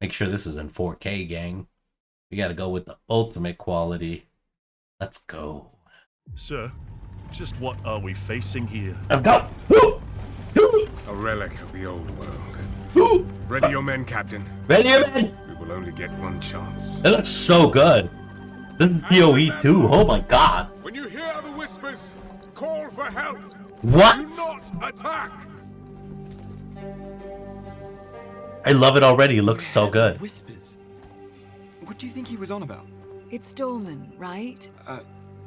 Make sure this is in 4K, gang. We gotta go with the ultimate quality. Let's go. Sir, just what are we facing here? Let's go! A relic of the old world. Ready your men, Captain. Ready, man? We will only get one chance. It looks so good. This is PoE 2. Oh my god. When you hear the whispers, call for help. What? Do not attack. I love it already. It looks so good. Whispers. What do you think he was on about? It's Dorman, right?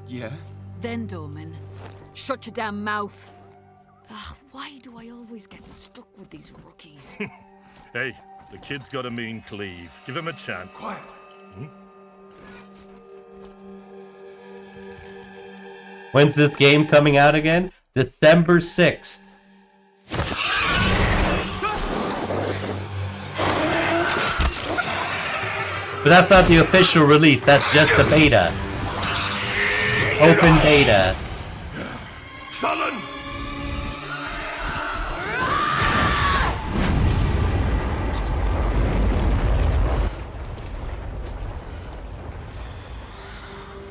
Yeah. Then Dorman. Shut your damn mouth. Ugh, why do I always get stuck with these rookies? Hey, the kid's got a mean cleave. Give him a chance. Quiet. When's this game coming out again? December 6th. But that's not the official release, that's just the beta. Open beta. Sullen!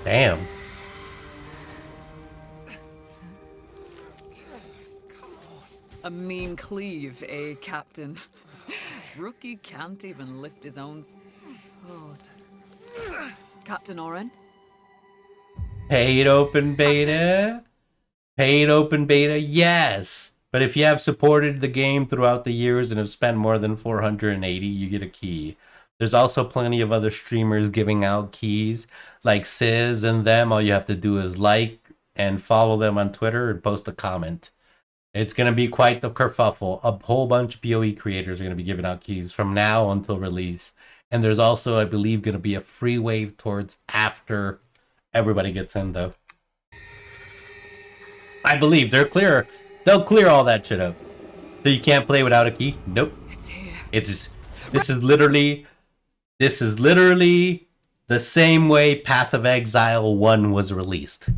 Damn. A mean cleave, eh, Captain? Rookie can't even lift his own sword. Captain Oren? Paid open beta? Paid open beta? Yes! But if you have supported the game throughout the years and have spent more than 480, you get a key. There's also plenty of other streamers giving out keys, like Sizz and them. All you have to do is like and follow them on Twitter and post a comment. It's going to be quite the kerfuffle. A whole bunch of PoE creators are going to be giving out keys from now until release. And there's also, I believe, going to be a free wave towards after everybody gets in, though. I believe they'll clear all that shit up. So you can't play without a key? Nope. It's here. This is literally the same way Path of Exile 1 was released.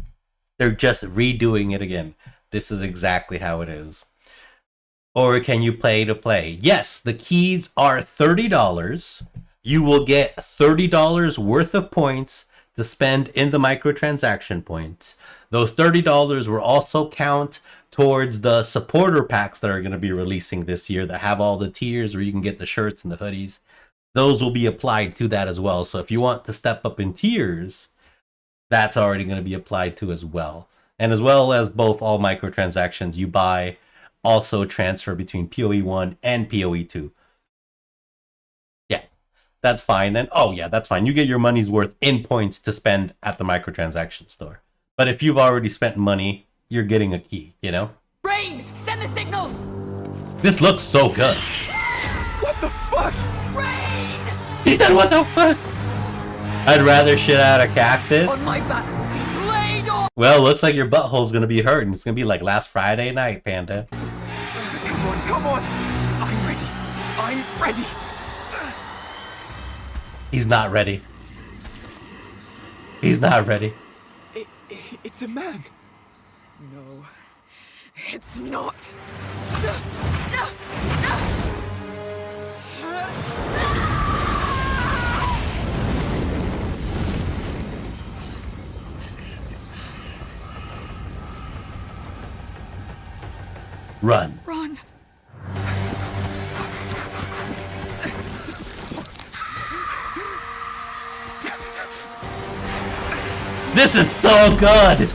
They're just redoing it again. This is exactly how it is. Or can you play to play? Yes, the keys are $30. You will get $30 worth of points to spend in the microtransaction points. Those $30 will also count towards the supporter packs that are going to be releasing this year that have all the tiers where you can get the shirts and the hoodies. Those will be applied to that as well. So if you want to step up in tiers, that's already going to be applied to as well. And as well as both all microtransactions you buy also transfer between PoE 1 and PoE 2. Yeah, that's fine. And oh yeah, that's fine. You get your money's worth in points to spend at the microtransaction store. But if you've already spent money, you're getting a key, you know? Rain! Send the signal! This looks so good. What the fuck? Rain! He said, what the fuck? I'd rather shit out a cactus. On my back will be blade or... Well, looks like your butthole's gonna be hurting. It's gonna be like last Friday night, Panda. Come on. I'm ready. He's not ready. He's not ready. It's a man. No, it's not. Run. Run! This is so good!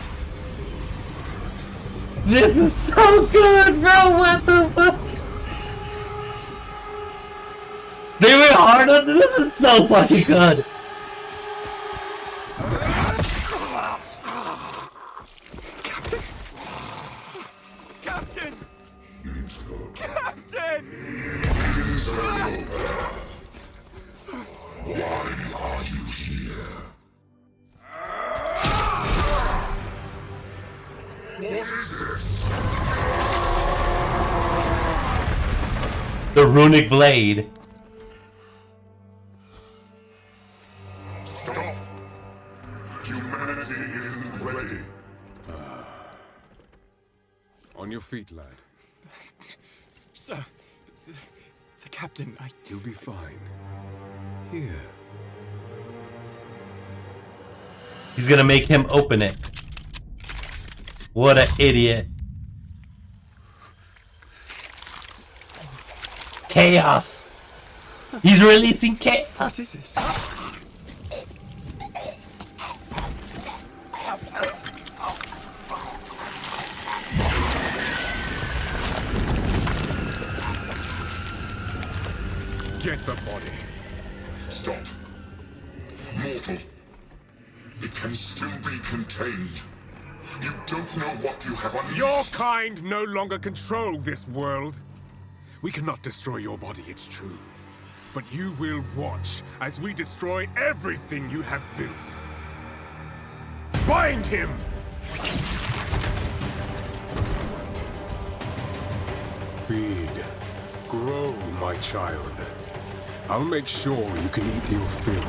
This is so good, bro! What the fuck? They went hard on this. Is so fucking good. Captain! Captain! The runic blade. Stop! Humanity isn't ready. On your feet, lad. Sir, the captain, You'll be fine. Here. He's gonna make him open it. What an idiot. Chaos. He's releasing chaos. What is it? Get the body. Stop. Mortal. It can still be contained. You don't know what you have unleashed. Your kind no longer control this world. We cannot destroy your body, it's true. But you will watch as we destroy everything you have built. Bind him! Feed. Grow, my child. I'll make sure you can eat your fill.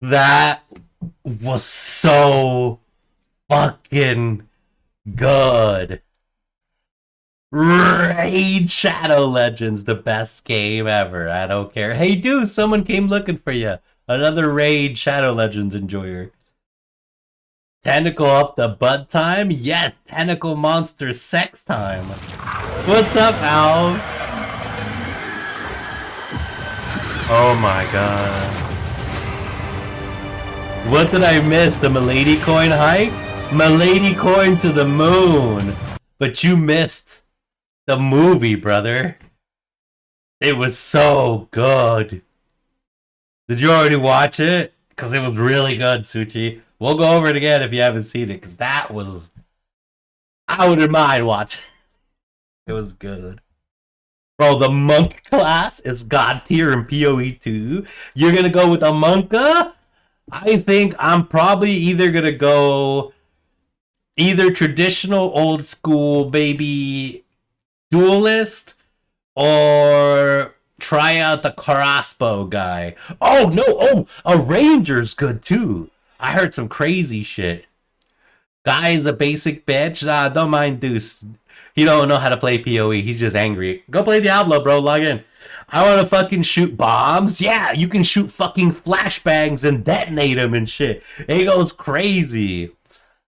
That was so fucking good. Raid Shadow Legends, the best game ever. I don't care. Hey, dude, someone came looking for you. Another Raid Shadow Legends enjoyer. Tentacle up the butt time? Yes, tentacle monster sex time. What's up, Al? Oh my god. What did I miss? The Milady coin hike? Milady coin to the moon. But you missed the movie, brother. It was so good. Did you already watch it? Because it was really good, Suchi. We'll go over it again if you haven't seen it. Because that was... I wouldn't mind watching. It was good. Bro, the monk class is god tier in PoE 2. You're going to go with a monka? I think I'm probably either gonna go either traditional old school baby duelist or try out the crossbow guy. Oh no, oh, a ranger's good too. I heard some crazy shit. Guy's a basic bitch. Don't mind Deuce. He don't know how to play PoE. He's just angry. Go play Diablo, bro. Log in. I want to fucking shoot bombs. Yeah, you can shoot fucking flashbangs and detonate them and shit. It goes crazy.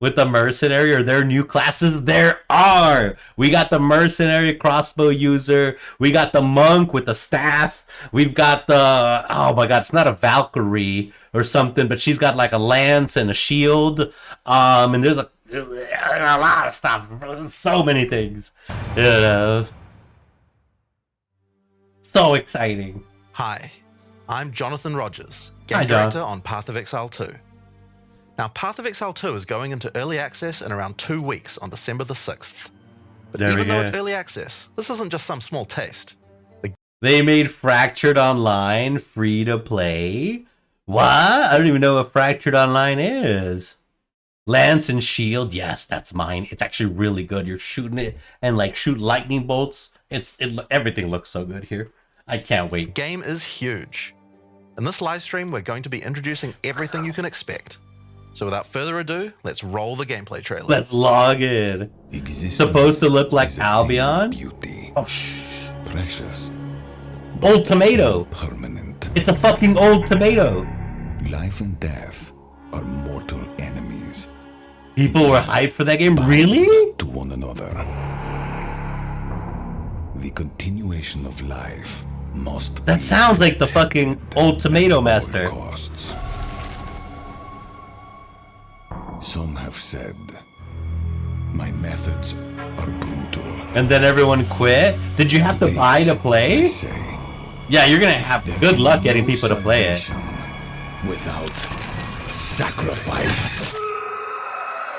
With the mercenary or their new classes, there are. We got the mercenary crossbow user. We got the monk with the staff. We've got the, oh my god, it's not a Valkyrie or something, but she's got like a lance and a shield. And there's a lot of stuff. So many things. You know. So exciting. Hi, I'm Jonathan Rogers, Hi, game John. director on Path of Exile 2. Now, Path of Exile 2 is going into early access in around 2 weeks on December the 6th. But There we even though go. it's early access, this isn't just some small taste. They made Fractured Online free to play. What? I don't even know what Fractured Online is. Lance and Shield, yes, that's mine. It's actually really good. You're shooting it and like shoot lightning bolts. Everything looks so good here. I can't wait. Game is huge. In this live stream, we're going to be introducing everything you can expect. So without further ado, let's roll the gameplay trailer. Let's log in. Supposed to look like Albion. Beauty, Oh, shh. precious, Old tomato. permanent. It's a fucking old tomato. Life and death are mortal enemies. People were hyped for that game. Really? To one another. The continuation of life must That be sounds like the fucking protected old tomato at all master. costs. Some have said my methods are brutal. And then everyone quit. Did you have to buy to I play? say Yeah, you're gonna have there good is luck getting no people to play it. salvation without sacrifice.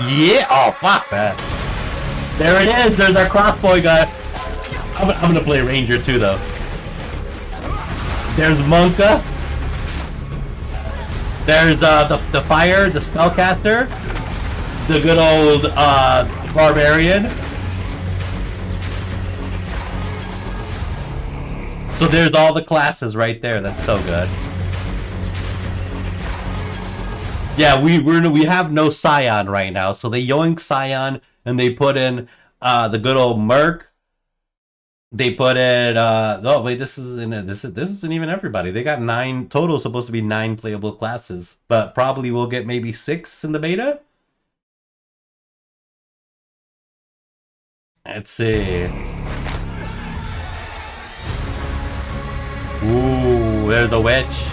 Yeah. Oh, fuck that. There it is. There's our crossbow guy. I'm gonna play Ranger too, though. There's Monka. There's the fire, the spellcaster, the good old barbarian. So there's all the classes right there. That's so good. Yeah, we have no Scion right now, so they yoink Scion and they put in the good old Merc. They put in oh wait, this isn't even everybody. They got 9 total, supposed to be 9 playable classes, but probably we'll get maybe 6 in the beta. Let's see. Ooh, there's the witch.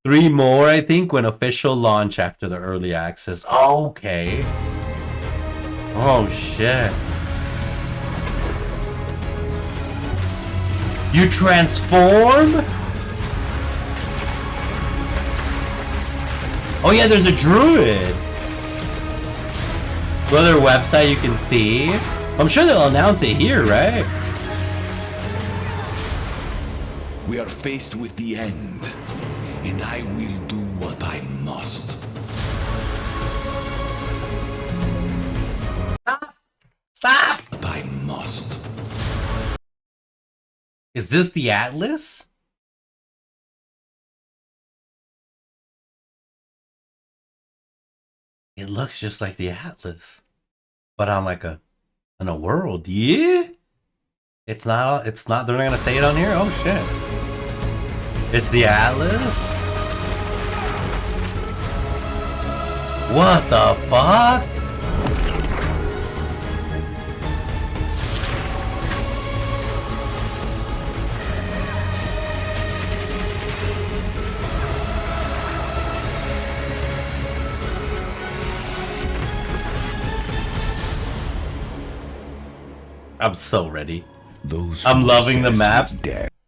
3 more, I think, when official launch after the early access. Okay. Oh, shit. You transform? Oh, yeah, there's a druid. Go to their website, you can see. I'm sure they'll announce it here, right? We are faced with the end, and I will do what I must. Stop! What I must. Is this the Atlas? It looks just like the Atlas, but on like in a world. Yeah. It's not. They're not gonna say it on here. Oh shit! It's the Atlas. What the fuck? I'm so ready. I'm loving the map.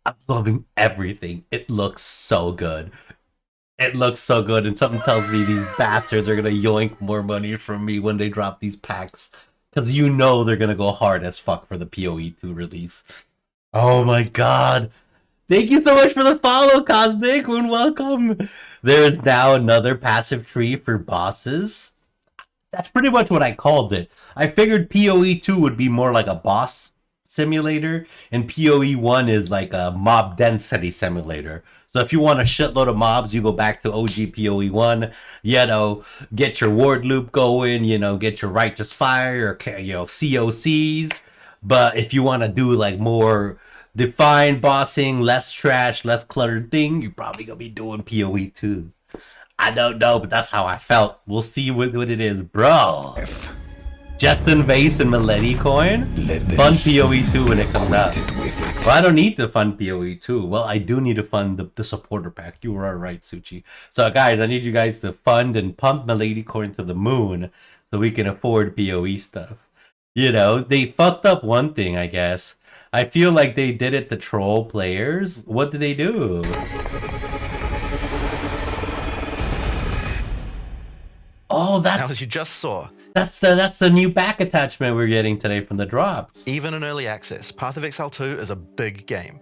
I'm loving everything. It looks so good. It looks so good, and something tells me these bastards are gonna yoink more money from me when they drop these packs. Because you know they're gonna go hard as fuck for the PoE 2 release. Oh my god. Thank you so much for the follow, Cosmic, and welcome. There is now another passive tree for bosses. That's pretty much what I called it. I figured PoE 2 would be more like a boss simulator, and PoE 1 is like a mob density simulator. So if you want a shitload of mobs, you go back to OG PoE 1, you know, get your ward loop going, you know, get your righteous fire or, you know, COCs. But if you want to do like more defined bossing, less trash, less cluttered thing, you're probably gonna be doing PoE 2. I don't know, but that's how I felt. We'll see what it is, bro. Justin Vase and Millennium Coin. Fund PoE 2 when it comes out. Well, I don't need to fund PoE 2. Well, I do need to fund the supporter pack. You were right, Suchi. So, guys, I need you guys to fund and pump Millennium Coin to the moon so we can afford PoE stuff. You know, they fucked up one thing, I guess. I feel like they did it to troll players. What did they do? Oh, As you just saw, that's the new back attachment we're getting today from the drops. even in early access, Path of Exile 2 is a big game.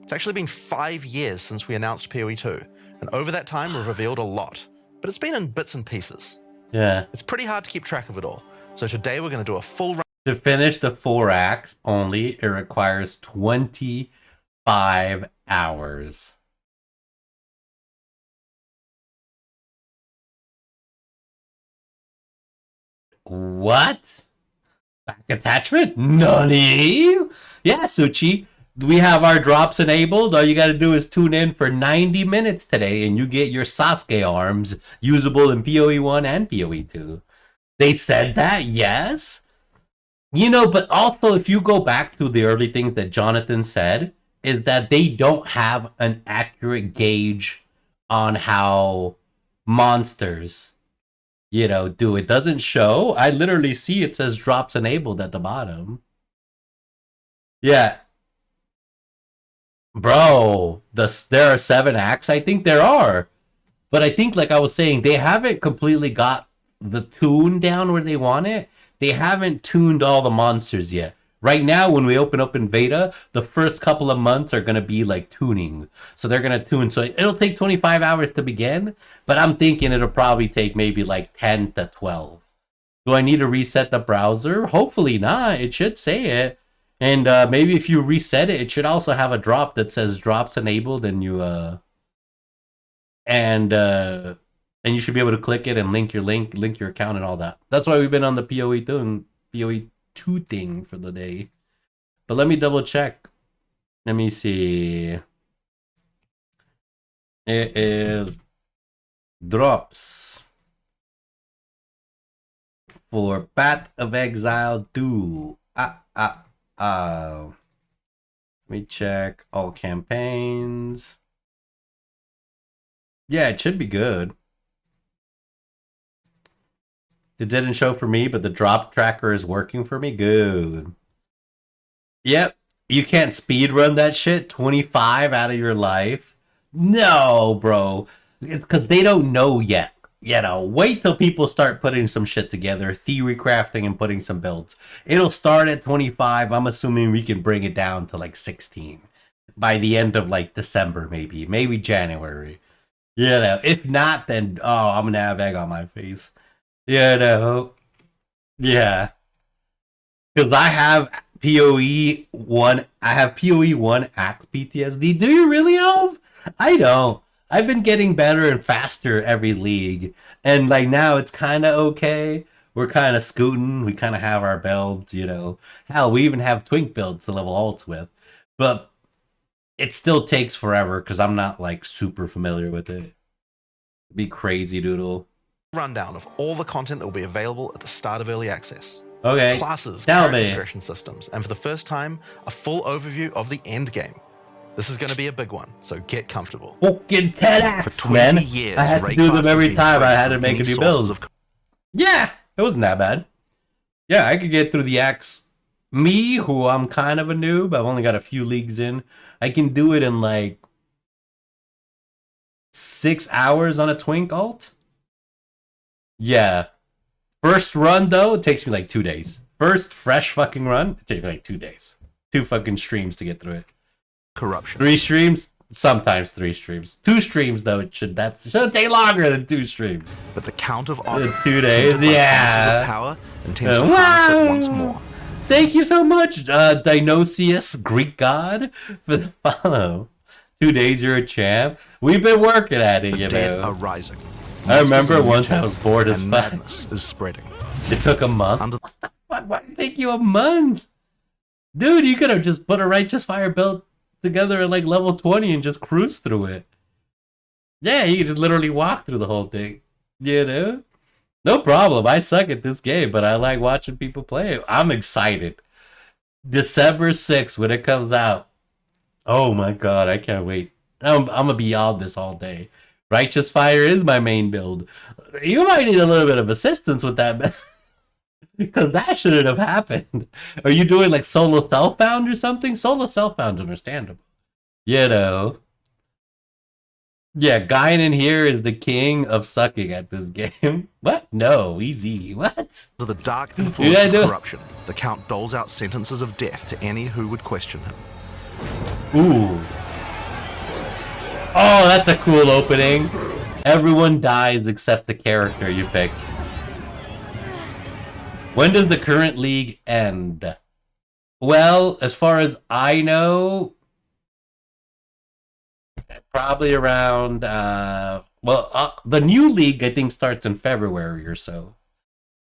It's actually been 5 years since we announced PoE 2, and over that time we've revealed a lot, but it's been in bits and pieces. Yeah. It's pretty hard to keep track of it all, so today we're going to do a full run. To finish the 4 acts only, it requires 25 hours. What? Back attachment? Nani? Yeah, Suchi. We have our drops enabled. All you gotta do is tune in for 90 minutes today and you get your Sasuke arms usable in PoE 1 and PoE 2. They said that, yes. You know, but also if you go back to the early things that Jonathan said, is that they don't have an accurate gauge on how monsters, you know, do. It doesn't show. I literally see it says drops enabled at the bottom. Yeah. Bro, there are 7 acts? I think there are. But I think, like I was saying, they haven't completely got the tune down where they want it. They haven't tuned all the monsters yet. Right now, when we open up in beta, the first couple of months are going to be like tuning. So they're going to tune. So it'll take 25 hours to begin, but I'm thinking it'll probably take maybe like 10 to 12. Do I need to reset the browser? Hopefully not. It should say it. And maybe if you reset it, it should also have a drop that says drops enabled, and you you should be able to click it and link your account and all that. That's why we've been on the PoE2 thing for the day. But let me double check. Let me see. It is drops for Path of Exile 2. Let me check all campaigns. Yeah, it should be good. It didn't show for me, but the drop tracker is working for me. Good. Yep. You can't speed run that shit 25 out of your life. No, bro. It's because they don't know yet. You know, wait till people start putting some shit together, theory crafting and putting some builds. It'll start at 25. I'm assuming we can bring it down to like 16 by the end of like December, maybe January. You know, if not, then I'm gonna have egg on my face. You know, yeah, because I have PoE 1. I have PoE 1 Axe PTSD. Do you really, Elf? I don't. I've been getting better and faster every league, and like now it's kind of okay. We're kind of scooting. We kind of have our builds, you know. Hell, we even have twink builds to level alts with, but it still takes forever because I'm not like super familiar with it. Be crazy, doodle. Rundown of all the content that will be available at the start of early access. Okay. Classes, Tell character me. progression systems, and for the first time, a full overview of the end game. This is going to be a big one, so get comfortable. Fucking 10x, For 20 man. years, I had to Raycraft do them has every been time free I had to from make a any new sources build. Yeah, it wasn't that bad. Yeah, I could get through the axe. Me, who I'm kind of a noob, I've only got a few leagues in. I can do it in like 6 hours on a twink alt. Yeah. First run, though, it takes me like 2 days. First fresh fucking run, it takes me like 2 days. 2 fucking streams to get through it. Corruption. 3 streams, sometimes 3 streams. 2 streams, though, it should take longer than 2 streams. But the count of 2 days, yeah. of power intends to harness it once more. Thank you so much, Dionysius, Greek god, for the follow. 2 days, you're a champ. We've been working at it, The you dead know. are rising. I remember Monsters are once I mutating, was bored as and fuck. madness is spreading. It took a month. Under Why did it take you a month? Dude, you could have just put a Righteous Fire build together at like level 20 and just cruise through it. Yeah, you could just literally walk through the whole thing. You know? No problem. I suck at this game, but I like watching people play it. I'm excited. December 6th when it comes out. Oh my god, I can't wait. I'm gonna be on this all day. Righteous Fire is my main build. You might need a little bit of assistance with that, because that shouldn't have happened. Are you doing like solo self-bound or something? Solo self-bound's understandable. You know. Yeah, Guyan in here is the king of sucking at this game. What? No, easy. What? the dark influence I of do? corruption, the Count doles out sentences of death to any who would question him. Ooh. Oh, that's a cool opening. Everyone dies except the character you pick. When does the current league end? Well, as far as I know, probably around, the new league, I think, starts in February or so.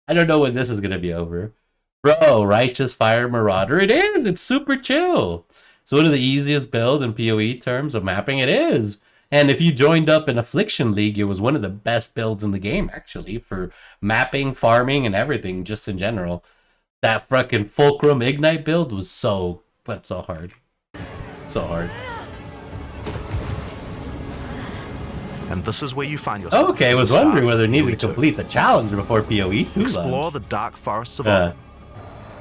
I don't know when this is going to be over. Bro, Righteous Fire Marauder, it is! It's super chill! It's one of the easiest build in PoE terms of mapping, it is! And if you joined up in Affliction League, it was one of the best builds in the game, actually, for mapping, farming, and everything, just in general. That fucking Fulcrum Ignite build was so hard. So hard. And this is where you find yourself. Okay, I at the was start wondering of whether I needed to PoE 2. complete the challenge before PoE 2 Explore launched. the dark forests of Uh. Odin.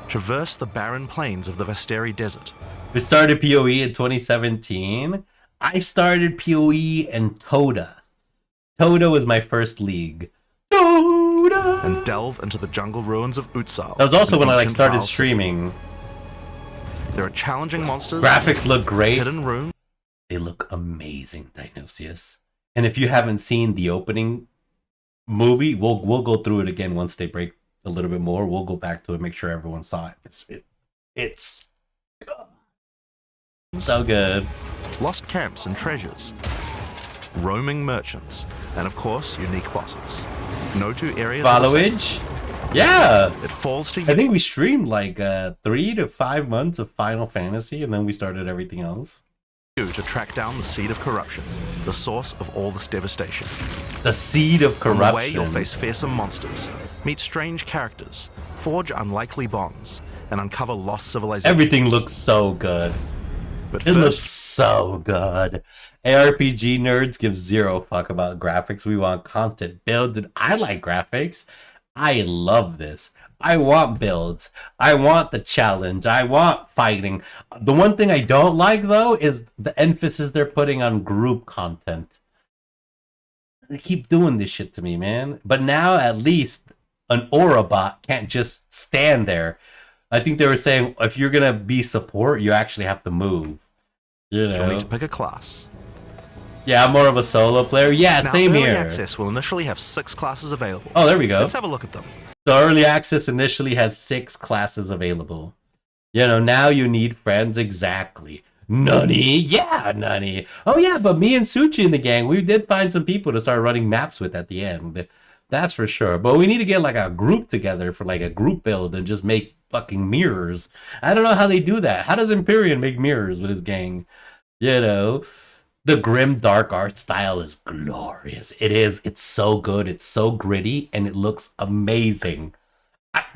Traverse the barren plains of the Vesteri Desert. We started PoE in 2017. I started PoE in Toda. Toda was my first league. Toda! And delve into the jungle ruins of Utsal. That was also an when I like ancient started Vaal city. streaming. There are challenging monsters. Graphics look great. Hidden rooms. They look amazing, Dionysius. And if you haven't seen the opening movie, we'll go through it again once they break a little bit more. We'll go back to it, make sure everyone saw it. It's So good. lost camps and treasures, roaming merchants, and of course, unique bosses. No two areas are the same. Followage? Yeah. It falls to I you think we streamed like 3 to 5 months of Final Fantasy, and then we started everything else. to track down the seed of corruption, the source of all this devastation. The seed of On the way, corruption. you'll face fearsome monsters, meet strange characters, forge unlikely bonds, and uncover lost civilizations. Everything looks so good. But It looks first, so good. ARPG nerds give zero fuck about graphics. We want content builds, and I like graphics. I love this. I want builds. I want the challenge. I want fighting. The one thing I don't like, though, is the emphasis they're putting on group content. They keep doing this shit to me, man. But now, at least, an Aura bot can't just stand there. I think they were saying, if you're going to be support, you actually have to move. You know? you'll need to pick a class. Yeah, I'm more of a solo player. Yeah, Now, same early here. access will initially have 6 classes available. Oh, there we go. Let's have a look at them. So early access initially has 6 classes available. You know, now you need friends. Exactly. Nunny. Yeah, Nunny. Oh, yeah, but me and Suchi in the gang, we did find some people to start running maps with at the end. That's for sure. But we need to get like a group together for like a group build and just make fucking mirrors. I don't know how they do that. How does Empyrean make mirrors with his gang? You know, the grim dark art style is glorious. It is. It's so good. It's so gritty and it looks amazing.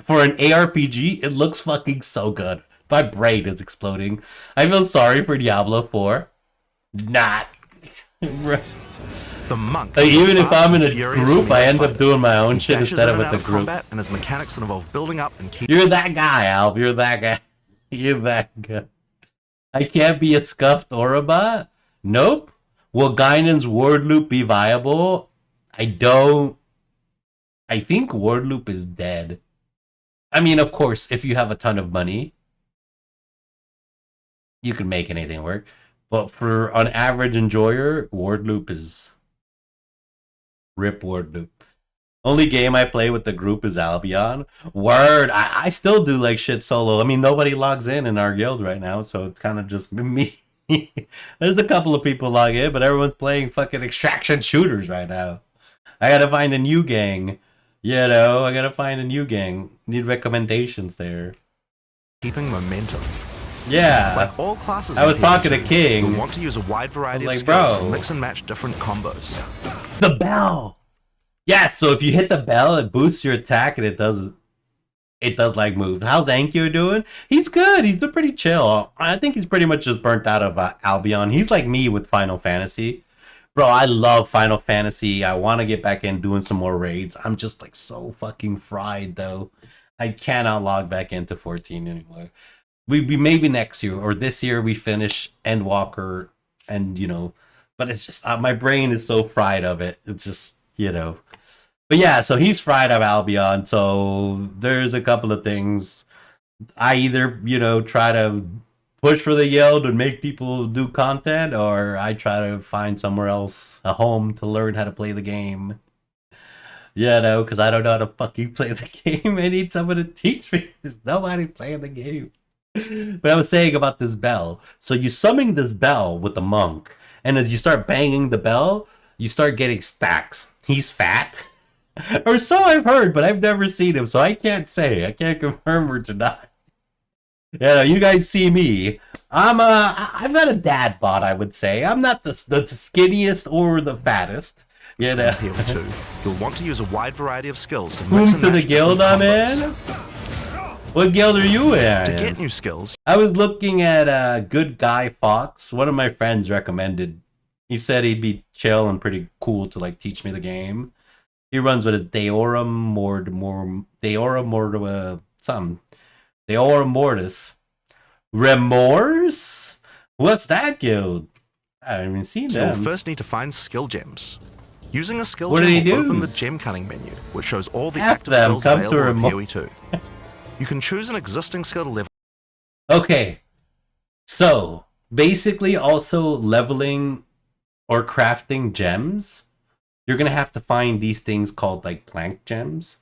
For an ARPG, it looks fucking so good. My brain is exploding. I feel sorry for Diablo 4. Not. The monk. Like, is a even if fast I'm in and a furious group, I end fighter. up doing my own He shit dashes instead in of and with out the group. combat, and his mechanics that involve building up and keeping. You're that guy, Alf. You're that guy. You're that guy. I can't be a scuffed Orabot? Nope. Will Gainan's word loop be viable? I don't. I think word loop is dead. I mean, of course, if you have a ton of money, you can make anything work. But for an average enjoyer, word loop is rip word loop. Only game I play with the group is Albion. Word, I still do like shit solo. I mean, nobody logs in our guild right now, so it's kind of just me. There's a couple of people log in, but everyone's playing fucking extraction shooters right now. I gotta find a new gang. You know, I gotta find a new gang. Need recommendations there. Keeping momentum. Yeah. Like all classes, I was in talking to PvP, King. You'll want to use a wide variety I of was skills like, to bro. mix and match different combos. The bell. Yes, so if you hit the bell, it boosts your attack and it does like move. How's Ankyo doing? He's good. He's doing pretty chill. I think he's pretty much just burnt out of Albion. He's like me with Final Fantasy. Bro, I love Final Fantasy. I want to get back in doing some more raids. I'm just like so fucking fried though. I cannot log back into 14 anymore. We maybe next year or this year we finish Endwalker and you know, but it's just my brain is so fried of it. It's just, you know. But yeah, so he's fried of Albion. So there's a couple of things. I either, you know, try to push for the guild and make people do content, or I try to find somewhere else, a home to learn how to play the game. You know, because I don't know how to fucking play the game. I need someone to teach me. There's nobody playing the game. But I was saying about this bell. So you summon this bell with the monk, and as you start banging the bell, you start getting stacks. He's fat. Or so I've heard, but I've never seen him, so I can't say. I can't confirm or deny. Yeah, you guys see me. I'm not a dad bod, I would say. I'm not the skinniest or the fattest. You know. PvP, you'll want to use a wide variety of skills to Boom mix and to the match guild different I'm combos. in. What guild are you in? To get new skills, I was looking at Good Guy Fox. One of my friends recommended. He said he'd be chill and pretty cool to like teach me the game. He runs with his Deorum Mortis. Remorse? What's that guild? I haven't even seen you'll them. first need to find skill gems. Using a skill What do gem they will open do? the gem cutting menu, which shows all the F active them, skills come to available in Remorse. PoE 2. You can choose an existing skill to level. Okay. So, basically also leveling or crafting gems, you're going to have to find these things called like plank gems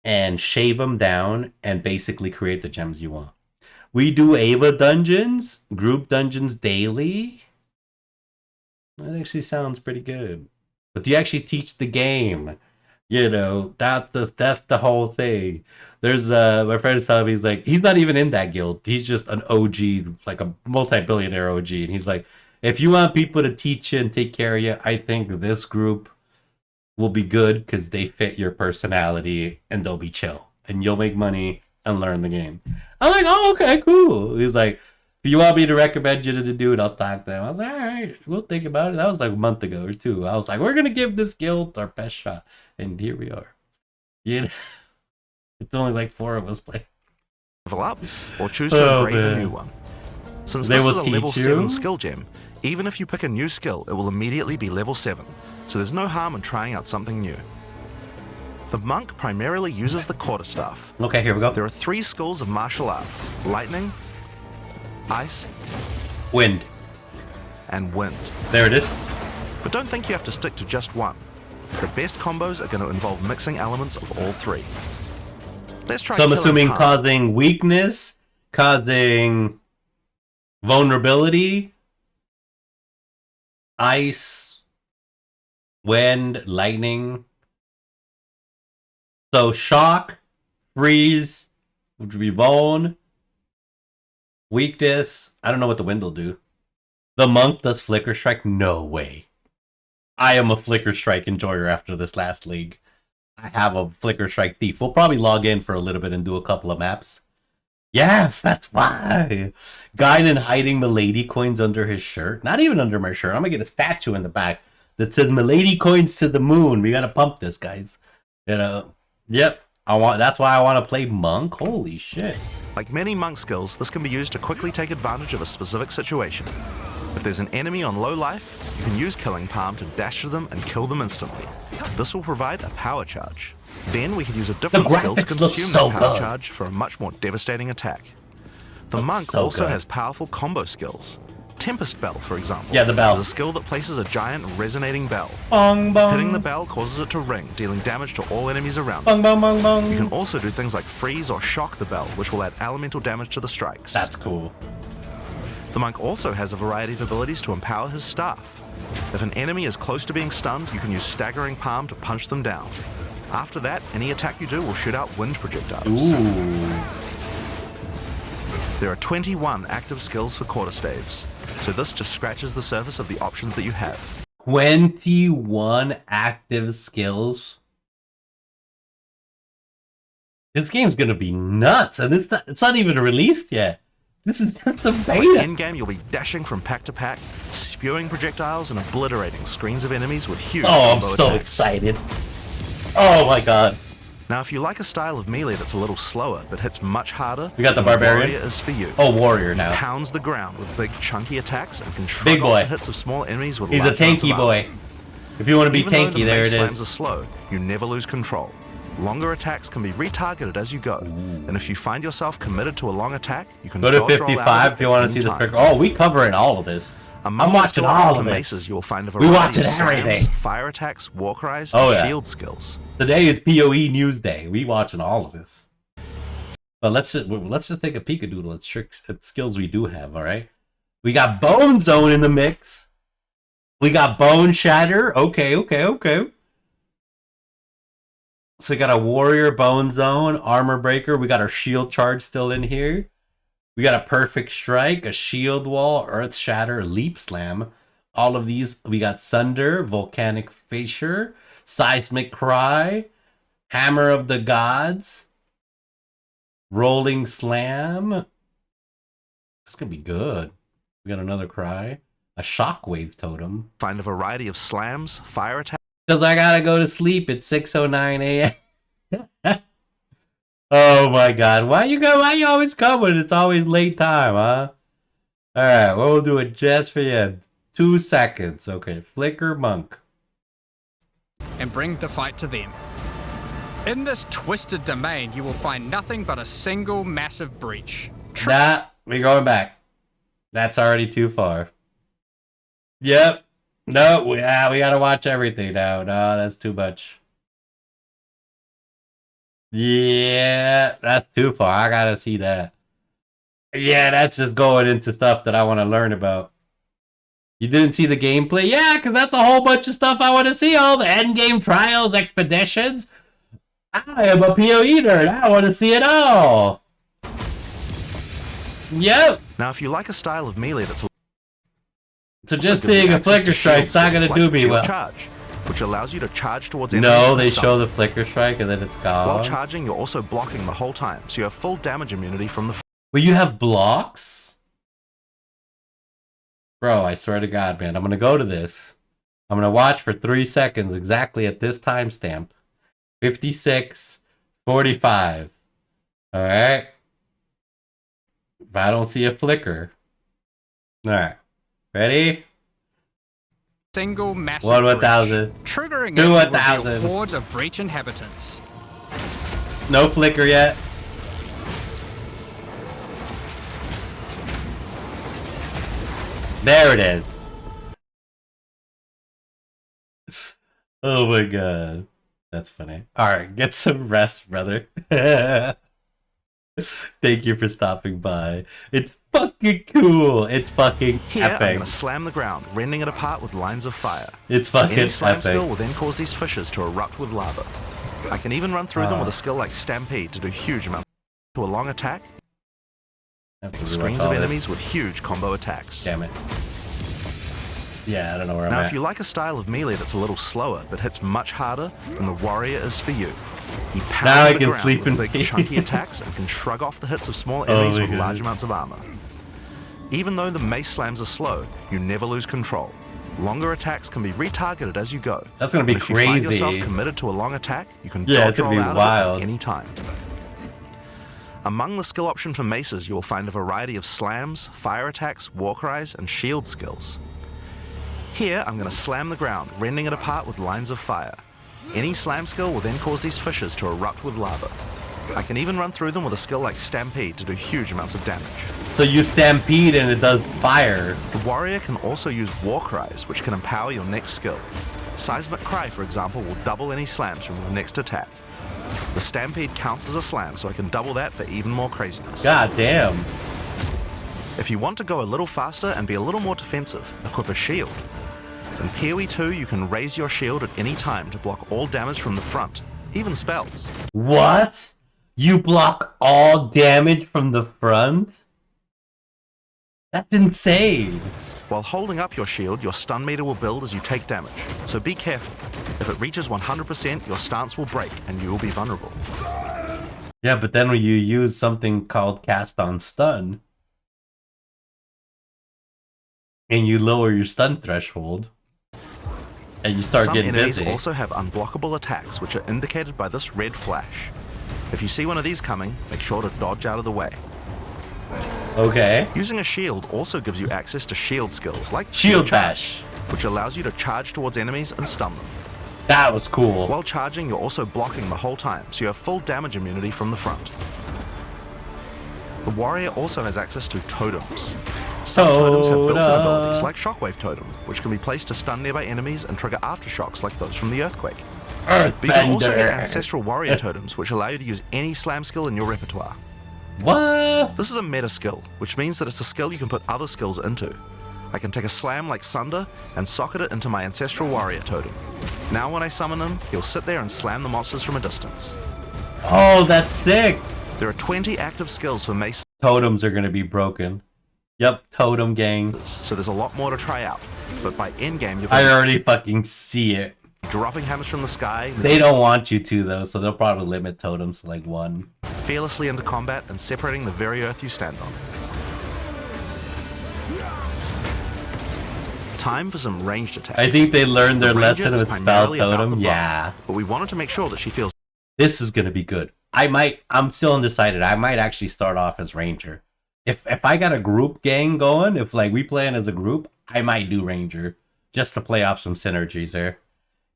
and shave them down and basically create the gems you want. We do Ava dungeons, group dungeons daily. That actually sounds pretty good. But do you actually teach the game? You know, that's the whole thing. There's my friend is telling me, he's like, he's not even in that guild. He's just an OG, like a multi-billionaire OG. And he's like, if you want people to teach you and take care of you, I think this group will be good because they fit your personality and they'll be chill. And you'll make money and learn the game. I'm like, oh, okay, cool. He's like, if you want me to recommend you to the dude, I'll talk to him. I was like, all right, we'll think about it. That was like a month ago or two. I was like, we're going to give this guild our best shot. And here we are. You know, it's only like 4 of us playing. Level up, or choose to engrave man. a new one. Since They this will is a level teach 7 you? skill gem, even if you pick a new skill, it will immediately be level 7. So there's no harm in trying out something new. The monk primarily uses the quarterstaff. Okay, here we go. There are 3 schools of martial arts: lightning, ice, Wind. and wind. There it is. But don't think you have to stick to just one. The best combos are going to involve mixing elements of all 3. Let's try So I'm killing assuming harm. causing weakness, causing vulnerability, ice, wind, lightning. So shock, freeze, which would be vuln, weakness. I don't know what the wind will do. The monk does flicker strike? No way. I am a flicker strike enjoyer after this last league. I have a flicker strike thief. We'll probably log in for a little bit and do a couple of maps. Yes, that's why. Gaignuns hiding Milady coins under his shirt. Not even under my shirt. I'm gonna get a statue in the back that says Milady coins to the moon. We gotta pump this, guys. You know. Yep. That's why I want to play monk. Holy shit. Like many monk skills, this can be used to quickly take advantage of a specific situation. If there's an enemy on low life, you can use Killing Palm to dash to them and kill them instantly. This will provide a power charge. Then we could use a different skill to graphics look consume so that power good. charge for a much more devastating attack. The monk so also good. has powerful combo skills. Tempest Bell, for example, Yeah, the bell. is a skill that places a giant resonating bell. Bong bong. Hitting the bell causes it to ring, dealing damage to all enemies around it. Bong bong bong bong. You can also do things like freeze or shock the bell, which will add elemental damage to the strikes. That's cool. The monk also has a variety of abilities to empower his staff. If an enemy is close to being stunned, you can use Staggering Palm to punch them down. After that, any attack you do will shoot out wind projectiles. Ooh. There are 21 active skills for quarterstaves, so this just scratches the surface of the options that you have. 21 active skills. This game's gonna be nuts, and it's not even released yet. This is just a beta. In game, you'll be dashing from pack to pack, spewing projectiles and obliterating screens of enemies with huge Oh, I'm combo so attacks. excited. Oh my god. Now, if you like a style of melee that's a little slower but hits much harder, We got the then barbarian? warrior is for you. Oh, warrior now. Pounds the ground with big chunky attacks and can shrug Big boy. off the hits of small enemies with He's a large amounts of tanky armor. boy. If you want to be Even though tanky, the there mace it slams are is. slow, you never lose control. Longer attacks can be retargeted as you go, and if you find yourself committed to a long attack, you can Go to dodge roll out 55 of if you want to it see the in trick. time. Oh, we covering all of this. Among I'm the watching skill all for of this. maces, you'll find a We variety watching of slams, everything. fire attacks, war cries, Oh, and yeah. shield skills. Today is PoE News Day. We watching all of this. But let's just take a peekadoodle at tricks at skills we do have. All right, we got Bone Zone in the mix. We got Bone Shatter. Okay. So we got a Warrior, Bone Zone, Armor Breaker. We got our Shield Charge still in here. We got a Perfect Strike, a Shield Wall, Earth Shatter, Leap Slam. All of these. We got Sunder, Volcanic Fissure, Seismic Cry, Hammer of the Gods, Rolling Slam. This is going to be good. We got another Cry. A Shockwave Totem. Find a variety of slams, fire attacks, Because I got to go to sleep at 6:09 a.m. Oh my god. Why you always come when it's always late time, huh? Alright, we'll do it just for you. 2 seconds. Okay, Flicker Monk. and bring the fight to them. In this twisted domain, you will find nothing but a single massive breach. Nah, we're going back. That's already too far. Yep. No, we gotta watch everything now. No, that's too much. Yeah, that's too far. I gotta see that. Yeah, that's just going into stuff that I want to learn about. You didn't see the gameplay? Yeah, because that's a whole bunch of stuff I want to see. All the endgame trials, expeditions. I am a PoE nerd. I want to see it all. Yep. Now, if you like a style of melee that's so just seeing a flicker strike's not going to do me well. Charge, which allows you to charge towards enemies. No, they show the flicker strike and then it's gone. While charging, you're also blocking the whole time, so you have full damage immunity from the... Will you have blocks? Bro, I swear to God, man. I'm going to go to this. I'm going to watch for 3 seconds exactly at this timestamp. 56:45. Alright. If I don't see a flicker. Alright. Ready? Single massive 1,000. breach. Triggering 2,000. hordes of breach inhabitants. No flicker yet. There it is. Oh my god. That's funny. Alright, get some rest, brother. Thank you for stopping by. It's fucking cool. It's fucking Here, epic. I'm gonna slam the ground, rending it apart with lines of fire. It's fucking Any slam epic. skill will then cause these fissures to erupt with lava. I can even run through them with a skill like Stampede to do huge amounts. To a long attack, screens of enemies with huge combo attacks. Damn it. Yeah, I don't know where Now, I'm if you like a style of melee that's a little slower but hits much harder, then the warrior is for you. He pounds Now I the can ground sleep with in big peace. chunky attacks and can shrug off the hits of small enemies with large amounts of armor. Even though the mace slams are slow, you never lose control. Longer attacks can be retargeted as you go. That's gonna be But if you find crazy. yourself committed to a long attack, you can Yeah, dodge it's gonna roll be out wild. of it at any time. Among the skill option for maces, you will find a variety of slams, fire attacks, war cries, and shield skills. Here, I'm going to slam the ground, rending it apart with lines of fire. Any slam skill will then cause these fissures to erupt with lava. I can even run through them with a skill like Stampede to do huge amounts of damage. So you stampede and it does fire. The warrior can also use war cries, which can empower your next skill. Seismic Cry, for example, will double any slams from your next attack. The Stampede counts as a slam, so I can double that for even more craziness. God damn. If you want to go a little faster and be a little more defensive, equip a shield. In PoE 2, you can raise your shield at any time to block all damage from the front, even spells. What? You block all damage from the front? That's insane. While holding up your shield, your stun meter will build as you take damage, so be careful. If it reaches 100%, your stance will break and you will be vulnerable. Yeah, but then when you use something called cast on stun, and you lower your stun threshold, and you start Some getting enemies busy. also have unblockable attacks, which are indicated by this red flash. If you see one of these coming, make sure to dodge out of the way. Okay. Using a shield also gives you access to shield skills, like Shield Charge, bash. which allows you to charge towards enemies and stun them. That was cool. While charging, you're also blocking the whole time, so you have full damage immunity from the front. The warrior also has access to totems. Some totems have built-in abilities, like Shockwave Totem, which can be placed to stun nearby enemies and trigger aftershocks like those from the earthquake. But you can also get Ancestral Warrior Totems, which allow you to use any slam skill in your repertoire. What? This is a meta skill, which means that it's a skill you can put other skills into. I can take a slam like Sunder and socket it into my Ancestral Warrior Totem. Now when I summon him, he'll sit there and slam the monsters from a distance. Oh, that's sick. There are 20 active skills for Mace. Totems are going to be broken. Yep, totem gang. So there's a lot more to try out. But by endgame, you're I going already fucking see it. to be dropping hammers from the sky, They don't want you to, though, so they'll probably limit totems to like one. fearlessly into combat and separating the very earth you stand on. Time for some ranged attacks. I think they learned their The ranger lesson is with spell primarily about totem. the buff, Yeah. But we wanted to make sure that she feels This is going to be good. I'm still undecided. I might actually start off as ranger. If I got a group gang going, if like we playing as a group, I might do ranger just to play off some synergies there.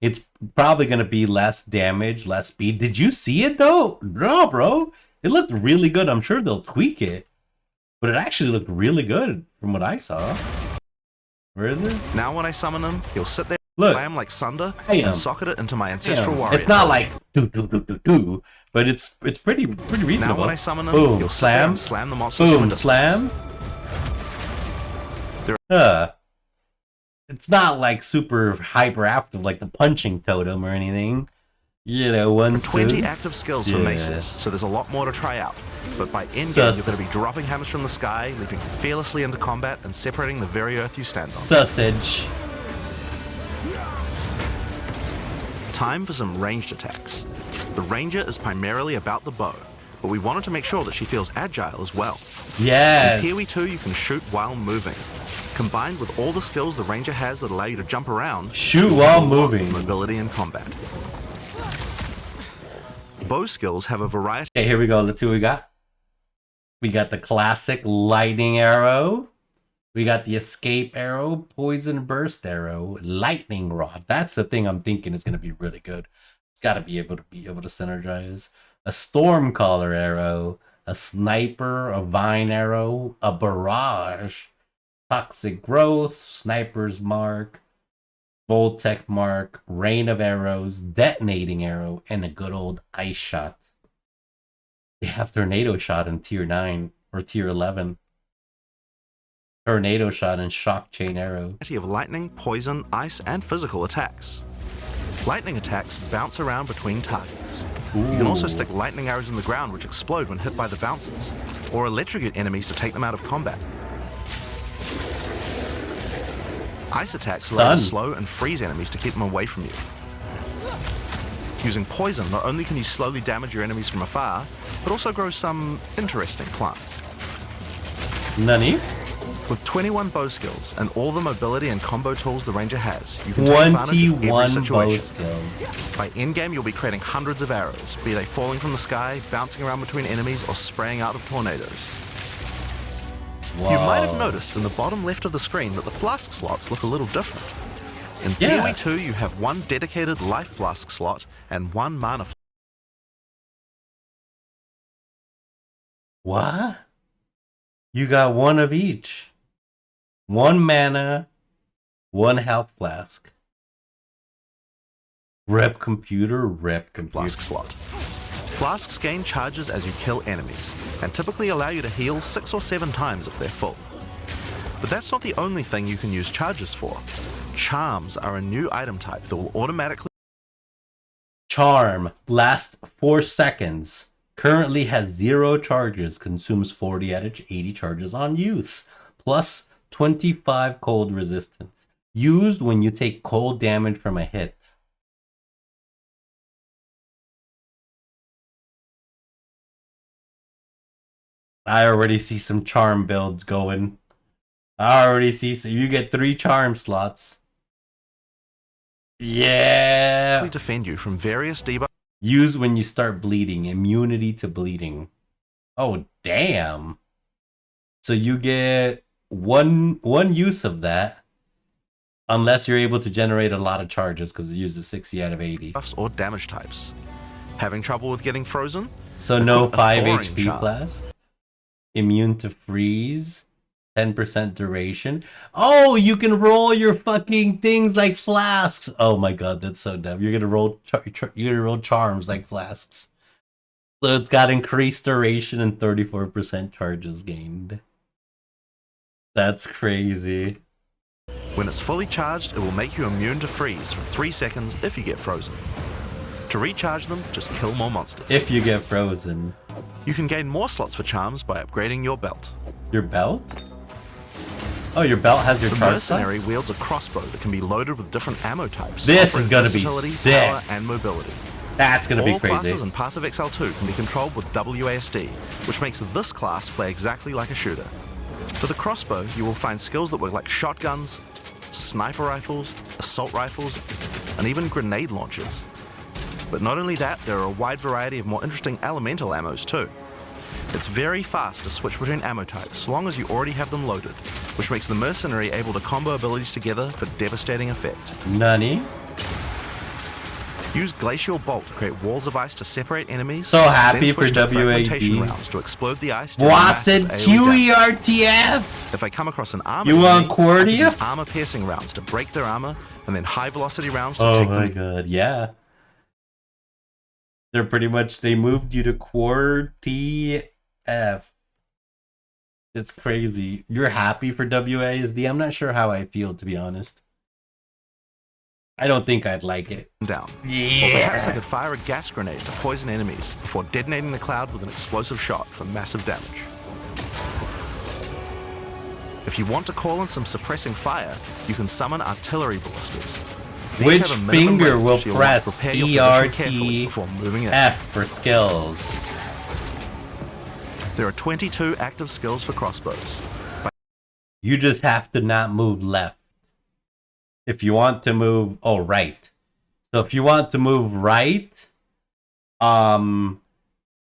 It's probably going to be less damage, less speed. Did you see it though? No, bro. It looked really good. I'm sure they'll tweak it, but it actually looked really good from what I saw. Where is it? Now when I summon him, he'll sit there Look, I am like Sunder Damn. and socket it into my ancestral warrior. it's not like do, but it's pretty reasonable. Now when I summon them, boom, you'll sit there slam, and slam the monsters from a boom, distance. slam. It's not like super hyperactive like the punching totem or anything. You know, 20 active skills for maces, so there's a lot more to try out. But by endgame, you're going to be dropping hammers from the sky, leaping fearlessly into combat, and separating the very earth you stand on. Sausage. Time for some ranged attacks. The ranger is primarily about the bow, but we wanted to make sure that she feels agile as well. Yeah. In Here 2, you can shoot while moving. Combined with all the skills the ranger has that allow you to jump around, Shoot while moving. Mobility in combat. Bow skills have a variety. Okay, here we go. Let's see what we got. We got the classic lightning arrow. We got the escape arrow, poison burst arrow, lightning rod. That's the thing I'm thinking is going to be really good. It's got to be able to synergize. A storm caller arrow, a sniper, a vine arrow, a barrage, toxic growth, sniper's mark, Voltec mark, rain of arrows, detonating arrow, and a good old ice shot. They have tornado shot in tier 9 or tier 11. Tornado shot and shock chain arrow. Of lightning, poison, ice, and physical attacks. Lightning attacks bounce around between targets. You can also stick lightning arrows in the ground which explode when hit by the bouncers, or electrocute enemies to take them out of combat. Ice attacks allow you to slow and freeze enemies to keep them away from you. Using poison, not only can you slowly damage your enemies from afar, but also grow some interesting plants. Nani? With 21 bow skills and all the mobility and combo tools the ranger has, you can take advantage of every situation. By endgame, you'll be creating hundreds of arrows, be they falling from the sky, bouncing around between enemies, or spraying out of tornadoes. Whoa. You might have noticed in the bottom left of the screen that the flask slots look a little different. In Yeah. Theory 2, you have one dedicated life flask slot and one mana flask. What? You got one of each. One mana, one health flask. Rep computer. Flask slot. Flasks gain charges as you kill enemies, and typically allow you to heal 6 or 7 times if they're full. But that's not the only thing you can use charges for. Charms are a new item type that will automatically... Charm. Lasts 4 seconds. Currently has 0 charges. Consumes 40 out of 80 charges on use. Plus 25 cold resistance. Used when you take cold damage from a hit. I already see some charm builds going. I already see, so you get 3 charm slots. Yeah. defend you from various debuffs. Use when you start bleeding. Immunity to bleeding. Oh, damn. So you get one use of that. Unless you're able to generate a lot of charges because it uses 60 out of 80. Or damage types. Having trouble with getting frozen? So no 5 thawing HP charm. class. Immune to freeze. 10% duration. Oh, you can roll your fucking things like flasks. Oh my god, that's so dumb. You're gonna roll charms like flasks. So it's got increased duration and 34% charges gained. That's crazy. When it's fully charged, it will make you immune to freeze for 3 seconds if you get frozen. To recharge them, just kill more monsters. If you get frozen. You can gain more slots for charms by upgrading your belt. Your belt? Oh, your belt has your The charge mercenary slots? wields a crossbow that can be loaded with different ammo types. This is offering gonna be versatility, sick. power, and mobility. That's gonna be All crazy. classes in Path of Exile 2 can be controlled with WASD, which makes this class play exactly like a shooter. For the crossbow, you will find skills that work like shotguns, sniper rifles, assault rifles, and even grenade launchers. But not only that, there are a wide variety of more interesting elemental ammos too. It's very fast to switch between ammo types, so long as you already have them loaded, which makes the mercenary able to combo abilities together for devastating effect. Nani? Use Glacial Bolt to create walls of ice to separate enemies. So happy then switch for to fragmentation WAD. rounds to explode the ice. Doing Watson massive AoE damage. QERTF. If I come across an armor, You want enemy, I can use QWERTF? armor piercing rounds to break their armor, and then high velocity rounds to Oh take my them. god, yeah. They're pretty much, they moved you to QWERTF. It's crazy. You're happy for WASD? I'm not sure how I feel, to be honest. I don't think I'd like it. Down. Yeah. Or perhaps I could fire a gas grenade to poison enemies before detonating the cloud with an explosive shot for massive damage. If you want to call in some suppressing fire, you can summon artillery ballistas. These Which have a minimum finger range, will so you'll want to press prepare your position carefully ERT before moving in. F for skills? There are 22 active skills for crossbows. You just have to not move left. If you want to move, oh, right. So if you want to move right, you're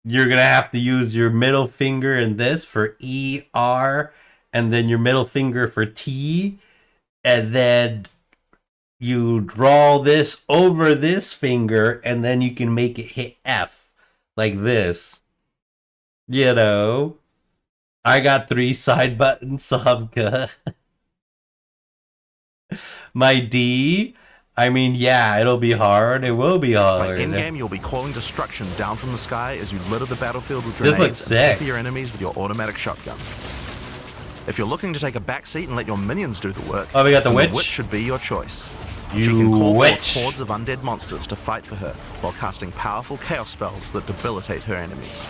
gonna have to use your middle finger in this for ER, and then your middle finger for T, and then you draw this over this finger, and then you can make it hit F like this. You know, I got 3 side buttons, so I'm good. My D, I mean, yeah, it'll be hard. It will be hard. By in-game, you'll be calling destruction down from the sky as you litter the battlefield with This grenades looks and sick. pepper your enemies with your automatic shotgun. If you're looking to take a backseat and let your minions do the work, Oh, we got the then witch. The witch should be your choice. You She can call witch. forth hordes of undead monsters to fight for her while casting powerful chaos spells that debilitate her enemies.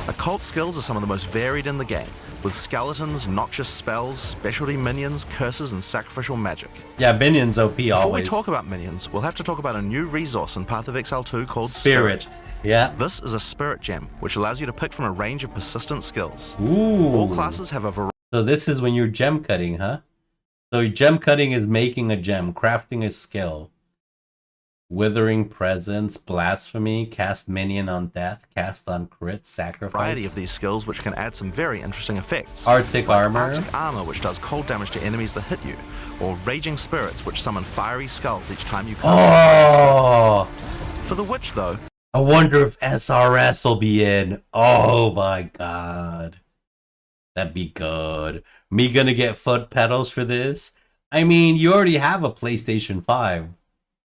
Occult skills are some of the most varied in the game, with skeletons, noxious spells, specialty minions, curses, and sacrificial magic. Yeah, minions OP Before we always. talk about minions, we'll have to talk about a new resource in Path of Exile 2 called Spirit. Yeah. This is a spirit gem, which allows you to pick from a range of persistent skills. Ooh. All classes have a variety. So this is when you're gem cutting, huh? So gem cutting is making a gem, crafting a skill. Withering Presence, Blasphemy, cast minion on death, cast on crit, sacrifice. Variety of these skills which can add some very interesting effects. Arctic like Armor. Arctic Armor, which does cold damage to enemies that hit you, or Raging Spirits, which summon fiery skulls each time you cast a fire spell. Oh! For the Witch, though, I wonder if SRS will be in. Oh my god. That'd be good. Me gonna get foot pedals for this? I mean, you already have a PlayStation 5.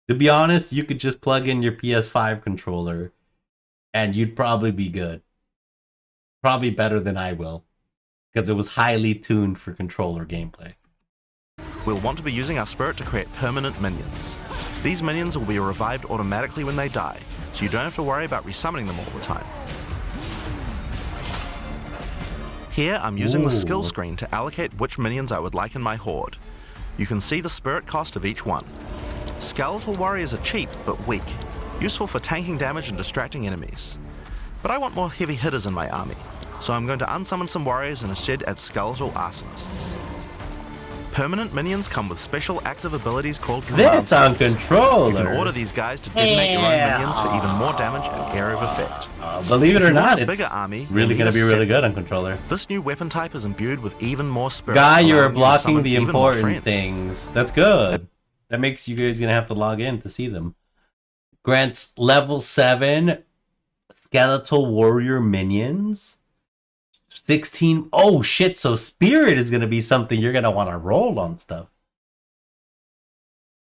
To be honest, you could just plug in your PS5 controller and you'd probably be good. Probably better than I will. Because it was highly tuned for controller gameplay. we'll want to be using our spirit to create permanent minions. These minions will be revived automatically when they die, so you don't have to worry about resummoning them all the time. Here, I'm using the skill screen to allocate which minions I would like in my horde. You can see the spirit cost of each one. Skeletal warriors are cheap, but weak, useful for tanking damage and distracting enemies. But I want more heavy hitters in my army, so I'm going to unsummon some warriors and instead add skeletal arsonists. Permanent minions come with special active abilities called command This on spells. controller. You can order these guys to detonate your own minions for even more damage and area of effect. Believe it If or you want not, a it's bigger army, really you'll going to need be a really set. good on controller. This new weapon type is imbued with even more spirit. Guy, you're allowing you to blocking summon the even more important friends. things. That's good. That makes you guys going to have to log in to see them. Grants level 7 skeletal warrior minions. 16. Oh, shit. So spirit is going to be something you're going to want to roll on stuff.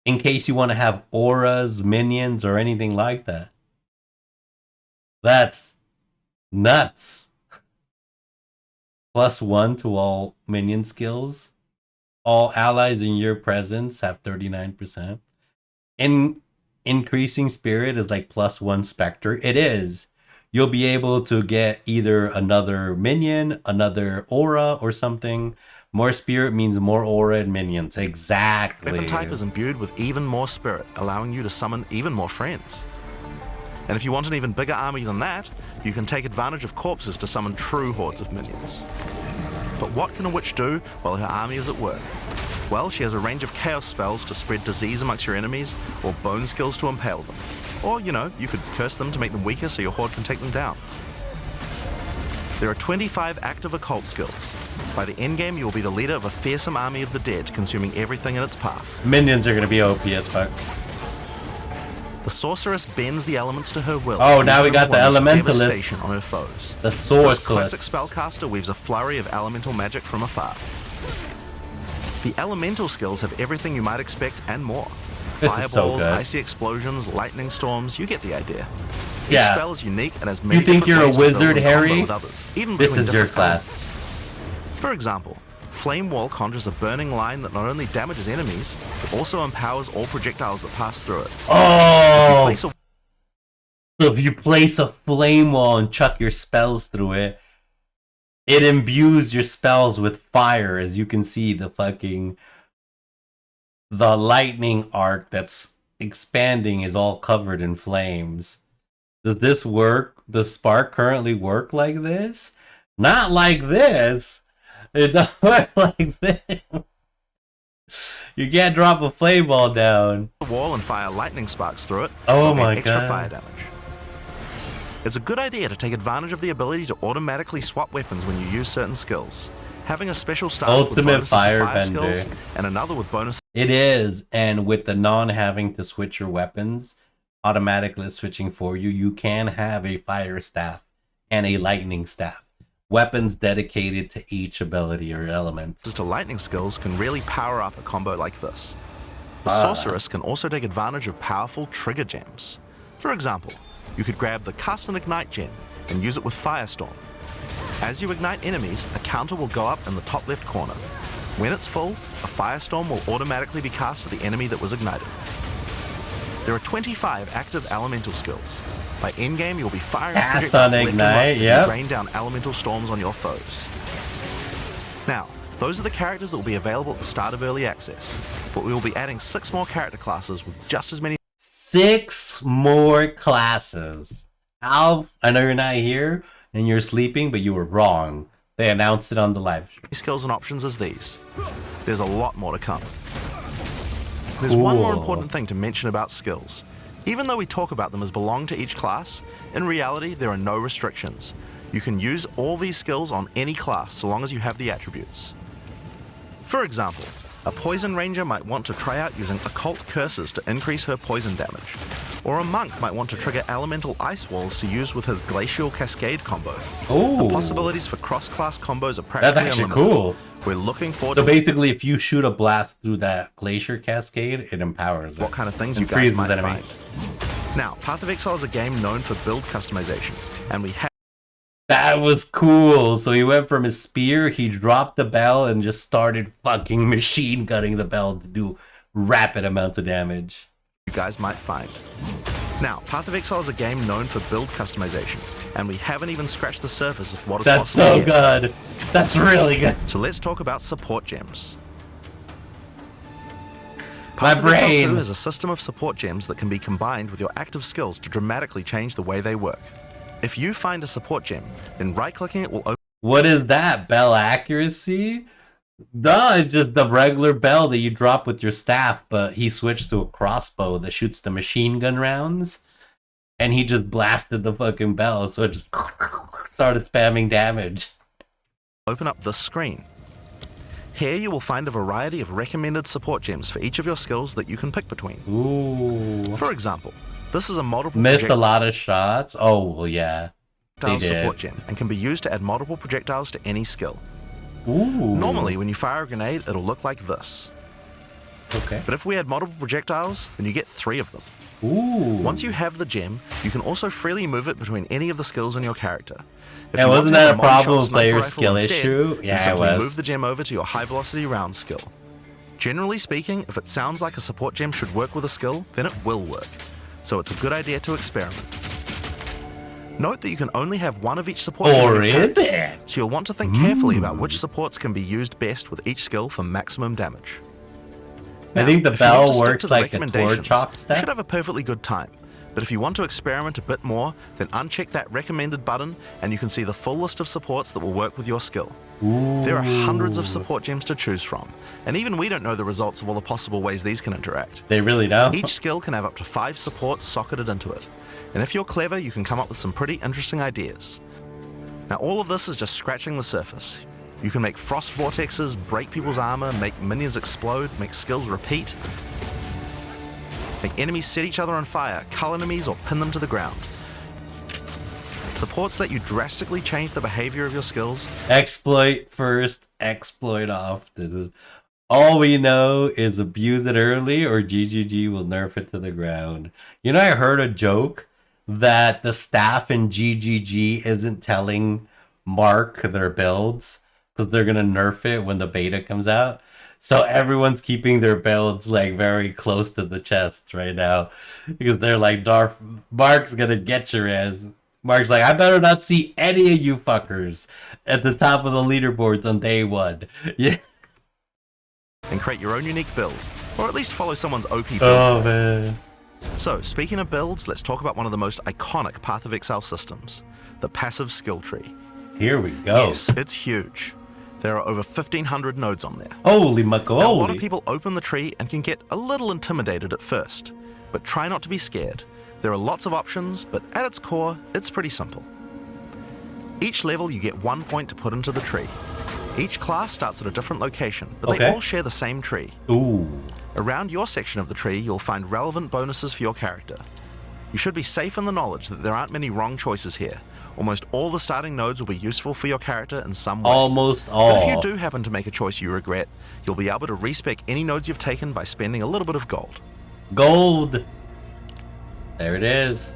In case you want to have auras, minions, or anything like that. That's nuts. +1 to all minion skills. All allies in your presence have 39%. Increasing spirit is like +1 specter. It is. You'll be able to get either another minion, another aura, or something. More spirit means more aura and minions. Exactly. Weapon type is imbued with even more spirit, allowing you to summon even more friends. And if you want an even bigger army than that, you can take advantage of corpses to summon true hordes of minions. But what can a witch do while her army is at work? Well, she has a range of chaos spells to spread disease amongst your enemies, or bone skills to impale them. Or, you know, you could curse them to make them weaker so your horde can take them down. There are 25 active occult skills. By the endgame, you will be the leader of a fearsome army of the dead, consuming everything in its path. Minions are going to be OP as fuck. The sorceress bends the elements to her will. Oh, now we got the elementalist elementalist. on her foes. The This classic sorceress. spellcaster weaves a flurry of elemental magic from afar. The elemental skills have everything you might expect and more. This is so Fireballs, good. icy explosions, lightning storms, you get the idea. Each Yeah. spell is unique and has many You think different you're a ways to build wizard, and combo Harry? with others, even This between is your different class. elements. For example, Flame Wall conjures a burning line that not only damages enemies, but also empowers all projectiles that pass through it. If you Oh! place a So if you place a flame wall and chuck your spells through it, it imbues your spells with fire. As you can see, the lightning arc that's expanding is all covered in flames. Does this work? Does Spark currently work like this? Not like this. It doesn't work like this. You can't drop a flame ball down. wall and fire lightning sparks through it, Oh you'll get my extra God. fire damage. It's a good idea to take advantage of the ability to automatically swap weapons when you use certain skills. Having a special style with Ultimate bonuses to fire firebender. skills and another with bonuses It is, and with the non-having to switch your weapons, automatically switching for you, you can have a fire staff and a lightning staff. Weapons dedicated to each ability or element. to lightning skills can really power up a combo like this. The sorceress can also take advantage of powerful trigger gems. For example, you could grab the Cast and Ignite gem and use it with Firestorm. As you ignite enemies, a counter will go up in the top left corner. When it's full, a Firestorm will automatically be cast at the enemy that was ignited. There are 25 active elemental skills. By endgame, you'll be firing Cast projectiles on left and Ignite, right as you yep. rain down elemental storms on your foes. Now, those are the characters that will be available at the start of early access, but we will be adding 6 more character classes with just as many 6 more classes. Alf, I know you're not here and you're sleeping, but you were wrong. They announced it on the live stream. skills and options as these. There's a lot more to come. There's one more Cool. important thing to mention about skills. Even though we talk about them as belong to each class, in reality there are no restrictions. You can use all these skills on any class so long as you have the attributes. For example, a Poison Ranger might want to try out using Occult Curses to increase her poison damage. Or a Monk might want to trigger Elemental Ice Walls to use with his Glacial Cascade combo. Oh, The possibilities for cross-class combos are that's practically actually unlimited. cool. We're looking forward So to basically, if you shoot a blast through that glacier cascade, it empowers it. what kind of things And you guys freezes might enemy. find. Now, Path of Exile is a game known for build customization, and we have That was cool. So he went from his spear, he dropped the bell, and just started fucking machine gunning the bell to do rapid amounts of damage. you guys might find. Now, Path of Exile is a game known for build customization, and we haven't even scratched the surface of what is That's possible so here. good. That's really good. So let's talk about support gems. My Path of Exile 2 brain. is a system of support gems that can be combined with your active skills to dramatically change the way they work. If you find a support gem, then right-clicking it will open What is that? Bell accuracy? Duh, it's just the regular bell that you drop with your staff, but he switched to a crossbow that shoots the machine gun rounds. And he just blasted the fucking bell, so it just started spamming damage. open up this screen. Here you will find a variety of recommended support gems for each of your skills that you can pick between. Ooh. For example, this is a multiple Missed a lot of shots. Oh, well, yeah. projectile They did. support gem and can be used to add multiple projectiles to any skill. Ooh. Normally, when you fire a grenade, it'll look like this. Okay. But if we add multiple projectiles, then you get 3 of them. Ooh. Once you have the gem, you can also freely move it between any of the skills on your character. If And you want wasn't to have that a multi-shot problem with sniper player rifle skill instead, issue? then Yeah, it simply was. move the gem over to your high velocity round skill. Generally speaking, if it sounds like a support gem should work with a skill, then it will work. So it's a good idea to experiment. Note that you can only have one of each support gem Or in your is character, it? so you'll want to think carefully about which supports can be used best with each skill for maximum damage. I think the if you want bell to stick works to the like a recommendations, Torchok you step. should have a perfectly good time. But if you want to experiment a bit more, then uncheck that recommended button and you can see the full list of supports that will work with your skill. There are hundreds of support gems to choose from, and even we don't know the results of all the possible ways these can interact. They really don't. Each skill can have up to 5 supports socketed into it, and if you're clever, you can come up with some pretty interesting ideas. Now, all of this is just scratching the surface. You can make frost vortexes, break people's armor, make minions explode, make skills repeat. Make enemies set each other on fire, cull enemies, or pin them to the ground. Supports let you drastically change the behavior of your skills. Exploit first, exploit often. All we know is abuse it early or GGG will nerf it to the ground. You know, I heard a joke that the staff in GGG isn't telling Mark their builds because they're going to nerf it when the beta comes out. So everyone's keeping their builds like very close to the chest right now because they're like, Mark's going to get your ass. Mark's like, I better not see any of you fuckers at the top of the leaderboards on day one. Yeah. And create your own unique build, or at least follow someone's OP build. Oh, man. So, speaking of builds, let's talk about one of the most iconic Path of Exile systems, the passive skill tree. Here we go. Yes, it's huge. There are over 1,500 nodes on there. Holy macaroni. Now, a lot of people open the tree and can get a little intimidated at first, but try not to be scared. There are lots of options, but at its core, it's pretty simple. Each level you get 1 point to put into the tree. Each class starts at a different location, but they all share the same tree. Ooh. Around your section of the tree, you'll find relevant bonuses for your character. You should be safe in the knowledge that there aren't many wrong choices here. Almost all the starting nodes will be useful for your character in some way. Almost all. But if you do happen to make a choice you regret, you'll be able to respec any nodes you've taken by spending a little bit of gold. Gold! There it is.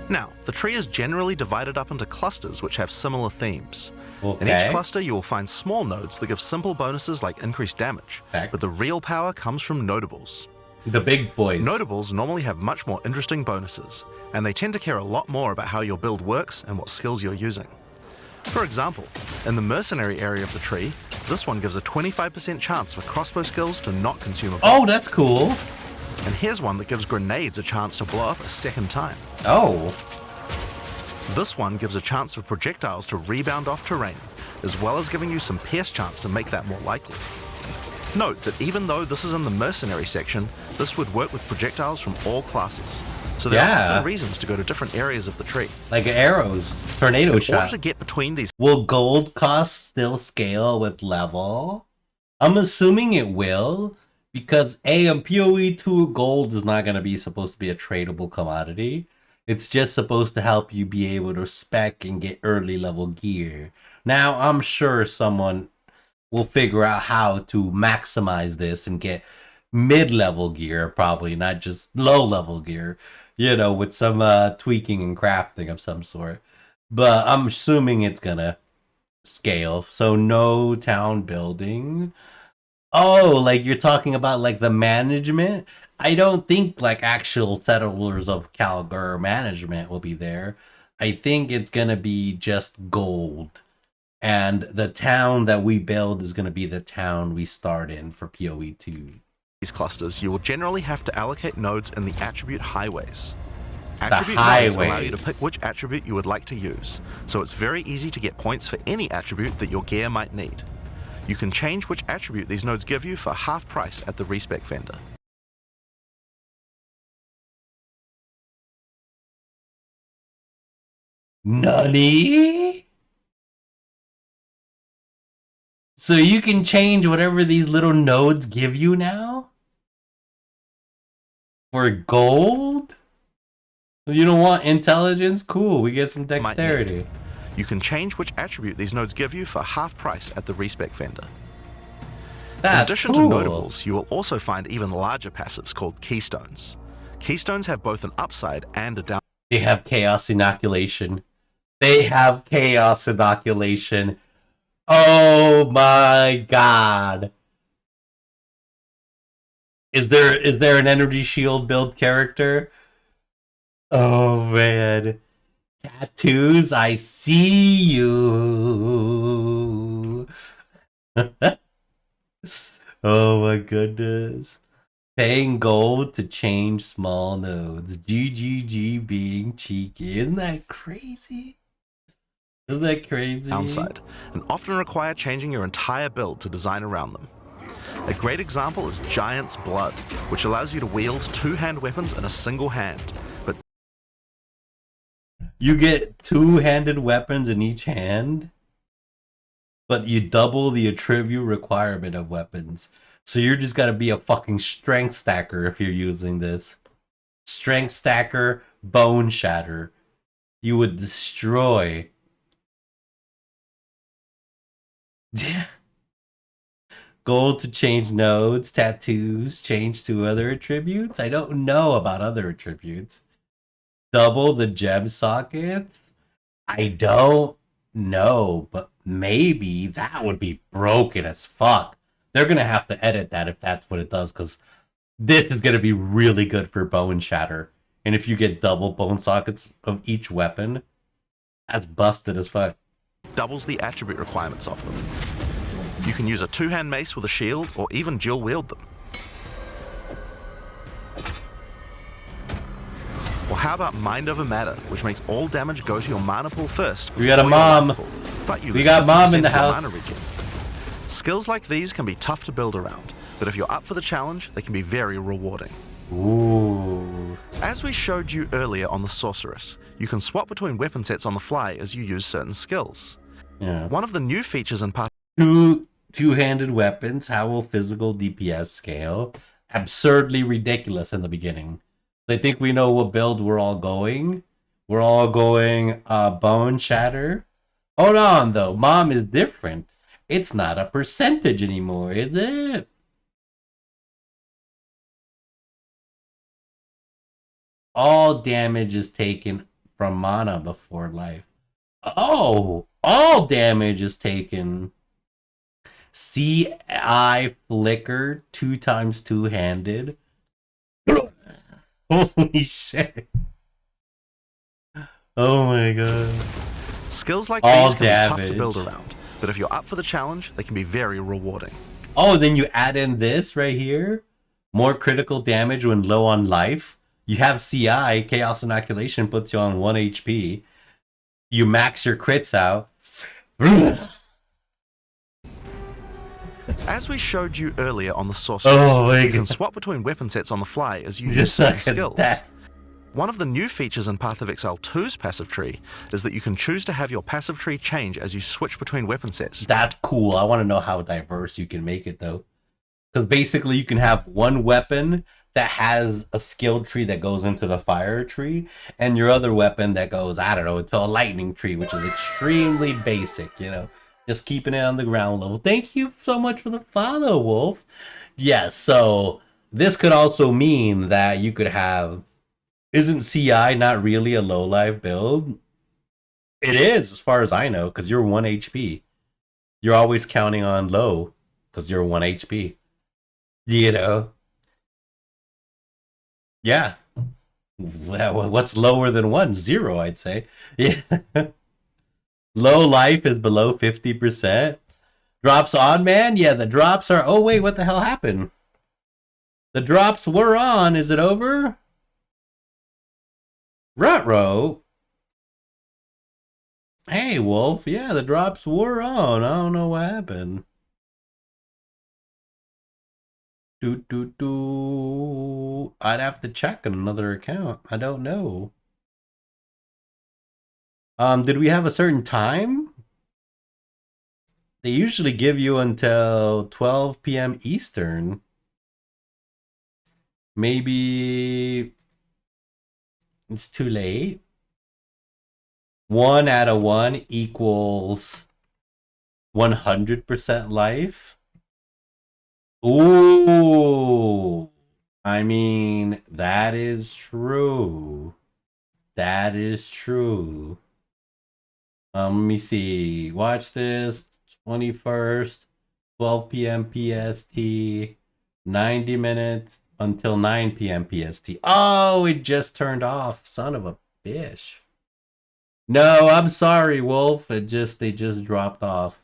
Now, the tree is generally divided up into clusters which have similar themes. Okay. In each cluster, you will find small nodes that give simple bonuses like increased damage, but the real power comes from notables. The big boys. Notables normally have much more interesting bonuses, and they tend to care a lot more about how your build works and what skills you're using. For example, in the mercenary area of the tree, this one gives a 25% chance for crossbow skills to not consume a bullet. Oh, that's cool. And here's one that gives grenades a chance to blow up a second time. Oh. This one gives a chance for projectiles to rebound off terrain, as well as giving you some pierce chance to make that more likely. Note that even though this is in the mercenary section, this would work with projectiles from all classes. So there are often reasons to go to different areas of the tree. Like arrows, tornado shot. In order to get between these... Will gold cost still scale with level? I'm assuming it will, because in PoE 2, gold is not going to be supposed to be a tradable commodity. It's just supposed to help you be able to spec and get early level gear. Now, I'm sure someone will figure out how to maximize this and get mid-level gear, probably, not just low-level gear, you know, with some tweaking and crafting of some sort. But I'm assuming it's gonna scale. So no town building. Oh, like you're talking about like the management? I don't think like actual settlers of Calgar management will be there. I think it's gonna be just gold. And the town that we build is gonna be the town we start in for PoE 2. These clusters, you will generally have to allocate nodes in the attribute highways. The Attribute nodes allow highways. you to pick which attribute you would like to use, so it's very easy to get points for any attribute that your gear might need. You can change which attribute these nodes give you for half price at the respec vendor. Nani? So you can change whatever these little nodes give you now? For gold? You don't want intelligence? Cool, we get some dexterity. You can change which attribute these nodes give you for half price at the respec vendor. That's In addition cool. to notables, you will also find even larger passives called keystones. Keystones have both an upside and a down. They have chaos inoculation. They have chaos inoculation. Oh my god. Is there an energy shield build character? Oh man. Tattoos, I see you. Oh my goodness. Paying gold to change small nodes. GGG being cheeky. Isn't that crazy? Isn't that crazy? Downside, and often require changing your entire build to design around them. A great example is Giant's Blood, which allows you to wield two-hand weapons in a single hand, but you get two-handed weapons in each hand, but you double the attribute requirement of weapons. So you're just gotta be a fucking strength stacker if you're using this. Strength stacker, bone shatter. You would destroy. Gold to change nodes, tattoos, change to other attributes. I don't know about other attributes. Double the gem sockets. I don't know, but maybe that would be broken as fuck. They're gonna have to edit that if that's what it does, because this is gonna be really good for bone shatter. And if you get double bone sockets of each weapon, that's busted as fuck. Doubles the attribute requirements of them. You can use a two-hand mace with a shield, or even dual wield them. Or how about Mind Over Matter, which makes all damage go to your mana pool first. We got a before your mom. life pool, but you We lose got mom 50% in the of your house. mana regen. Skills like these can be tough to build around, but if you're up for the challenge, they can be very rewarding. Ooh. As we showed you earlier on the Sorceress, you can swap between weapon sets on the fly as you use certain skills. Yeah. One of the new features in part Two-handed weapons. How will physical DPS scale? Absurdly ridiculous in the beginning. I think we know what build we're all going. We're all going bone shatter. Hold on though, mom is different. It's not a percentage anymore, is it? All damage is taken from mana before life. Oh, all damage is taken. CI flicker 2 times two-handed. Holy shit. Oh my god. skills like all these can be tough to damage. build around, but if you're up for the challenge, they can be very rewarding. Oh, then you add in this right here. More critical damage when low on life. You have CI, Chaos Inoculation puts you on 1 HP. You max your crits out. As we showed you earlier on the Sorceress, you can swap between weapon sets on the fly as you use certain skills. One of the new features in Path of Exile 2's passive tree is that you can choose to have your passive tree change as you switch between weapon sets. That's cool. I want to know how diverse you can make it though. Because basically you can have one weapon that has a skill tree that goes into the fire tree, and your other weapon that goes, I don't know, into a lightning tree, which is extremely basic, you know. Just keeping it on the ground level. Thank you so much for the follow, Wolf. Yes, so this could also mean that you could have... Isn't CI not really a low life build? It is, as far as I know, because you're 1 HP. You're always counting on low, because you're 1 HP. You know? Yeah. Well, what's lower than 1? 0, I'd say. Yeah. Low life is below 50%. Drops on, man? Yeah, the drops are... Oh, wait, what the hell happened? The drops were on. Is it over? Rutro? Hey, Wolf. Yeah, the drops were on. I don't know what happened. I'd have to check on another account. I don't know. Did we have a certain time? They usually give you until 12 p.m. Eastern. Maybe it's too late. 1 out of 1 equals 100% life. Ooh. I mean, that is true. That is true. Let me see. Watch this. 21st, 12 p.m. PST, 90 minutes until 9 p.m. PST. Oh, it just turned off. Son of a bitch. No, I'm sorry, Wolf. They just dropped off.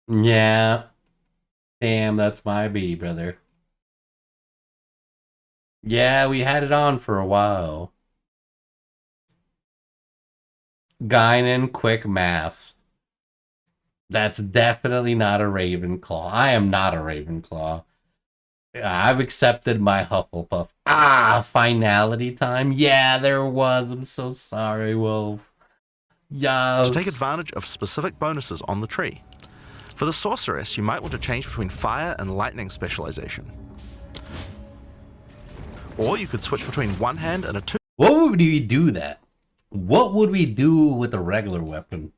Yeah. Damn, that's my B, brother. Yeah, we had it on for a while. Gaignuns quick math. That's definitely not a Ravenclaw. I am not a Ravenclaw. I've accepted my Hufflepuff. Finality time. Yeah, there was. I'm so sorry, Wolf. Yes. To take advantage of specific bonuses on the tree, For the sorceress, you might want to change between fire and lightning specialization. Or you could switch between one hand and a two. What would we do that? What would we do with a regular weapon?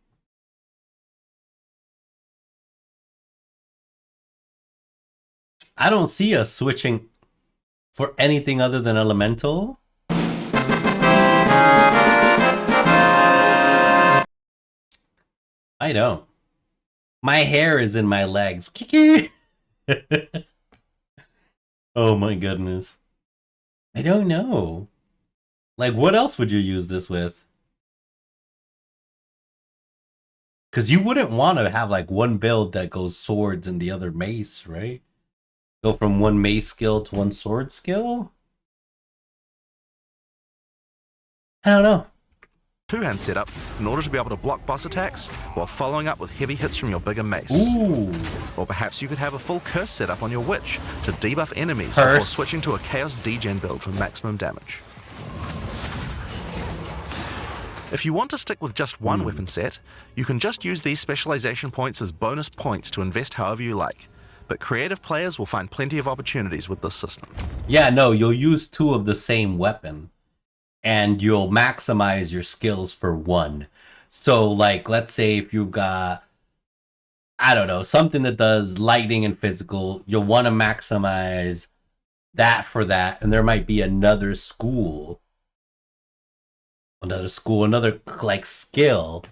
I don't see us switching for anything other than elemental. I don't. My hair is in my legs. Kiki. Oh my goodness. I don't know. Like, what else would you use this with? Because you wouldn't want to have like one build that goes swords and the other mace, right? Go from one mace skill to one sword skill? I don't know. Two-hand setup in order to be able to block boss attacks while following up with heavy hits from your bigger mace. Ooh. Or perhaps you could have a full curse setup on your witch to debuff enemies Curse. before switching to a chaos degen build for maximum damage. If you want to stick with just one weapon set, you can just use these specialization points as bonus points to invest however you like. But creative players will find plenty of opportunities with this system. Yeah, no, you'll use two of the same weapon. And you'll maximize your skills for one. So, like, let's say if you've got, I don't know, something that does lightning and physical, you'll want to maximize that for that. And there might be another like skill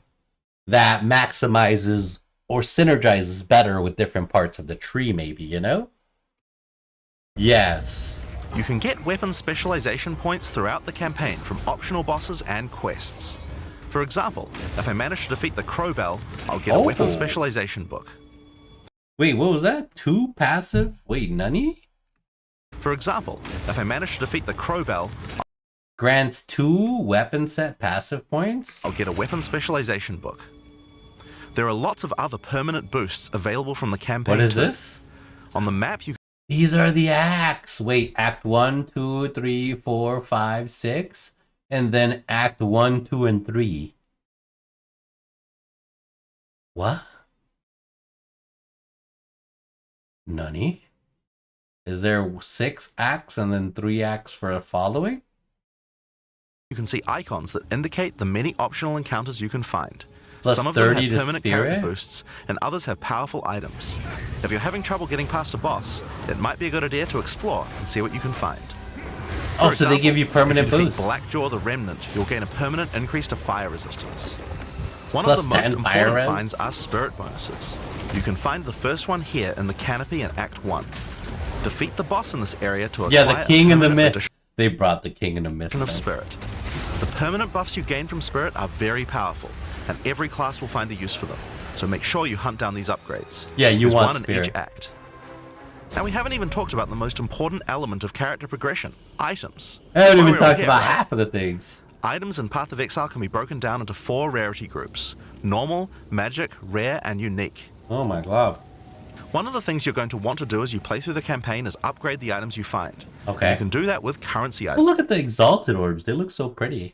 that maximizes or synergizes better with different parts of the tree, maybe, you know? Yes. You can get weapon specialization points throughout the campaign from optional bosses and quests. For example, if I manage to defeat the Crowbell, I'll get a weapon specialization book. Wait, what was that? 2 passive? Wait, nani? For example, if I manage to defeat the Crowbell, grants 2 weapon set passive points? I'll get a weapon specialization book. There are lots of other permanent boosts available from the campaign. What is too. this? On the map, you These are the acts. Wait, act 1, 2, 3, 4, 5, 6. And then act 1, 2, and 3. What? Nani? Is there 6 acts and then 3 acts for a following? You can see icons that indicate the many optional encounters you can find. Plus Some of them 30 have to permanent spirit? character boosts, and others have powerful items. If you're having trouble getting past a boss, it might be a good idea to explore and see what you can find. Oh, For so they give you permanent if you boosts. defeat Blackjaw the Remnant, you'll gain a permanent increase to fire resistance. One Plus of the most 10 fire important res? finds are spirit bonuses. You can find the first one here in the canopy in Act 1. Defeat the boss in this area to acquire Yeah, the king and the permanent myth. They brought the king and the myth. of spirit. The permanent buffs you gain from spirit are very powerful, and every class will find a use for them. So make sure you hunt down these upgrades. Yeah, you There's want one spirit. in each act. Now we haven't even talked about the most important element of character progression: items. I haven't That's why even we're all talked here, about right? half of the things. Items in Path of Exile can be broken down into 4 rarity groups: normal, magic, rare, and unique. Oh my god. One of the things you're going to want to do as you play through the campaign is upgrade the items you find. Okay. And you can do that with currency Oh, items. look at the exalted orbs. They look so pretty.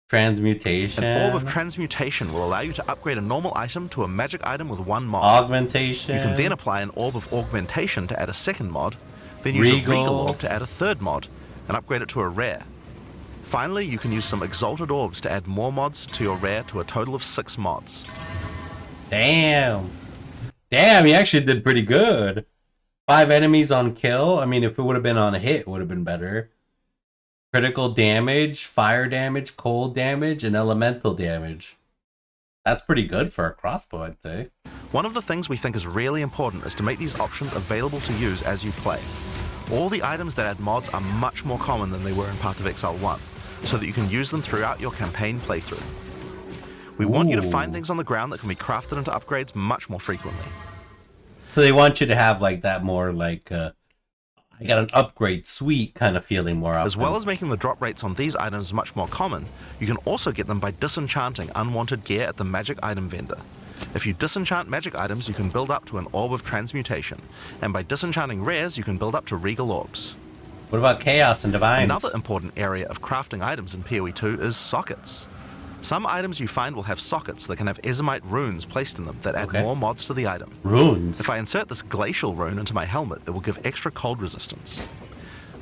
Transmutation. An Orb of Transmutation will allow you to upgrade a normal item to a magic item with 1 mod. Augmentation. You can then apply an Orb of Augmentation to add a 2nd mod, then use a Regal Orb to add a 3rd mod, and upgrade it to a rare. Finally, you can use some Exalted Orbs to add more mods to your rare to a total of 6 mods. Damn. Damn, he actually did pretty good. 5 enemies on kill. I mean, if it would have been on a hit, it would have been better. Critical damage, fire damage, cold damage, and elemental damage. That's pretty good for a crossbow, I'd say. One of the things we think is really important is to make these options available to use as you play. All the items that add mods are much more common than they were in Path of Exile 1, so that you can use them throughout your campaign playthrough. We want you to find things on the ground that can be crafted into upgrades much more frequently. So they want you to have like that more like, I got an upgrade suite kind of feeling more often. As well as making the drop rates on these items much more common, you can also get them by disenchanting unwanted gear at the magic item vendor. If you disenchant magic items, you can build up to an Orb of Transmutation, and by disenchanting rares, you can build up to Regal Orbs. What about Chaos and Divines? Another important area of crafting items in PoE 2 is sockets. Some items you find will have sockets that can have Ezomite runes placed in them that add more mods to the item. Runes? If I insert this glacial rune into my helmet, it will give extra cold resistance.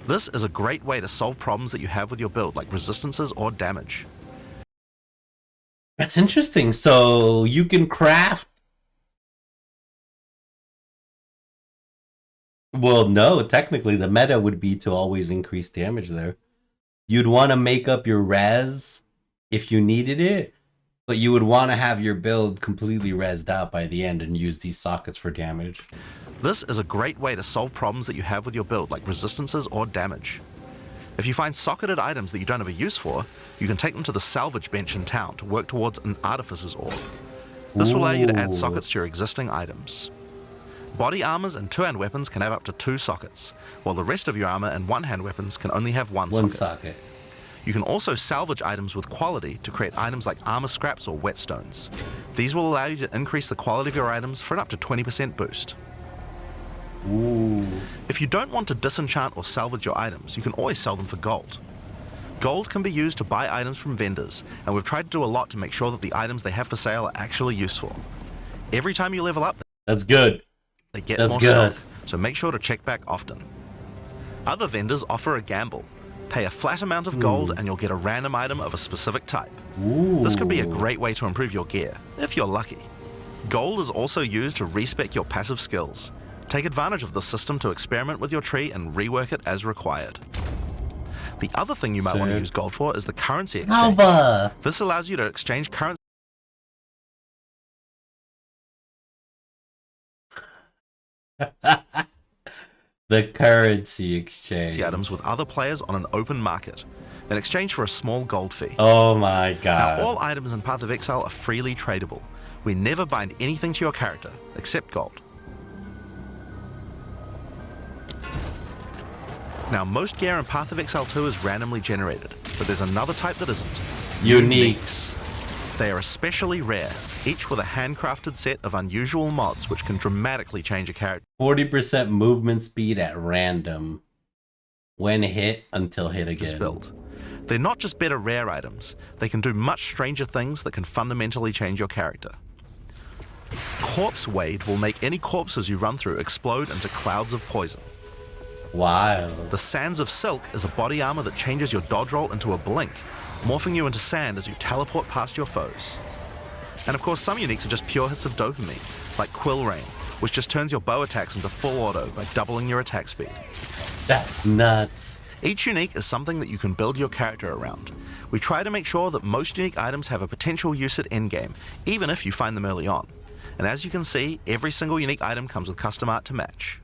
This is a great way to solve problems that you have with your build, like resistances or damage. That's interesting. So you can craft... Well, no, technically the meta would be to always increase damage there. You'd want to make up your res if you needed it, but you would want to have your build completely rezzed out by the end and use these sockets for damage. This is a great way to solve problems that you have with your build, like resistances or damage. If you find socketed items that you don't have a use for, you can take them to the salvage bench in town to work towards an artificer's orb. This will allow you to add sockets to your existing items. Body armors and two-hand weapons can have up to 2 sockets, while the rest of your armor and one-hand weapons can only have one socket. You can also salvage items with quality to create items like armor scraps or whetstones. These will allow you to increase the quality of your items for an up to 20% boost. If you don't want to disenchant or salvage your items, you can always sell them for gold. Gold can be used to buy items from vendors, and we've tried to do a lot to make sure that the items they have for sale are actually useful. Every time you level up, that's good. They get more stock, so make sure to check back often. Other vendors offer a gamble. Pay a flat amount of gold and you'll get a random item of a specific type. This could be a great way to improve your gear, if you're lucky. Gold is also used to respec your passive skills. Take advantage of this system to experiment with your tree and rework it as required. The other thing you might want to use gold for is the currency exchange. This allows you to exchange currency The currency exchange. Items with other players on an open market in exchange for a small gold fee. Oh my god. Now, all items in Path of Exile are freely tradable. We never bind anything to your character except gold. Now, most gear in Path of Exile 2 is randomly generated, but there's another type that isn't. Uniques. They are especially rare, each with a handcrafted set of unusual mods which can dramatically change a character. 40% movement speed at random. When hit, until hit again. Build. They're not just better rare items, they can do much stranger things that can fundamentally change your character. Corpse Wade will make any corpses you run through explode into clouds of poison. Wow. The Sands of Silk is a body armor that changes your dodge roll into a blink, morphing you into sand as you teleport past your foes. And of course, some uniques are just pure hits of dopamine, like Quill Rain, which just turns your bow attacks into full auto by doubling your attack speed. That's nuts. Each unique is something that you can build your character around. We try to make sure that most unique items have a potential use at endgame, even if you find them early on. And as you can see, every single unique item comes with custom art to match.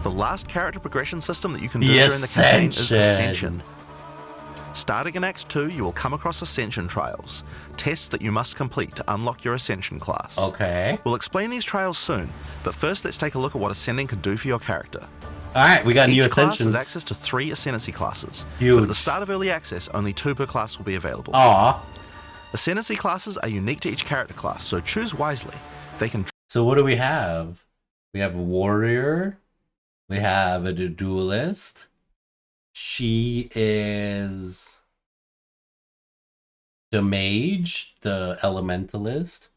The last character progression system that you can do during the campaign is Ascension. Starting in Act 2, you will come across Ascension trials, tests that you must complete to unlock your Ascension class. Okay. We'll explain these trials soon, but first let's take a look at what Ascending can do for your character. Alright, we got new Each class Ascensions. has access to 3 Ascendancy classes. Huge. But at the start of Early Access, only 2 per class will be available. Aww. Ascendancy classes are unique to each character class, so choose wisely. They can... So what do we have? We have a warrior. We have a duelist. She is the mage, the elementalist.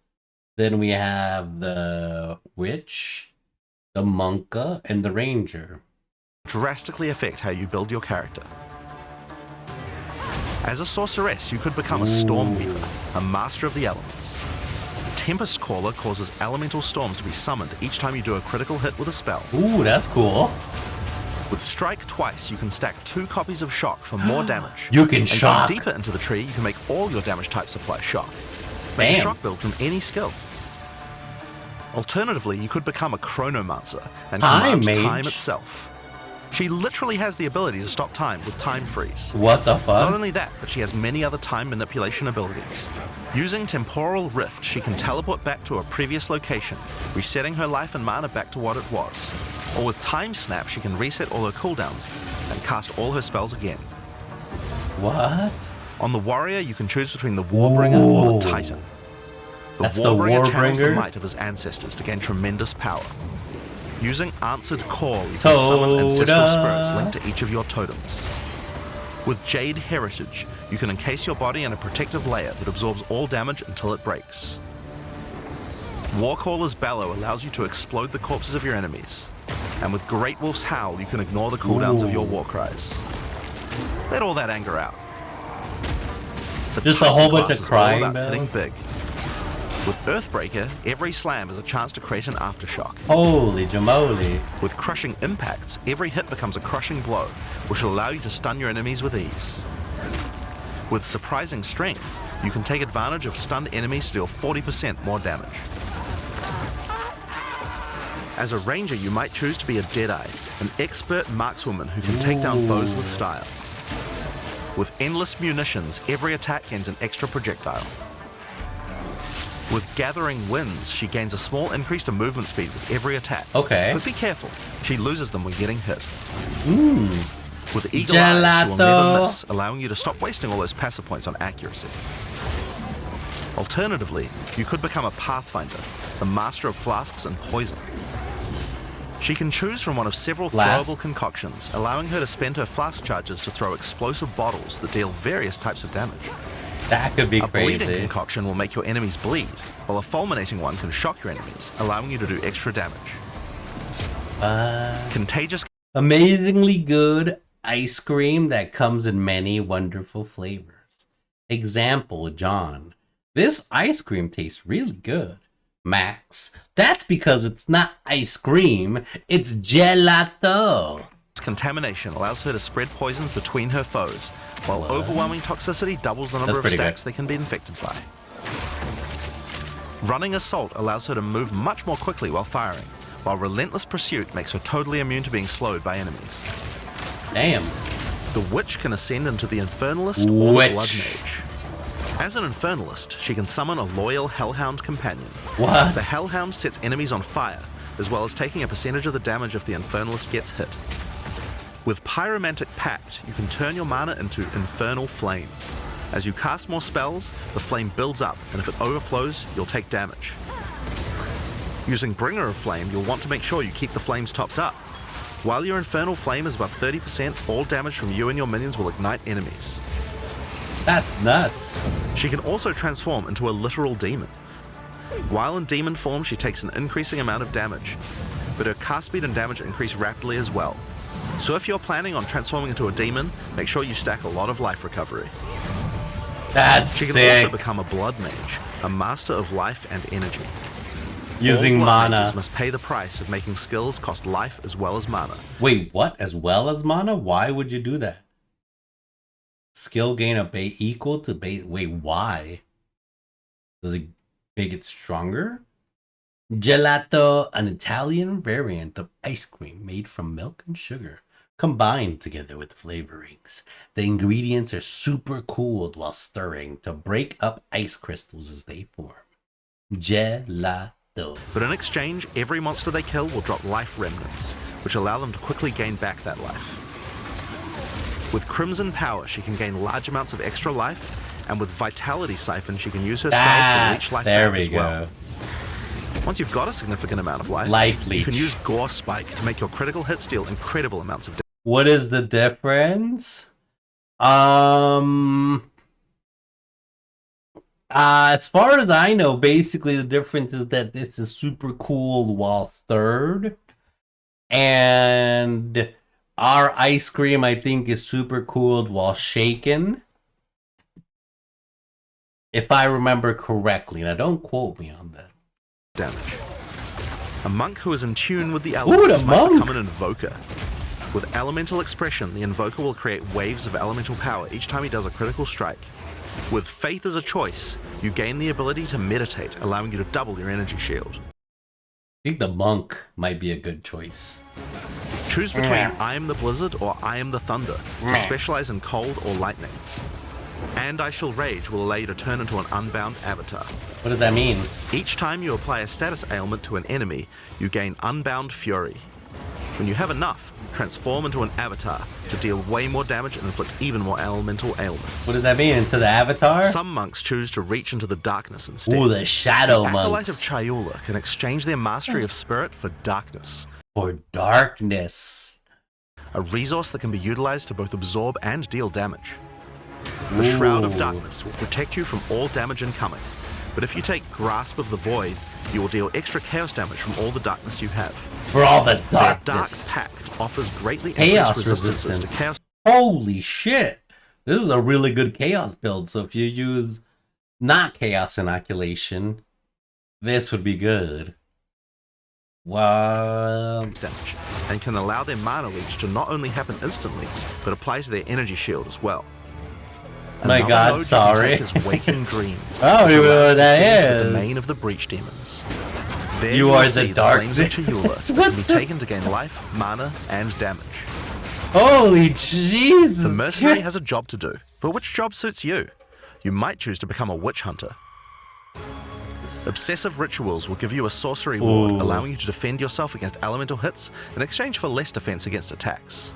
Then we have the witch, the monka, and the ranger. drastically affect how you build your character. As a sorceress, you could become a Stormweaver, a master of the elements. Tempest Caller causes elemental storms to be summoned each time you do a critical hit with a spell. Ooh, that's cool. With Strike twice, you can stack 2 copies of Shock for more damage. You can and shock. Going deeper into the tree, you can make all your damage types apply Shock. Make a Shock build from any skill. Alternatively, you could become a Chronomancer and command time itself. She literally has the ability to stop time with Time Freeze. What the fuck? Not only that, but she has many other time manipulation abilities. Using Temporal Rift, she can teleport back to a previous location, resetting her life and mana back to what it was. Or with Time Snap, she can reset all her cooldowns and cast all her spells again. What? On the Warrior, you can choose between the Warbringer or the Titan. The Warbringer channels the might of his ancestors to gain tremendous power. Using Answered Call, you can summon ancestral spirits linked to each of your totems. With Jade Heritage, you can encase your body in a protective layer that absorbs all damage until it breaks. Warcaller's Bellow allows you to explode the corpses of your enemies. And with Great Wolf's Howl, you can ignore the cooldowns of your war cries. Let all that anger out. The Just a Titan whole bunch class of is all crying, about Bell? hitting big. With Earthbreaker, every slam is a chance to create an aftershock. Holy jamoly. With Crushing Impacts, every hit becomes a crushing blow, which will allow you to stun your enemies with ease. With Surprising Strength, you can take advantage of stunned enemies to deal 40% more damage. As a ranger, you might choose to be a Deadeye, an expert markswoman who can take down foes with style. With Endless Munitions, every attack gains an extra projectile. With Gathering Winds, she gains a small increase to movement speed with every attack. Okay. But be careful, she loses them when getting hit. With Eagle Gelato. Eye, she will never miss, allowing you to stop wasting all those passive points on accuracy. Alternatively, you could become a Pathfinder, the master of flasks and poison. She can choose from one of several Flasks. throwable concoctions, allowing her to spend her flask charges to throw explosive bottles that deal various types of damage. That could be A bleeding crazy. concoction will make your enemies bleed, while a fulminating one can shock your enemies, allowing you to do extra damage. Contagious Amazingly good ice cream that comes in many wonderful flavors. Example, John. This ice cream tastes really good. Max. That's because it's not ice cream, it's gelato. Contamination allows her to spread poisons between her foes, while overwhelming toxicity doubles the number of pretty stacks good. they can be infected by. Running Assault allows her to move much more quickly while firing, while Relentless Pursuit makes her totally immune to being slowed by enemies. Damn. The Witch can ascend into the Infernalist or the Witch. Blood Mage. As an Infernalist, she can summon a loyal Hellhound companion. What? The Hellhound sets enemies on fire, as well as taking a percentage of the damage if the Infernalist gets hit. With Pyromantic Pact, you can turn your mana into Infernal Flame. As you cast more spells, the flame builds up, and if it overflows, you'll take damage. Using Bringer of Flame, you'll want to make sure you keep the flames topped up. While your Infernal Flame is above 30%, all damage from you and your minions will ignite enemies. That's nuts. She can also transform into a literal demon. While in demon form, she takes an increasing amount of damage, but her cast speed and damage increase rapidly as well. So if you're planning on transforming into a demon, make sure you stack a lot of life recovery. That's She can sick. also become a blood mage, a master of life and energy. Using All blood mana. mages must pay the price of making skills cost life as well as mana. Wait, what? As well as mana? Why would you do that? Skill gain of base equal to base. Wait, why? Does it make it stronger? Gelato, an Italian variant of ice cream made from milk and sugar, combined together with flavorings. The ingredients are super cooled while stirring to break up ice crystals as they form. Gelato. But in exchange, every monster they kill will drop life remnants, which allow them to quickly gain back that life. With Crimson Power, she can gain large amounts of extra life, and with Vitality Siphon, she can use her spells to leech life there back we as go. well. Once you've got a significant amount of life, Life you can leech. use Gore Spike to make your critical hits deal incredible amounts of damage. What is the difference? As far as I know, basically the difference is that this is super cooled while stirred, and our ice cream, I think, is super cooled while shaken. If I remember correctly, now don't quote me on that. Damage. A monk who is in tune with the elements the might monk! become an invoker. With Elemental Expression, the invoker will create waves of elemental power each time he does a critical strike. With Faith as a choice, you gain the ability to meditate, allowing you to double your energy shield. I think the monk might be a good choice. Choose between I am the Blizzard or I am the Thunder to specialize in cold or lightning. And I Shall Rage will allow you to turn into an unbound avatar. What does that mean? Each time you apply a status ailment to an enemy, you gain Unbound Fury. When you have enough, transform into an avatar to deal way more damage and inflict even more elemental ailments. What does that mean? Into the avatar? Some monks choose to reach into the darkness instead. Ooh, the shadow The Acolyte monks. of Chayula can exchange their mastery of spirit for darkness. For darkness. a resource that can be utilized to both absorb and deal damage. The Shroud of Darkness will protect you from all damage incoming, but if you take Grasp of the Void, you will deal extra chaos damage from all the darkness you have. For all the Their Dark darkness. Pact offers greatly Chaos increased resistances to resistance. chaos. Holy shit! This is a really good chaos build, so if you use not chaos inoculation, this would be good. Wow. Damage, and can allow their mana leech to not only happen instantly, but apply to their energy shield as well. My Another god, node you can sorry. take is Waking Dream. Oh, which you know allows what you to that descend to the is. domain of the Breach Demons. There You will are the see darkness. flames of Chiyula What can be the- taken to gain life, mana, and damage. Holy Jesus! The mercenary Christ. has a job to do, but which job suits you? You might choose to become a witch hunter. Obsessive Rituals will give you a sorcery ward, Ooh. allowing you to defend yourself against elemental hits in exchange for less defense against attacks.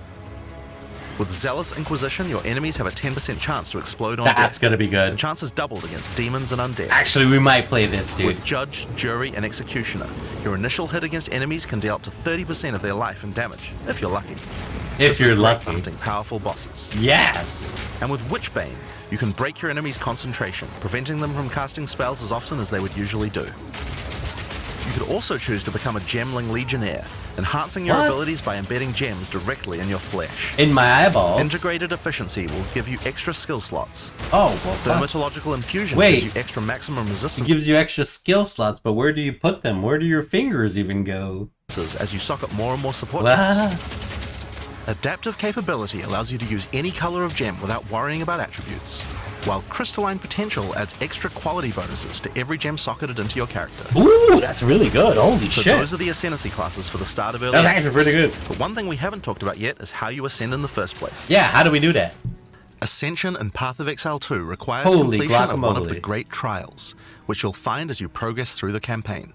With Zealous Inquisition, your enemies have a 10% chance to explode on That's death. gonna be good. The chances doubled against demons and undead. Actually, we might play this, dude. With Judge, Jury, and Executioner, your initial hit against enemies can deal up to 30% of their life and damage, if you're lucky. If This you're is great for lucky. hunting powerful bosses. Yes! And with Witchbane, you can break your enemy's concentration, preventing them from casting spells as often as they would usually do. You could also choose to become a Gemling Legionnaire, enhancing your What? abilities by embedding gems directly in your flesh. In my eyeballs. Integrated Efficiency will give you extra skill slots. Oh, well, fuck. Dermatological Infusion Wait. gives you extra maximum It resistance gives you extra skill slots, but where do you put them? Where do your fingers even go? as you sock up more and more support. What? Adaptive capability allows you to use any color of gem without worrying about attributes, while Crystalline Potential adds extra quality bonuses to every gem socketed into your character. Ooh, that's really good. Holy So shit. those are the Ascendancy classes for the start of early That's access. actually pretty good. But one thing we haven't talked about yet is how you ascend in the first place. Yeah, how do we do that? Ascension in Path of Exile 2 requires Holy completion of one of the guacamole. great trials, which you'll find as you progress through the campaign.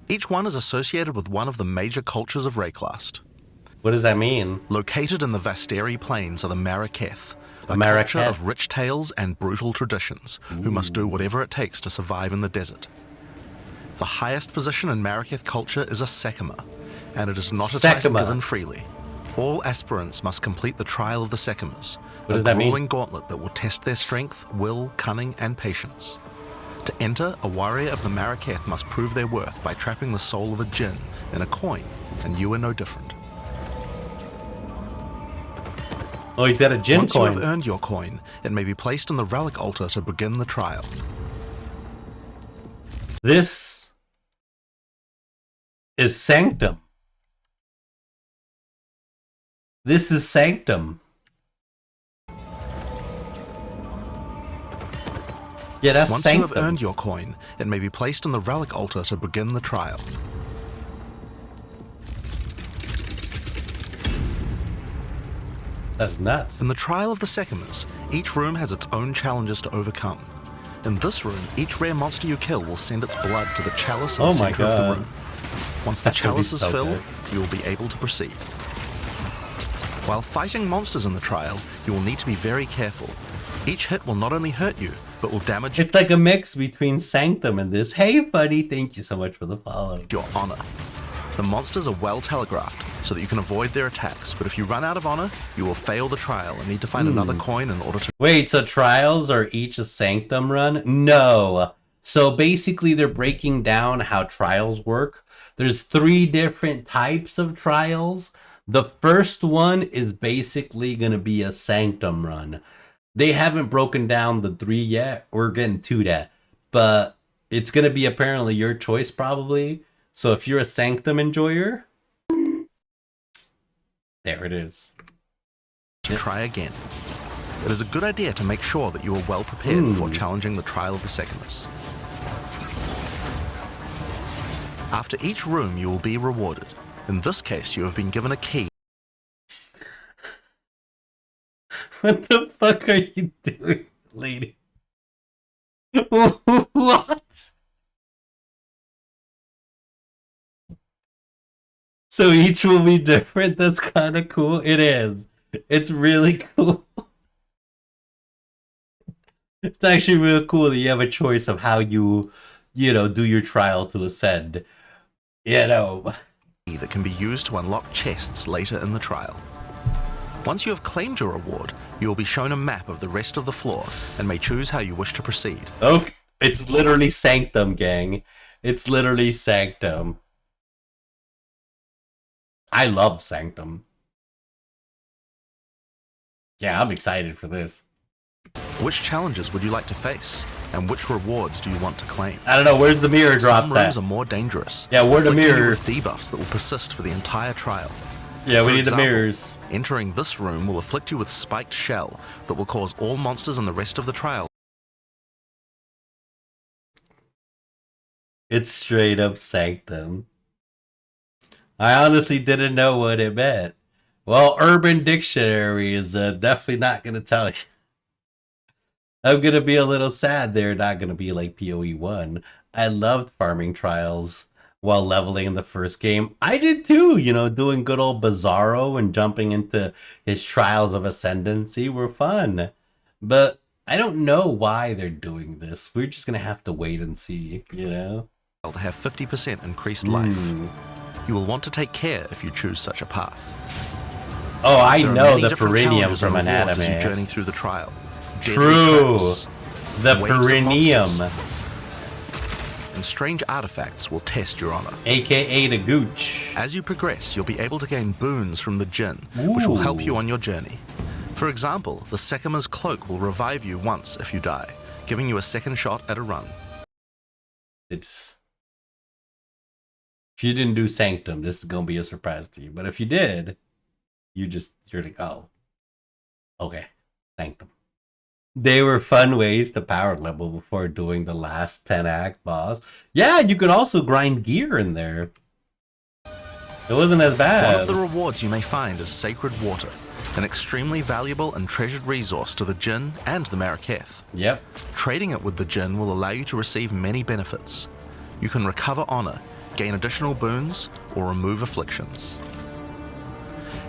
Each one is associated with one of the major cultures of Rayclast. What does that mean? Located in the Vasteri Plains are the Maraketh, a Maraketh. culture of rich tales and brutal traditions, who must do whatever it takes to survive in the desert. The highest position in Maraketh culture is a Sekima, and it is not a title Sekima. given freely. All aspirants must complete the Trial of the Sekimas, What a does that mean? grueling gauntlet that will test their strength, will, cunning, and patience. To enter, a warrior of the Maraketh must prove their worth by trapping the soul of a djinn in a coin, and you are no different. Oh, he's got a gin Once you coin. have earned your coin, it may be placed on the relic altar to begin the trial. This is Sanctum. This is Sanctum. Yeah, that's Once you Sanctum. have earned your coin, it may be placed on the relic altar to begin the trial. That's nuts. In the Trial of the Sekimas, each room has its own challenges to overcome. In this room, each rare monster you kill will send its blood to the chalice in Oh the my center of the God. room. Once the That would be chalice is so filled, good. you will be able to proceed. While fighting monsters in the trial, you will need to be very careful. Each hit will not only hurt you, but will damage It's like a mix between Sanctum and this. Hey, buddy, thank you so much for the follow. your honor. The monsters are well telegraphed, so that you can avoid their attacks, but if you run out of honor, you will fail the trial and need to find another coin in order to... Wait, so trials are each a Sanctum run? No. So basically, they're breaking down how trials work. There's 3 different types of trials. The first one is basically going to be a Sanctum run. They haven't broken down the 3 yet. We're getting to that. But it's going to be apparently your choice, probably. So if you're a Sanctum enjoyer, there it is. try again. It is a good idea to make sure that you are well prepared before challenging the trial of the Sekimas. After each room, you will be rewarded. In this case, you have been given a key. What the fuck are you doing, lady? What? So each will be different? That's kind of cool. It is. It's really cool. It's actually real cool that you have a choice of how you do your trial to ascend. That can be used to unlock chests later in the trial. Once you have claimed your reward, you will be shown a map of the rest of the floor and may choose how you wish to proceed. Okay, it's literally Sanctum, gang. It's literally Sanctum. I love Sanctum. Yeah, I'm excited for this. Which challenges would you like to face? And which rewards do you want to claim? I don't know, where's the mirror drops Some rooms at? are more dangerous. Yeah, where the afflicting you mirror? with debuffs that will persist for the entire trial. Yeah, we For need example, the mirrors. Entering this room will afflict you with spiked shell that will cause all monsters in the rest of the trial. It's straight up Sanctum. I honestly didn't know what it meant. Well, Urban Dictionary is definitely not going to tell you. I'm going to be a little sad they're not going to be like PoE 1. I loved farming trials while leveling in the first game. I did too, you know, doing good old Bizarro and jumping into his trials of ascendancy were fun. But I don't know why they're doing this. We're just going to have to wait and see, you know? To have 50% increased life. You will want to take care if you choose such a path. Oh, I There are know many the different perineum challenges from and rewards as you anatomy. journey through the trial. True. Traps, The waves of perineum. monsters, and strange artifacts will test your honor. AKA the Gooch. As you progress, you'll be able to gain boons from the Jinn, which will help you on your journey. For example, the Sekima's cloak will revive you once if you die, giving you a second shot at a run. It's... If you didn't do Sanctum, this is going to be a surprise to you. But if you did, you're like, oh, okay, Sanctum. They were fun ways to power level before doing the last 10-act boss. Yeah, you could also grind gear in there. It wasn't as bad. One of the rewards you may find is Sacred Water, an extremely valuable and treasured resource to the Jinn and the Maraketh. Yep. Trading it with the Jinn will allow you to receive many benefits. You can recover honor, gain additional boons, or remove afflictions.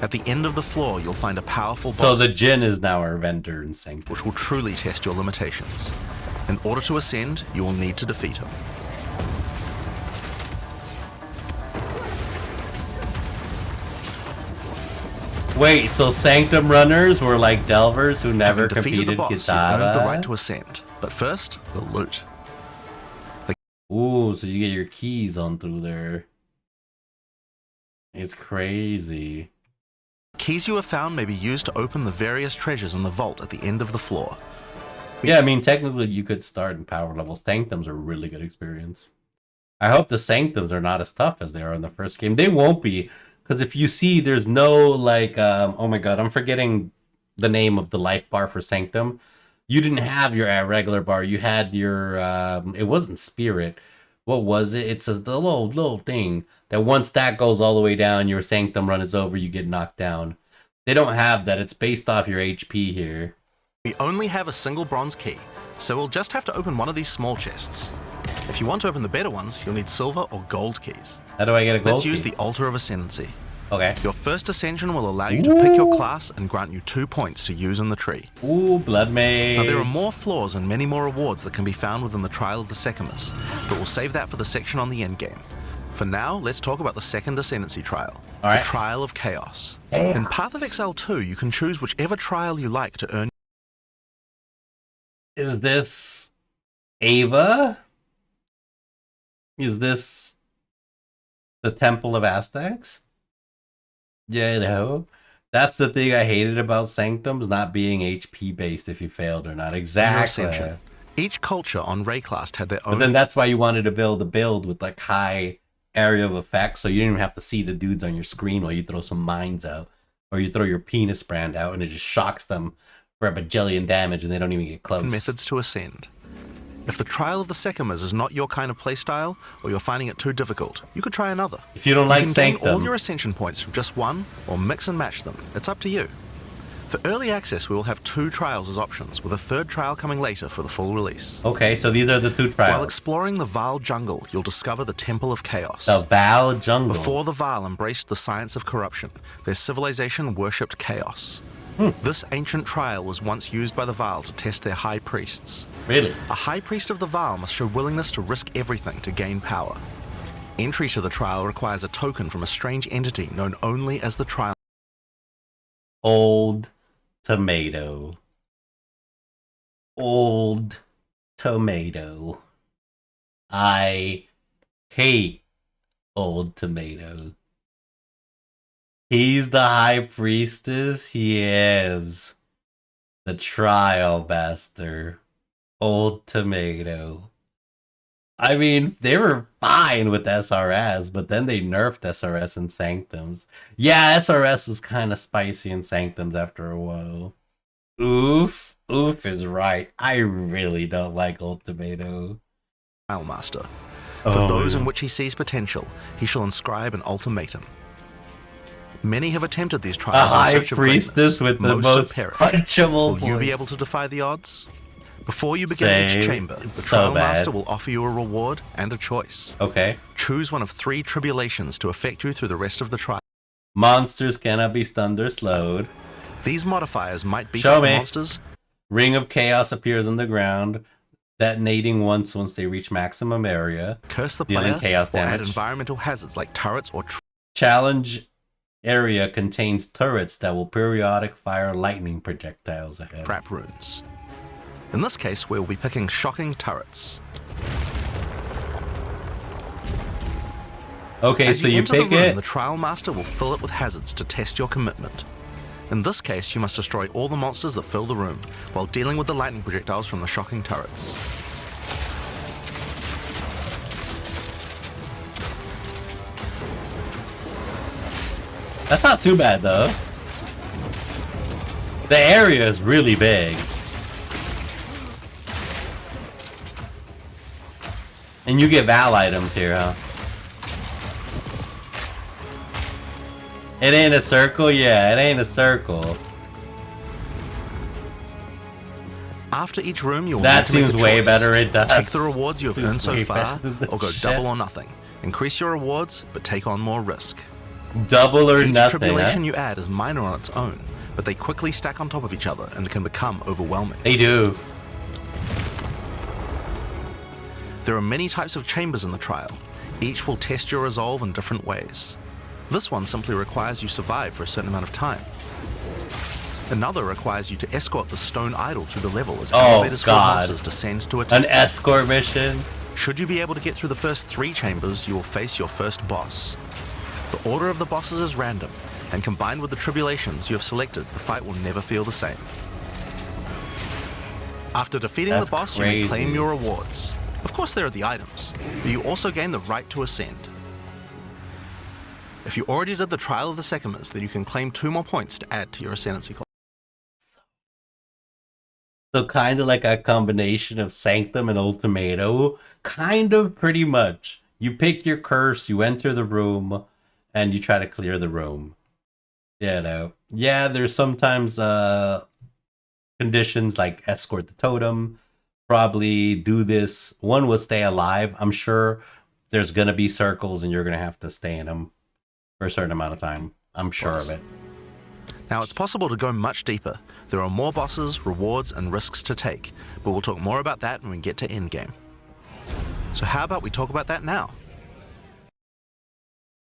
At the end of the floor, you'll find a powerful boss. So the Jinn is now our vendor in Sanctum, which will truly test your limitations. In order to ascend, you will need to defeat him. Wait, so Sanctum runners were like Delvers who never Having defeated the competed boss, you've earned the right Kitava? to ascend. But first, the loot. Ooh, so you get your keys on through there. It's crazy. Keys you have found may be used to open the various treasures in the vault at the end of the floor. Yeah, I mean, technically you could start in power levels. Sanctums are a really good experience. I hope the Sanctums are not as tough as they are in the first game. They won't be, because if you see, there's no, like, oh my god, I'm forgetting the name of the life bar for Sanctum. You didn't have your regular bar. You had your, it wasn't Spirit. What was it? It's a little thing that once that goes all the way down, your Sanctum run is over, you get knocked down. They don't have that. It's based off your HP here. We only have a single bronze key, so we'll just have to open one of these small chests. If you want to open the better ones, you'll need silver or gold keys. How do I get a gold Let's use key? the Altar of Ascendancy. Okay. Your first ascension will allow you to pick your class and grant you 2 points to use in the tree. Ooh, Blood Mage. Now there are more floors and many more rewards that can be found within the Trial of the Sekimas, but we'll save that for the section on the endgame. For now, let's talk about the second Ascendancy Trial, All right. the Trial of Chaos. In Path of Exile 2, you can choose whichever trial you like to earn. Is this Ava? Is this the Temple of Aztecs? You know, that's the thing I hated about Sanctums, not being HP based if you failed or not. your Exactly. ascension. Each culture on Rayclast had their But own. then that's why you wanted to build a build with like high area of effect, so you didn't even have to see the dudes on your screen while you throw some mines out, or you throw your penis brand out and it just shocks them for a bajillion damage and they don't even get close. methods to ascend. If the Trial of the Sekimas is not your kind of playstyle, or you're finding it too difficult, you could try another. If you don't like you can gain Sanctum, all your ascension points from just one, or mix and match them. It's up to you. For early access, we will have 2 trials as options, with a 3rd trial coming later for the full release. okay, so these are the 2 trials. While exploring the Vaal jungle, you'll discover the Temple of Chaos. The Val Jungle. Before the Vaal embraced the science of corruption, their civilization worshipped chaos. This ancient trial was once used by the Vaal to test their high priests. Really? A high priest of the Vaal must show willingness to risk everything to gain power. Entry to the trial requires a token from a strange entity known only as the Trial. Old tomato. Old tomato. I hate old tomato. He's the high priestess. He is the trial master. Old tomato. I mean, they were fine with SRS, but then they nerfed SRS and Sanctums. Yeah, SRS was kind of spicy in Sanctums after a while. Oof. Oof is right. I really don't like Old Tomato. Trial Master. For those in which he sees potential, he shall inscribe an ultimatum. Many have attempted these A trials in high search of priestess greatness. with the most have perished. punchable Will you be voice. able to defy the odds? Before you begin each Same. chamber, It's the so Trial bad. Master will offer you a reward and a choice. Okay. Choose one of 3 tribulations to affect you through the rest of the trial. Monsters cannot be stunned or slowed. These modifiers might beat Show up the me. monsters. Ring of Chaos appears on the ground, detonating once they reach maximum area. Curse the Dealing player, chaos or add damage. environmental hazards like turrets or Challenge area contains turrets that will periodic fire lightning projectiles ahead. trap runes. In this case, we'll be picking shocking turrets. Okay, As so you you enter pick the room, it. the Trial Master will fill it with hazards to test your commitment. In this case, you must destroy all the monsters that fill the room, while dealing with the lightning projectiles from the shocking turrets. That's not too bad though. The area is really big. And you get Val items here, huh? It ain't a circle? Yeah, it ain't a circle. After each room, you'll That need to make seems a way choice. better, it does. Take the rewards you have Seems earned so way far, better than or go shit. double or nothing. Increase your rewards, but take on more risk. Double or Each nothing, tribulation huh? you add is minor on its own, but they quickly stack on top of each other and can become overwhelming. They do. There are many types of chambers in the trial. Each will test your resolve in different ways. This one simply requires you survive for a certain amount of time. Another requires you to escort the stone idol through the level as Oh, elevators full of God. monsters descend to attack. An escort mission? Should you be able to get through the first 3 chambers, you will face your first boss. The order of the bosses is random, and combined with the tribulations you have selected, the fight will never feel the same. After defeating That's the boss, you crazy. may claim your rewards. Of course, there are the items, but you also gain the right to ascend. If you already did the Trial of the Sekhmers, then you can claim 2 more points to add to your ascendancy class. So kind of like a combination of Sanctum and Ultimato. Kind of, pretty much. You pick your curse, you enter the room, and you try to clear the room. You know. Yeah, there's sometimes conditions like escort the totem, probably do this. One was stay alive. I'm sure there's going to be circles and you're going to have to stay in them for a certain amount of time. I'm sure of it. Now, it's possible to go much deeper. There are more bosses, rewards, and risks to take, but we'll talk more about that when we get to endgame. So how about we talk about that now?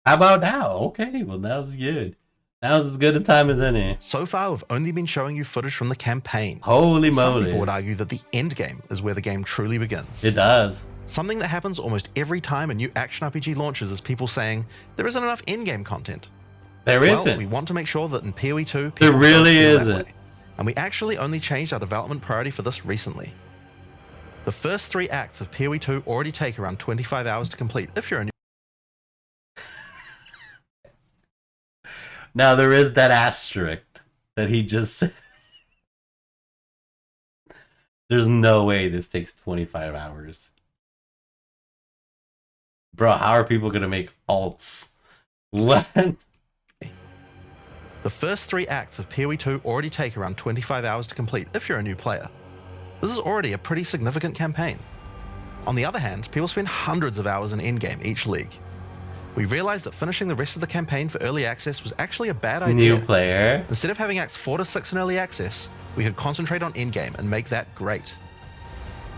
How about now? Okay, well, now's good. Now's as good a time as any. So far, we've only been showing you footage from the campaign. Holy Some moly. people would argue that the endgame is where the game truly begins. It does. Something that happens almost every time a new action RPG launches is people saying, there isn't enough endgame content. There Well, isn't. we want to make sure that in PoE 2, There people really don't feel that isn't. way. And we actually only changed our development priority for this recently. The first 3 acts of PoE 2 already take around 25 hours to complete if you're a new Now there is that asterisk that he just said. There's no way this takes 25 hours. Bro, how are people gonna make alts? What? The first 3 acts of PoE 2 already take around 25 hours to complete if you're a new player. This is already a pretty significant campaign. On the other hand, people spend hundreds of hours in endgame each league. We realized that finishing the rest of the campaign for early access was actually a bad idea. New player. Instead of having acts 4 to 6 in early access, we could concentrate on endgame and make that great.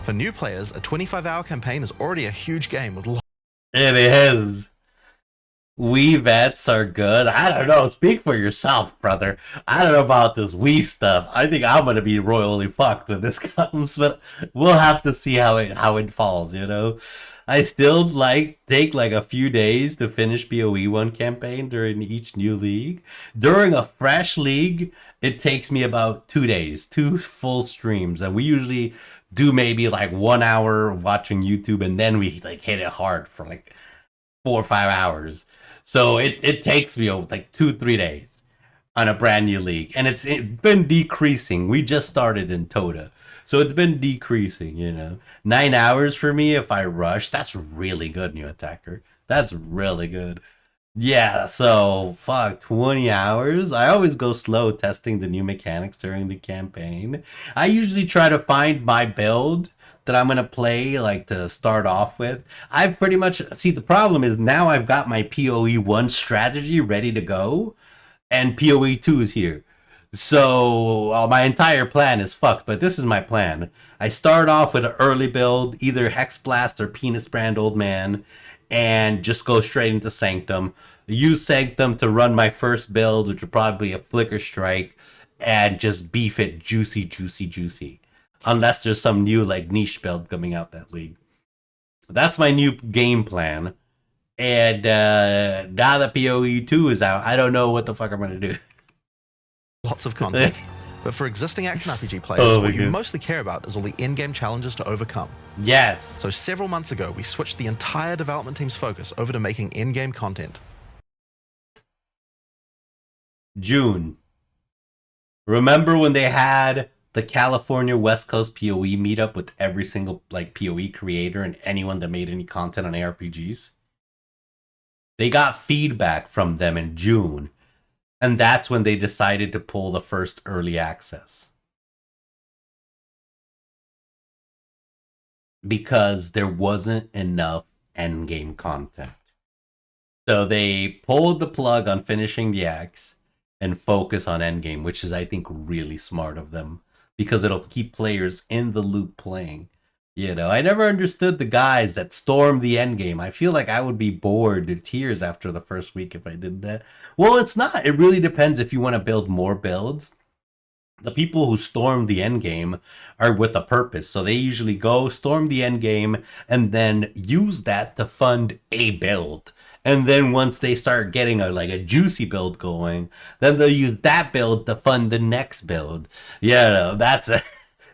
For new players, a 25-hour campaign is already a huge game with It is. Wii vets are good. I don't know. Speak for yourself, brother. I don't know about this Wii stuff. I think I'm gonna be royally fucked when this comes, but we'll have to see how it falls. You know, I still take like a few days to finish BOE one campaign during each new league. During a fresh league, it takes me about 2 days, 2 full streams, and we usually do maybe like 1 hour watching YouTube, and then we like hit it hard for like 4 or 5 hours. So it takes me like 2-3 days on a brand new league, and it's been decreasing. We just started in Toda, so it's been decreasing. 9 hours for me if I rush. That's really good, new attacker. That's really good. Yeah, so fuck 20 hours. I always go slow testing the new mechanics during the campaign. I usually try to find my build that I'm gonna play like to start off with. I've pretty much see the problem is now I've got my PoE 1 strategy ready to go, and PoE 2 is here. So my entire plan is fucked, but this is my plan. I start off with an early build, either Hex Blast or Penis Brand Old Man, and just go straight into Sanctum. Use Sanctum to run my first build, which would probably be a Flicker Strike, and just beef it juicy, juicy, juicy. Unless there's some new like niche build coming out that league. That's my new game plan. And now that PoE 2 is out, I don't know what the fuck I'm gonna do. Lots of content. But for existing action RPG players, what you mostly care about is all the in-game challenges to overcome. Yes. So several months ago, we switched the entire development team's focus over to making in-game content. June. Remember when they had the California West Coast PoE meetup with every single like PoE creator and anyone that made any content on ARPGs? They got feedback from them in June, and that's when they decided to pull the first early access. Because there wasn't enough endgame content. So they pulled the plug on finishing the acts and focus on endgame, which is, I think, really smart of them. Because it'll keep players in the loop playing. I never understood the guys that stormed the endgame. I feel like I would be bored to tears after the first week if I did that. Well, it's not. It really depends if you want to build more builds. The people who storm the endgame are with a purpose. So they usually go storm the endgame and then use that to fund a build. And then once they start getting a juicy build going, then they'll use that build to fund the next build.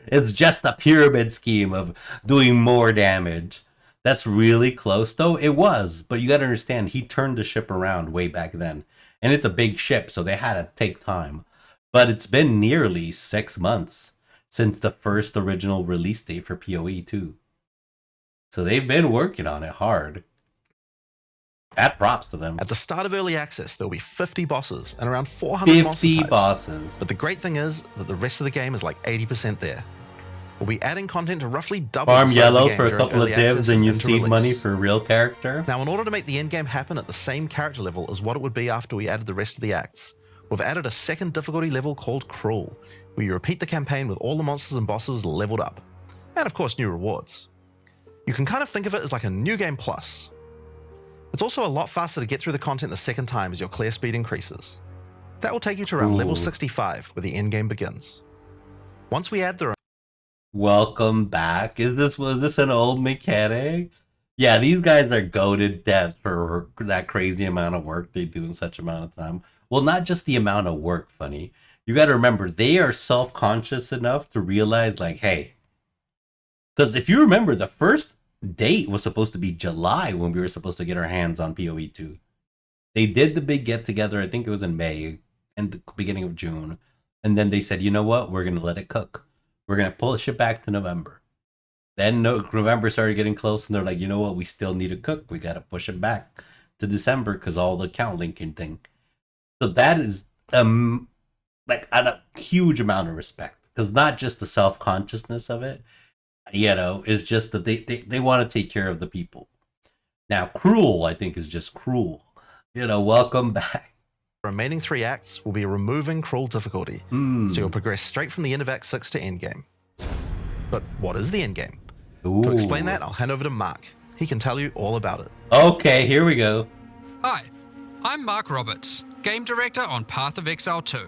It's just a pyramid scheme of doing more damage. That's really close, though. It was, but you got to understand, he turned the ship around way back then. And it's a big ship, so they had to take time. But it's been nearly 6 months since the first original release date for PoE 2. So they've been working on it hard. Add props to them. At the start of early access, there'll be 50 bosses and around 400 monster types. bosses. But the great thing is that the rest of the game is like 80% there. We'll be adding content to roughly double Farm the size yellow of the game for a during couple of early divs access and you into seed release. money for a real character. Now, in order to make the endgame happen at the same character level as what it would be after we added the rest of the acts, we've added a second difficulty level called Cruel, where you repeat the campaign with all the monsters and bosses leveled up. And of course, new rewards. You can kind of think of it as like a new game plus. It's also a lot faster to get through the content the second time as your clear speed increases. That will take you to around level 65, where the endgame begins. Once we add the... Welcome back. Was this an old mechanic? Yeah, these guys are goated devs for that crazy amount of work they do in such amount of time. Well, not just the amount of work, funny. You got to remember, they are self-conscious enough to realize, hey, because if you remember, the first date was supposed to be July when we were supposed to get our hands on PoE 2. They did the big get-together, I think it was in May, and the beginning of June. And then they said, you know what, we're going to let it cook. We're going to pull the shit back to November. Then November started getting close, and they're like, you know what, we still need to cook. We got to push it back to December because all the account linking thing. So that is a huge amount of respect. Because not just the self-consciousness of it, it's just that they want to take care of the people. Now, Cruel, I think, is just cruel. Welcome back. The remaining 3 acts will be removing Cruel difficulty, so you'll progress straight from the end of Act 6 to endgame. But what is the endgame? To explain that, I'll hand over to Mark. He can tell you all about it. Okay, here we go. Hi, I'm Mark Roberts, game director on Path of Exile 2.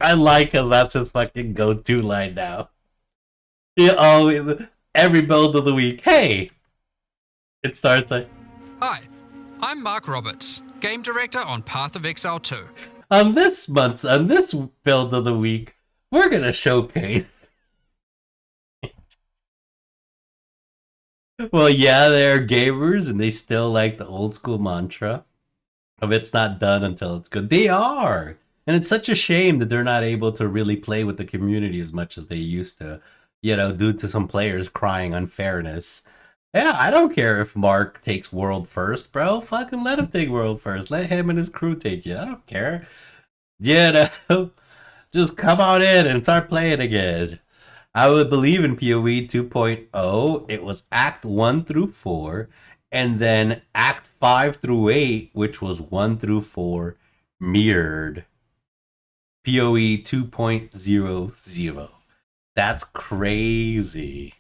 I like him. That's his fucking go-to line now. He always, every build of the week. Hey, it starts like, Hi, I'm Mark Roberts, game director on Path of Exile 2. on this build of the week, we're gonna showcase. Well, yeah, they're gamers and they still like the old school mantra of it's not done until it's good. They are. And it's such a shame that they're not able to really play with the community as much as they used to, due to some players crying unfairness. Yeah, I don't care if Mark takes world first, bro. Fucking let him take world first. Let him and his crew take it. I don't care. Just come on in and start playing again. I would believe in PoE 2.0. It was Act 1 through 4, and then Act 5 through 8, which was 1 through 4, mirrored. PoE 2.00. That's crazy.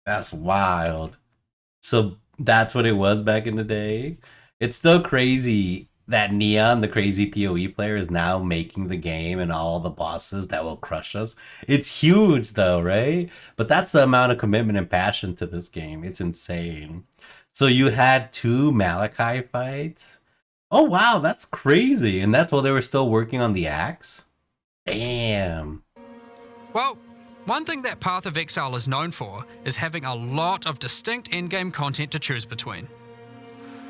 That's wild. So that's what it was back in the day. It's still crazy that Neon, the crazy PoE player, is now making the game and all the bosses that will crush us. It's huge though, right? But that's the amount of commitment and passion to this game. It's insane. So you had 2 Malachi fights. Oh wow, that's crazy. And that's while they were still working on the axe? Damn. Well, one thing that Path of Exile is known for is having a lot of distinct in-game content to choose between.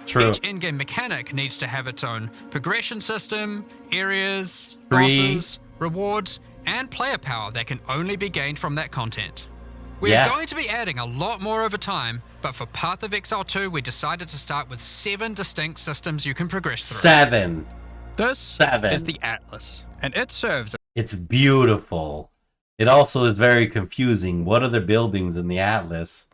True. Each in-game mechanic needs to have its own progression system, areas, Free. bosses, rewards, and player power that can only be gained from that content. We Yeah. are going to be adding a lot more over time, but for Path of Exile 2, we decided to start with 7 distinct systems you can progress through. 7. This 7. is the Atlas, and it serves It's beautiful. It also is very confusing. What are the buildings in the Atlas?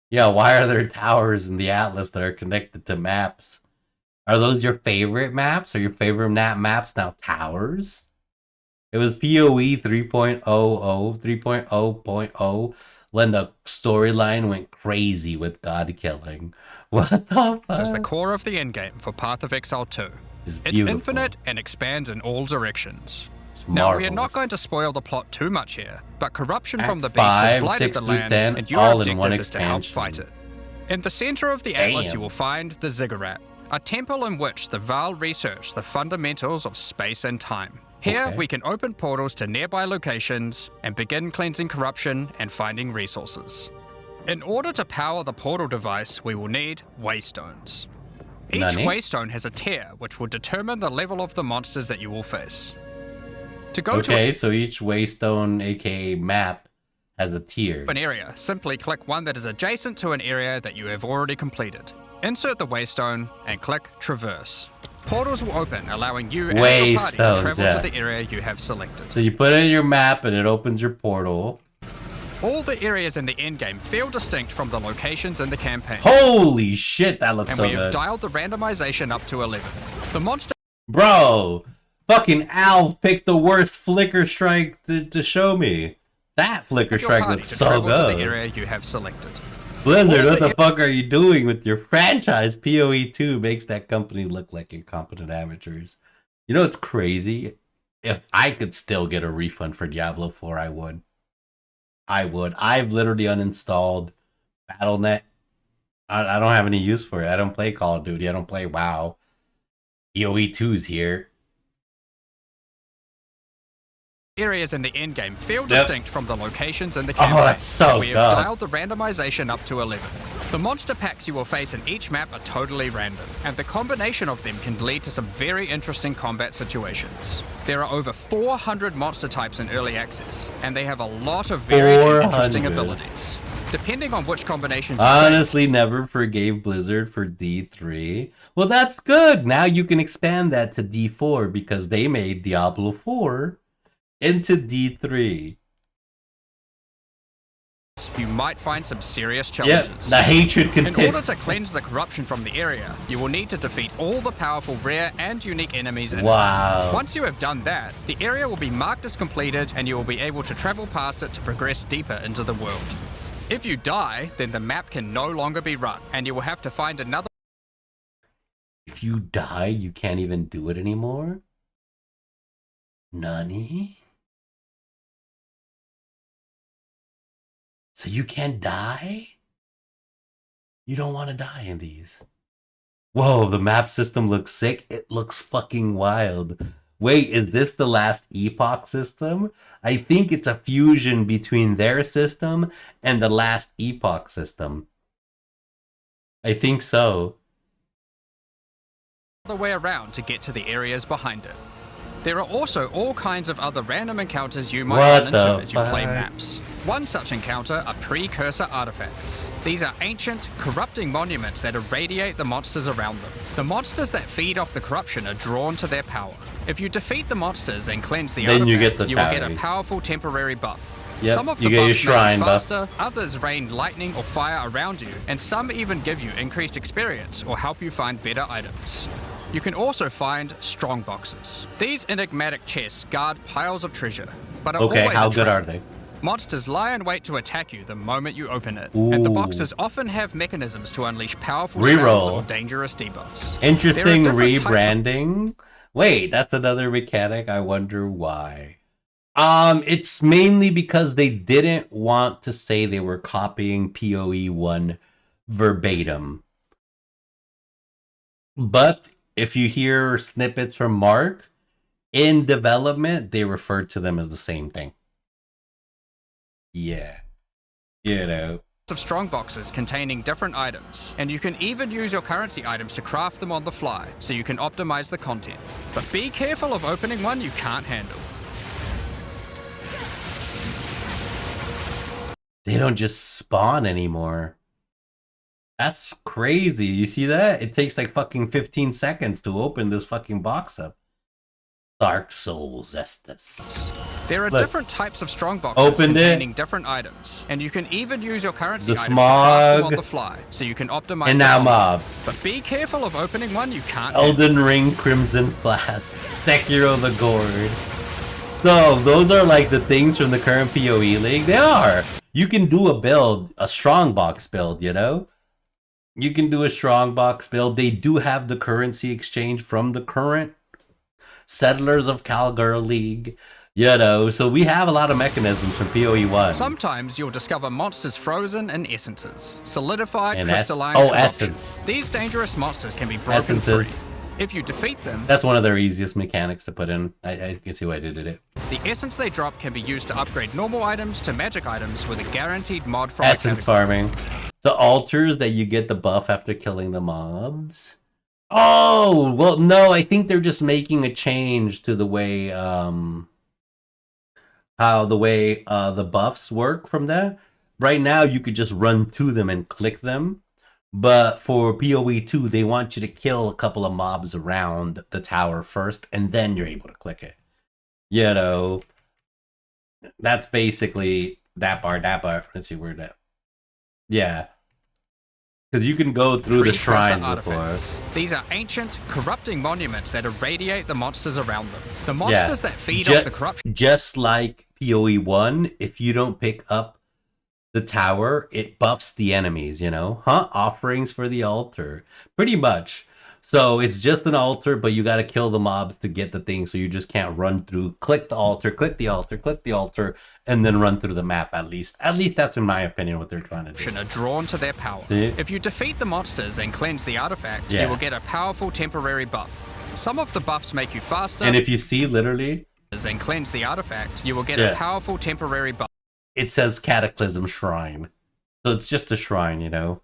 Yeah, why are there towers in the Atlas that are connected to maps? Are those your favorite maps? Are your favorite maps now towers? It was PoE 3.00, 3.0.0 when the storyline went crazy with God killing. What the fuck? is the core of the endgame for Path of Exile 2. It's It's beautiful. infinite and expands in all directions. It's Now, we are not marvelous. going to spoil the plot too much here, but corruption from Act the beast has 5, blighted 6 the through land, 10, and your all in one objective is to help expansion. fight it. In the center of the Atlas, Damn. you will find the Ziggurat, a temple in which the Val research the fundamentals of space and time. Here, Okay. we can open portals to nearby locations and begin cleansing corruption and finding resources. In order to power the portal device, we will need waystones. Each Nani? waystone has a tier, which will determine the level of the monsters that you will face. To go to Okay, so each waystone, aka map, has a tier. an area, simply click one that is adjacent to an area that you have already completed. Insert the waystone and click Traverse. Portals will open, allowing you and your party to Waystones, travel yeah. to the area you have selected. So you put it in your map and it opens your portal. All the areas in the endgame feel distinct from the locations in the campaign. Holy shit, that looks And so we have good. dialed the randomization up to 11. The monster Bro, fucking Al picked the worst flicker strike to show me. That flicker your strike party looks to so travel to the good. area you have selected. Blizzard, all what the the fuck are you doing with your franchise? PoE 2 makes that company look like incompetent amateurs. You know what's crazy? If I could still get a refund for Diablo 4, I would. I would. I've literally uninstalled Battle.net. I don't have any use for it. I don't play Call of Duty. I don't play WoW. PoE 2's here. Areas in the endgame feel Yep. distinct from the locations in the Oh, campaign. that's so We have good. dialed the randomization up to 11. The monster packs you will face in each map are totally random, and the combination of them can lead to some very interesting combat situations. There are over 400 monster types in early access, and they have a lot of varied and interesting 400. abilities. Depending on which combinations you face, Honestly, never forgave Blizzard for D3. Well, that's good. Now you can expand that to D4 because they made Diablo 4 into D3. you might find some serious Yep, challenges. the hatred In continues. order to cleanse the corruption from the area, you will need to defeat all the powerful rare and unique enemies in Wow. it. Once you have done that, the area will be marked as completed and you will be able to travel past it to progress deeper into the world. If you die, then the map can no longer be run, and you will have to find another. If you die, you can't even do it anymore? Nani? So you can't die? You don't want to die in these. Whoa, the map system looks sick. It looks fucking wild. Wait, is this the last Epoch system? I think it's a fusion between their system and the last Epoch system. I think so. Other way around to get to the areas behind it. There are also all kinds of other random encounters you might run into as you play maps. One such encounter are precursor artifacts. These are ancient, corrupting monuments that irradiate the monsters around them. The monsters that feed off the corruption are drawn to their power. If you defeat the monsters and cleanse the artifact, you will get a powerful temporary buff. Yep, some of the buffs make you faster, others rain lightning or fire around you, and some even give you increased experience or help you find better items. You can also find strong boxes. These enigmatic chests guard piles of treasure, but are always how good are they? Monsters lie in wait to attack you the moment you open it, Ooh. and the boxes often have mechanisms to unleash powerful spells or dangerous debuffs. Interesting rebranding. Wait, that's another mechanic. I wonder why. It's mainly because they didn't want to say they were copying PoE 1 verbatim. But if you hear snippets from Mark, in development, they referred to them as the same thing. Yeah. You know. Of strong boxes containing different items, and you can even use your currency items to craft them on the fly, so you can optimize the contents. But be careful of opening one you can't handle. They don't just spawn anymore. That's crazy. You see that? It takes like fucking 15 seconds to open this fucking box up. Dark Souls Estus. There are different types of strong boxes containing different items, and you can even use your currency items to craft them on the fly, so you can optimize and now mobs. But be careful of opening one you can't Elden Ring Crimson Flask. Sekiro the Gourd. So, those are like the things from the current PoE League. They are. You can do a build, a strong box build, you know? You can do a strong box build. They do have the currency exchange from the current Settlers of Calgar League, you know, so we have a lot of mechanisms from PoE 1. Sometimes you'll discover monsters frozen in essences, solidified in crystalline corruption. Essence. These dangerous monsters can be broken free. If you defeat them... That's one of their easiest mechanics to put in. I can see why they did it. The essence they drop can be used to upgrade normal items to magic items with a guaranteed mod from essence farming. The altars that you get the buff after killing the mobs. Oh, well, no, I think they're just making a change to the way, the buffs work from that. Right now, you could just run to them and click them. But for PoE 2, they want you to kill a couple of mobs around the tower first, and then you're able to click it. You know, that's basically that part. Let's see where that... Yeah. Because you can go through the shrines before. These are ancient, corrupting monuments that irradiate the monsters around them. The monsters that feed off the corruption. Just like PoE 1, if you don't pick up the tower, it buffs the enemies, you know? Offerings for the altar. Pretty much. So it's just an altar, but you gotta kill the mobs to get the thing, so you just can't run through, click the altar, click the altar, click the altar, and then run through the map at least. At least that's, in my opinion, what they're trying to do. Are drawn to their power. If you defeat the monsters and cleanse the artifact, you will get a powerful temporary buff. Some of the buffs make you faster. And if you see, literally... and cleanse the artifact, you will get a powerful temporary buff. It says Cataclysm Shrine. So it's just a shrine, you know?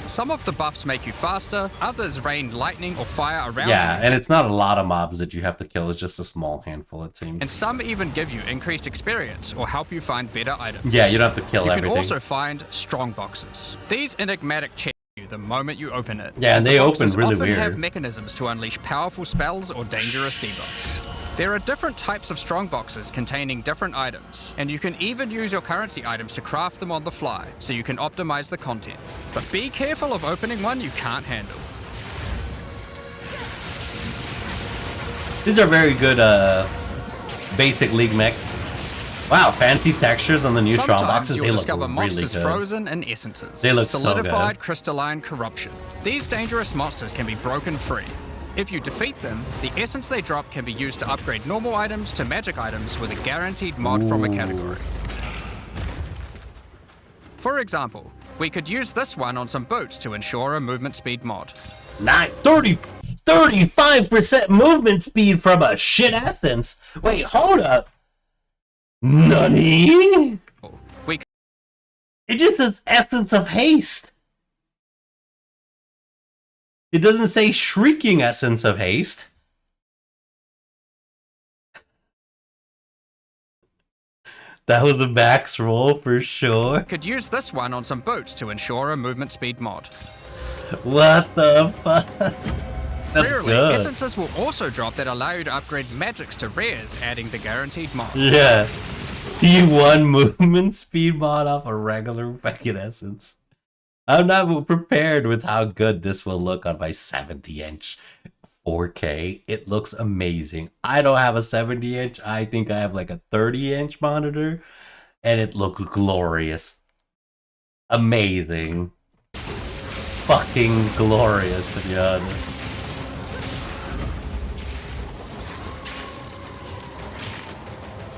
Some of the buffs make you faster, others rain lightning or fire around you. Yeah, and it's not a lot of mobs that you have to kill, it's just a small handful, it seems. And some even give you increased experience or help you find better items. Yeah, you don't have to kill everything. You can also find strong boxes. These enigmatic chests you the moment you open it. Yeah, and they open really often weird. Have mechanisms to unleash powerful spells or dangerous debuffs. There are different types of strong boxes containing different items, and you can even use your currency items to craft them on the fly, so you can optimize the contents. But be careful of opening one you can't handle. These are very good basic League mechs. Wow, fancy textures on the new strong Sometimes boxes. you'll They look discover really monsters good. frozen in essences. They look so solidified good. crystalline corruption. These dangerous monsters can be broken free. If you defeat them, the essence they drop can be used to upgrade normal items to magic items with a guaranteed mod from a category. For example, we could use this one on some boots to ensure a movement speed mod. 35% movement speed from a shit essence. Wait, hold up. Nani? We It just says essence of haste. It doesn't say shrieking essence of haste. That was a max roll for sure. could use this one on some boots to ensure a movement speed mod. What the fuck? That's Rarely, good. essences will also drop that allow you to upgrade magics to rares, adding the guaranteed mod. Yeah. P1 movement speed mod off a regular fucking essence. I'm not prepared with how good this will look on my 70-inch 4K. It looks amazing. I don't have a 70-inch. I think I have like a 30-inch monitor. And it looks glorious. Amazing. Fucking glorious, to be honest.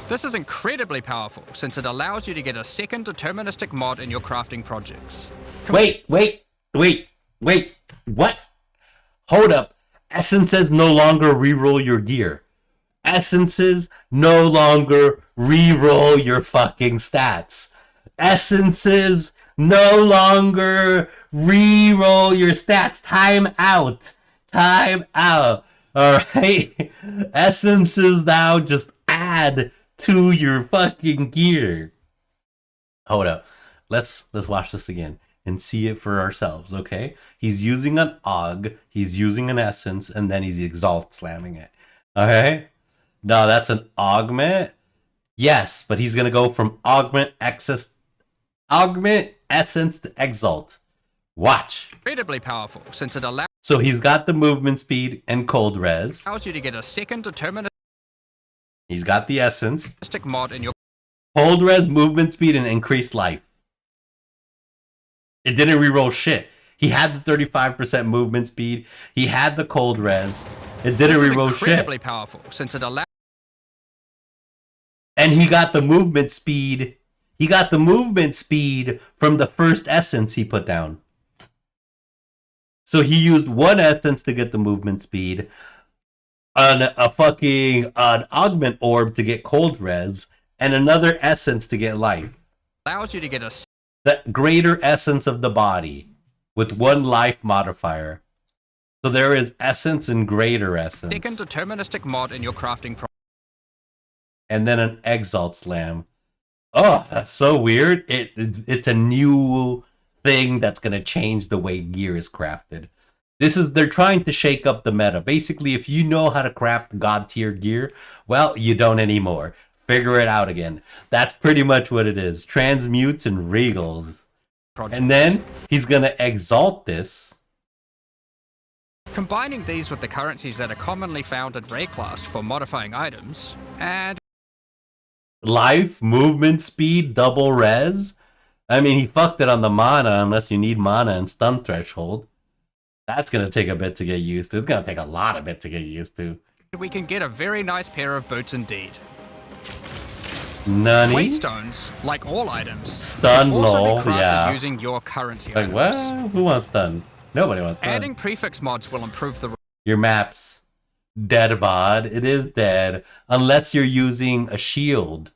This is incredibly powerful, since it allows you to get a second deterministic mod in your crafting projects. Wait. What? Hold up. Essences no longer reroll your gear. Essences no longer reroll your fucking stats. Essences no longer reroll your stats. Time out. Time out. Alright? Essences now just add to your fucking gear. Hold up. Let's watch this again and see it for ourselves, okay? He's using an AUG, he's using an essence, and then he's exalt slamming it. Okay? No, that's an augment. Yes, but he's gonna go from augment essence to exalt. Watch. Incredibly powerful, since it allows So he's got the movement speed and cold res. you to get a second deterministic He's got the essence. mod in your Cold res, movement speed, and increased life. It didn't reroll shit. He had the 35% movement speed. He had the cold res. It didn't This is reroll incredibly shit. powerful, since it allows And he got the movement speed. He got the movement speed from the first essence he put down. So he used one essence to get the movement speed, an augment orb to get cold res, and another essence to get life. you to get a The greater essence of the body with one life modifier. So there is essence and greater essence. second deterministic mod in your crafting project. And then an exalt slam. Oh, that's so weird. It's a new thing that's going to change the way gear is crafted. They're trying to shake up the meta. Basically, if you know how to craft god tier gear, well, you don't anymore. Figure it out again. That's pretty much what it is. Transmutes and regals. And then he's going to exalt this. Combining these with the currencies that are commonly found in Rayclast for modifying items, and Life, movement speed, double res. I mean, he fucked it on the mana unless you need mana and stun threshold. That's going to take a bit to get used to. It's going to take a lot of bit to get used to. we can get a very nice pair of boots indeed. Nani? Waystones, like all items, Stun can also lol, be crafted yeah. using your currency Like, items. what? Who wants stun? Nobody wants stun. Adding prefix mods will improve the Your map's dead mod. It is dead. Unless you're using a shield.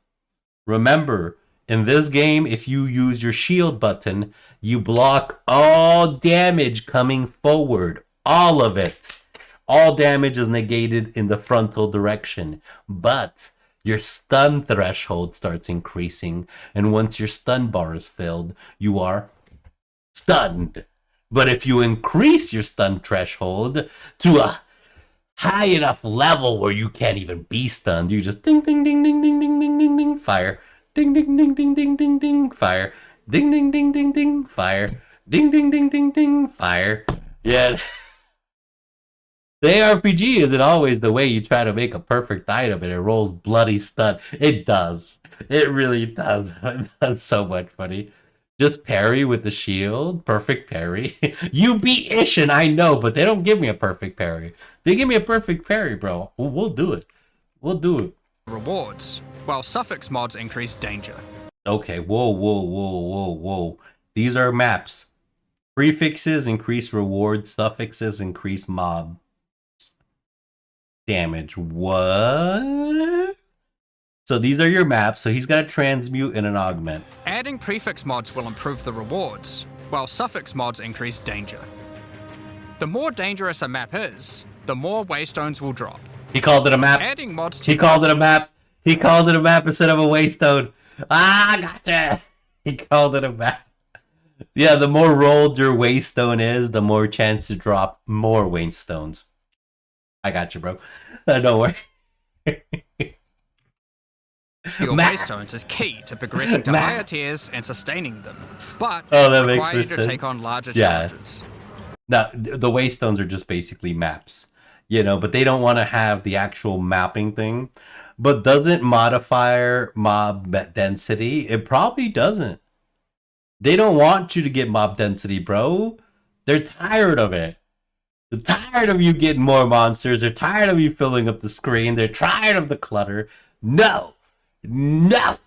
Remember, in this game, if you use your shield button, you block all damage coming forward. All of it. All damage is negated in the frontal direction. But your stun threshold starts increasing. And once your stun bar is filled, you are stunned. But if you increase your stun threshold to a high enough level where you can't even be stunned, you just ding ding ding ding ding ding ding ding ding fire. Ding ding ding ding ding ding ding fire. Ding ding ding ding ding fire. Ding ding ding ding ding fire. Yeah. The ARPG isn't always the way you try to make a perfect item and it rolls bloody stun. It does. It really does. That's so much funny. Just parry with the shield. Perfect parry. You beat Ishin, I know, but they don't give me a perfect parry. They give me a perfect parry, bro. We'll do it. We'll do it. Rewards, while suffix mods increase danger. Okay, whoa. These are maps. Prefixes increase reward, suffixes increase mob damage. What? So these are your maps. So he's got a transmute and an augment. Adding prefix mods will improve the rewards, while suffix mods increase danger. The more dangerous a map is, the more waystones will drop. He called it a map. Adding mods to He called it a map. He called it a map instead of a waystone. Ah, gotcha. He called it a map. Yeah, the more rolled your waystone is, the more chance to drop more waystones. I got you, bro. Don't worry. Your waystones is key to progressing to higher tiers and sustaining them, but that require you makes to sense. take on larger challenges. Now, the waystones are just basically maps, but they don't want to have the actual mapping thing. But doesn't modifier mob density? It probably doesn't. They don't want you to get mob density, bro. They're tired of it. They're tired of you getting more monsters. They're tired of you filling up the screen. They're tired of the clutter. No. Bad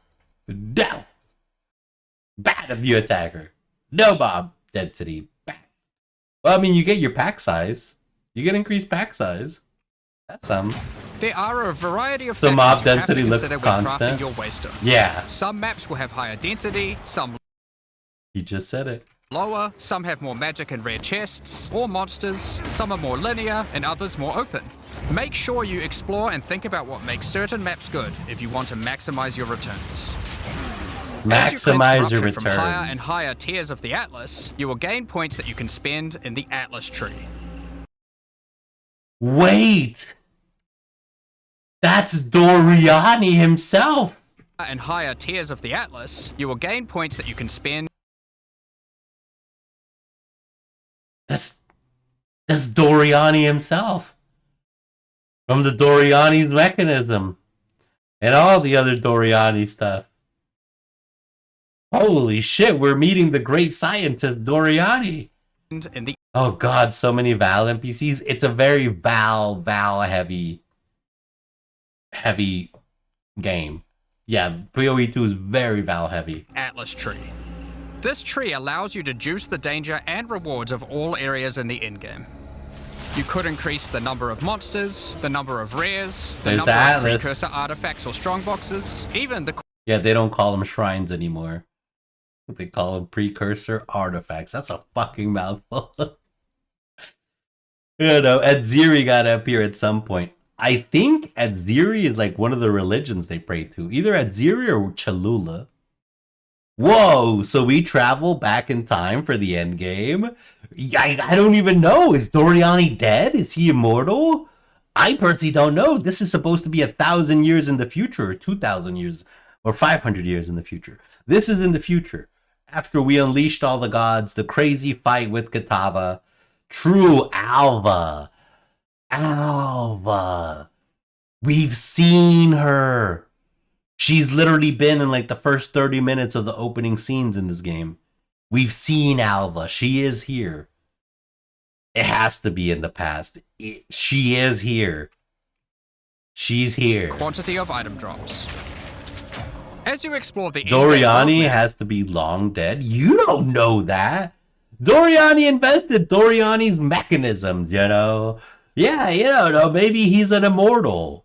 of you, attacker. No mob density. Bad. Well, I mean, you get your pack size. You get increased pack size. That's some. There are a variety of The factors mob you density have to looks consider when constant. crafting your waystone. Yeah. Some maps will have higher density, some He just said it. lower, some have more magic and rare chests, or monsters, some are more linear, and others more open. Make sure you explore and think about what makes certain maps good if you want to maximize your returns. As you cleanse Maximize your corruption from higher and returns. higher tiers of the Atlas, you will gain points that you can spend in the Atlas tree. Wait. That's Doriani himself. And higher tiers of the Atlas, you will gain points that you can spend. That's Doriani himself. From the Doriani's mechanism. And all the other Doriani stuff. Holy shit, we're meeting the great scientist Doriani. In the Oh god, so many Val NPCs. It's a very Val heavy game. Yeah, PoE 2 is very Val heavy. Atlas tree. This tree allows you to juice the danger and rewards of all areas in the endgame. You could increase the number of monsters, the number of rares, the There's number the of Atlas. precursor artifacts or strongboxes, even the Yeah, they don't call them shrines anymore. They call them precursor artifacts. That's a fucking mouthful. Adziri gotta appear at some point. I think Adziri is like one of the religions they pray to. Either Adziri or Cholula. Whoa, so we travel back in time for the end game? I don't even know. Is Doriani dead? Is he immortal? I personally don't know. This is supposed to be 1,000 years in the future, or 2,000 years, or 500 years in the future. This is in the future. After we unleashed all the gods, the crazy fight with Katava. True Alva. Alva. We've seen her. She's literally been in like the first 30 minutes of the opening scenes in this game. We've seen Alva. She is here. It has to be in the past. She is here. She's here. quantity of item drops. As you explore the Doriani endgame roadmap, has to be long dead. You don't know that. Doriani invented Doriani's mechanisms, Yeah, you don't know. Maybe he's an immortal.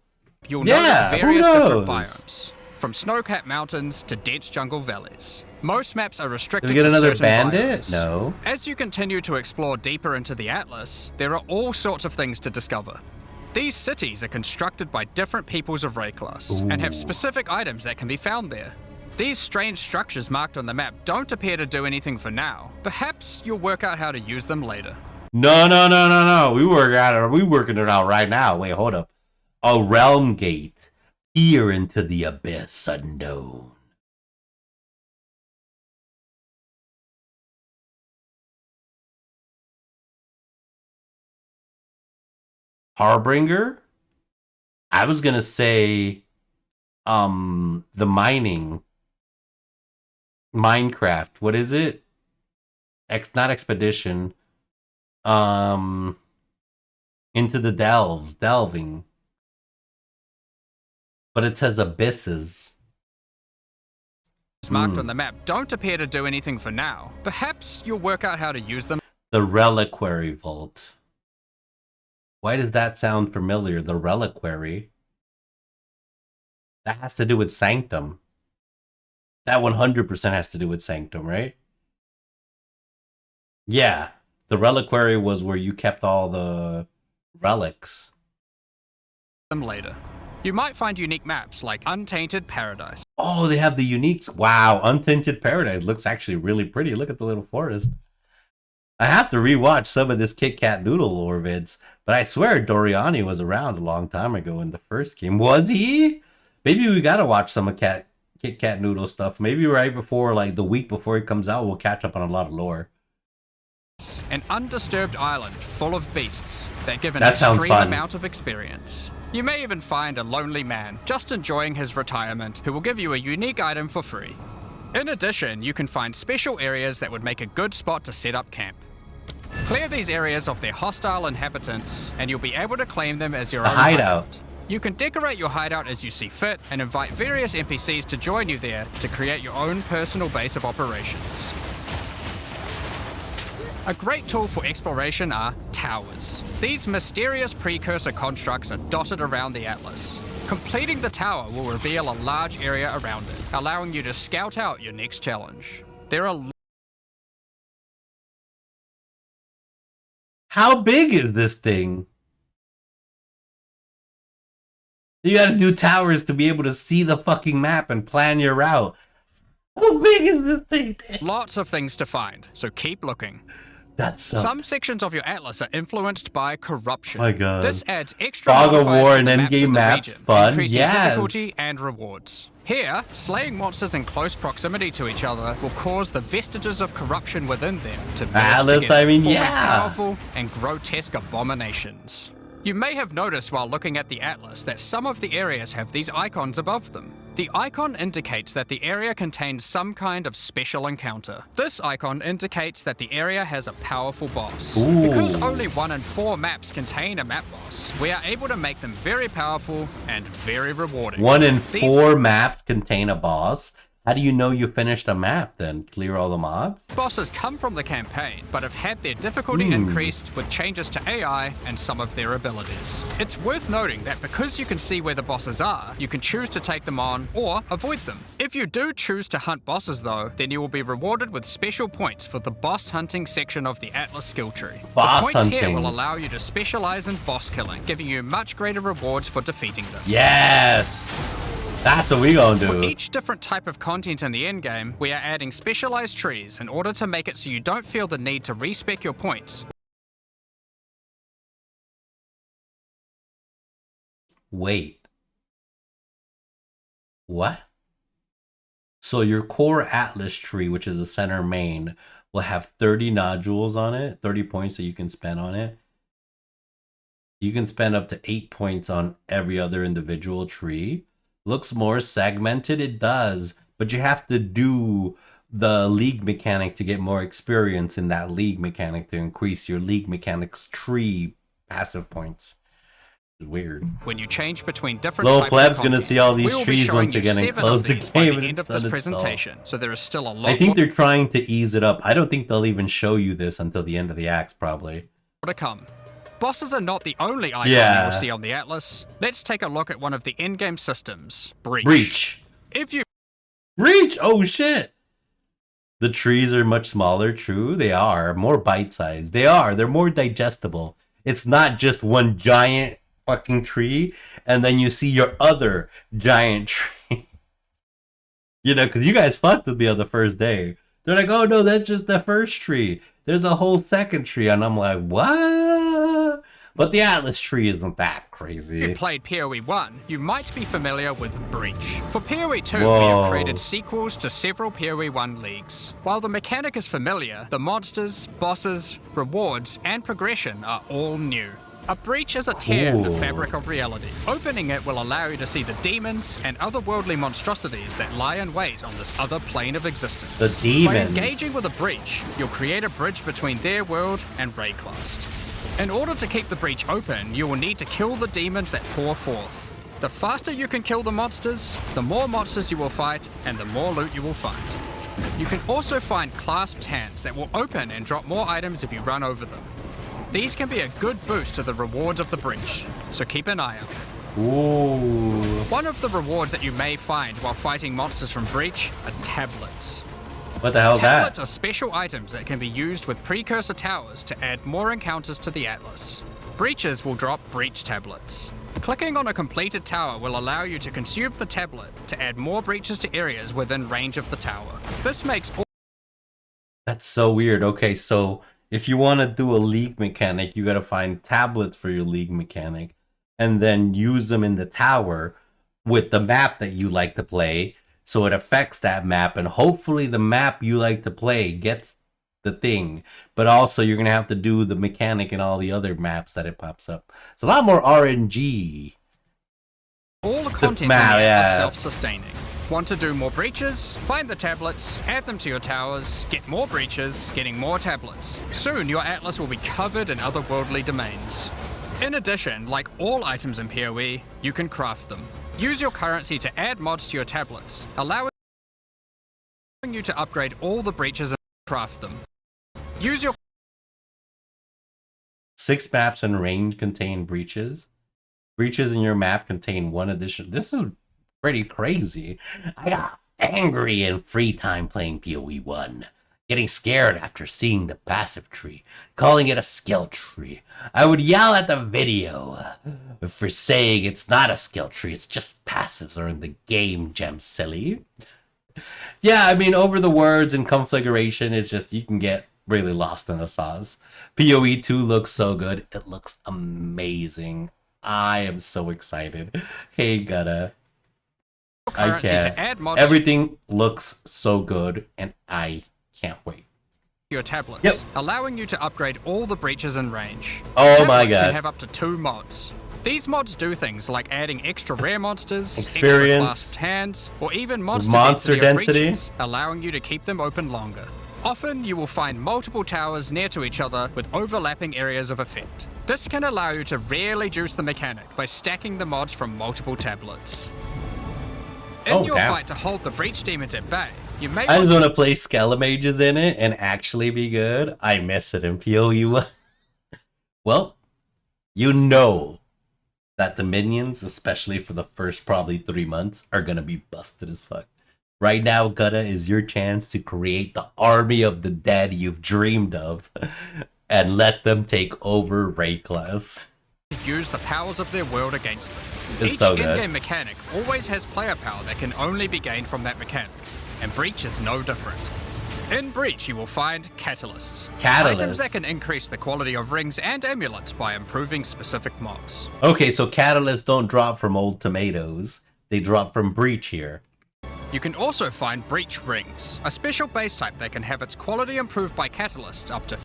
you'll Yeah, notice who various different knows? biomes, from snow-capped mountains to dense jungle valleys. Most maps are Did restricted we get to another certain bandit? biomes. No. As you continue to explore deeper into the Atlas, there are all sorts of things to discover. These cities are constructed by different peoples of raid class and have specific items that can be found there. These strange structures marked on the map don't appear to do anything for now. Perhaps you'll work out how to use them later. No. We working it out right now. Wait, hold up. A realm gate. Peer into the abyss unknown. Harbinger? I was gonna say the mining. Minecraft. What is it? Not Expedition. Into the delving. But it says abysses. Marked on the map don't appear to do anything for now. Perhaps you'll work out how to use them. The Reliquary Vault. Why does that sound familiar? The Reliquary. That has to do with Sanctum. That 100% has to do with Sanctum, right? Yeah. The Reliquary was where you kept all the relics. Them later. You might find unique maps like Untainted Paradise. Oh, they have the uniques. Wow, Untainted Paradise looks actually really pretty. Look at the little forest. I have to rewatch some of this Kit Kat Noodle lore vids, but I swear Doriani was around a long time ago in the first game. Was he? Maybe we gotta watch some of Kit Kat Noodle stuff. Maybe right before, like the week before it comes out, we'll catch up on a lot of lore. An undisturbed island full of beasts that give an That sounds extreme fun. amount of experience. You may even find a lonely man just enjoying his retirement who will give you a unique item for free. In addition, you can find special areas that would make a good spot to set up camp. Clear these areas of their hostile inhabitants, and you'll be able to claim them as your own hideout. You can decorate your hideout as you see fit and invite various NPCs to join you there to create your own personal base of operations. A great tool for exploration are towers. These mysterious precursor constructs are dotted around the Atlas. Completing the tower will reveal a large area around it, allowing you to scout out your next challenge. There are... How big is this thing? You gotta do towers to be able to see the fucking map and plan your route. How big is this thing? Lots of things to find, so keep looking. That's Some sections of your atlas are influenced by corruption. My God. This adds extra Fog of modifiers War to and the maps endgame in the maps, region, fun, increasing yes. difficulty and rewards. Here, slaying monsters in close proximity to each other will cause the vestiges of corruption within them to merge Atlas, together, I mean, forming yeah. powerful and grotesque abominations. You may have noticed while looking at the atlas that some of the areas have these icons above them. The icon indicates that the area contains some kind of special encounter. This icon indicates that the area has a powerful boss. Ooh. Because only 1 in 4 maps contain a map boss, we are able to make them very powerful and very rewarding. 1 in These 4 maps contain a boss. How do you know you finished a map then? Clear all the mobs? bosses come from the campaign, but have had their difficulty increased with changes to AI and some of their abilities. It's worth noting that because you can see where the bosses are, you can choose to take them on or avoid them. If you do choose to hunt bosses though, then you will be rewarded with special points for the boss hunting section of the Atlas skill tree. Boss the points here hunting. will allow you to specialize in boss killing, giving you much greater rewards for defeating them. Yes! That's what we gonna For do. each different type of content in the endgame, we are adding specialized trees in order to make it so you don't feel the need to respec your points. Wait. What? So your core Atlas tree, which is the center main, will have 30 nodules on it, 30 points that you can spend on it. You can spend up to 8 points on every other individual tree. Looks more segmented, it does, but you have to do the league mechanic to get more experience in that league mechanic to increase your league mechanics tree passive points. It's weird. When you change between different Little types pleb's of gonna content, see all these we will be trees showing once you again and 7 close of the these by game the and end of it's this done presentation, so there is still a lot I think more they're trying to ease it up. I don't think they'll even show you this until the end of the acts, probably. to come. Bosses are not the only icon Yeah. you will see on the Atlas. Let's take a look at one of the endgame systems, Breach. If you Breach! Oh shit! The trees are much smaller, true. They are more bite-sized. They're more digestible. It's not just one giant fucking tree, and then you see your other giant tree. You know, because you guys fucked with me on the first day. They're like, oh no, that's just the first tree. There's a whole second tree, and I'm like, what? But the Atlas tree isn't that crazy. you played PoE 1, you might be familiar with Breach. For PoE 2, we Whoa. have created sequels to several PoE 1 leagues. While the mechanic is familiar, the monsters, bosses, rewards, and progression are all new. A breach is a tear in the Cool. fabric of reality. Opening it will allow you to see the demons and otherworldly monstrosities that lie in wait on this other plane of existence. The By demons. engaging with a breach, you'll create a bridge between their world and Rayclast. In order to keep the breach open, you will need to kill the demons that pour forth. The faster you can kill the monsters, the more monsters you will fight, and the more loot you will find. You can also find clasped hands that will open and drop more items if you run over them. These can be a good boost to the rewards of the breach, so keep an eye out. Ooh. One of the rewards that you may find while fighting monsters from Breach are tablets. What the hell is Tablets that? are special items that can be used with precursor towers to add more encounters to the Atlas. Breaches will drop breach tablets. Clicking on a completed tower will allow you to consume the tablet to add more breaches to areas within range of the tower. This makes all That's so weird. Okay, so if you want to do a league mechanic, you got to find tablets for your league mechanic and then use them in the tower with the map that you like to play. So it affects that map, and hopefully the map you like to play gets the thing. But also you're going to have to do the mechanic in all the other maps that it pops up. It's a lot more RNG. the content in map, the yeah. Atlas self-sustaining. Want to do more breaches? Find the tablets, add them to your towers, get more breaches, getting more tablets. Soon your Atlas will be covered in otherworldly domains. In addition, like all items in PoE, you can craft them. Use your currency to add mods to your tablets, allowing you to upgrade all the breaches and craft them. Use your 6 maps in range contain breaches. Breaches in your map contain 1 addition. This is pretty crazy. I got angry in free time playing PoE 1. Getting scared after seeing the passive tree. Calling it a skill tree. I would yell at the video for saying it's not a skill tree. It's just passives are in the game, gem silly. Yeah, I mean, over the words and configuration, it's just you can get really lost in the sauce. PoE 2 looks so good. It looks amazing. I am so excited. Hey, Gutta. I currency can't. to add mods Everything looks so good, and I can't wait. to your tablets, Yep. allowing you to upgrade all the breaches in range. Oh my Tablets God. can have up to 2 mods. These mods do things like adding extra rare monsters, Experience, extra clasped hands, or even monster monster density, of density. breaches, allowing you to keep them open longer. Often, you will find multiple towers near to each other with overlapping areas of effect. This can allow you to rarely juice the mechanic by stacking the mods from multiple tablets. In Oh, your damn. fight to hold the breach demons at bay, you may I want just want to play Skelemages in it and actually be good. I miss it in PoE. Well, you know that the minions, especially for the first probably 3 months, are going to be busted as fuck. Right now, Gutta, is your chance to create the army of the dead you've dreamed of and let them take over Rayclast. use the powers of their world against them. It's Each so good. in-game mechanic always has player power that can only be gained from that mechanic, and Breach is no different. In Breach, you will find catalysts. Catalysts. Items that can increase the quality of rings and amulets by improving specific mobs. Okay, so catalysts don't drop from old tomatoes. They drop from Breach here. You can also find Breach Rings, a special base type that can have its quality improved by catalysts up to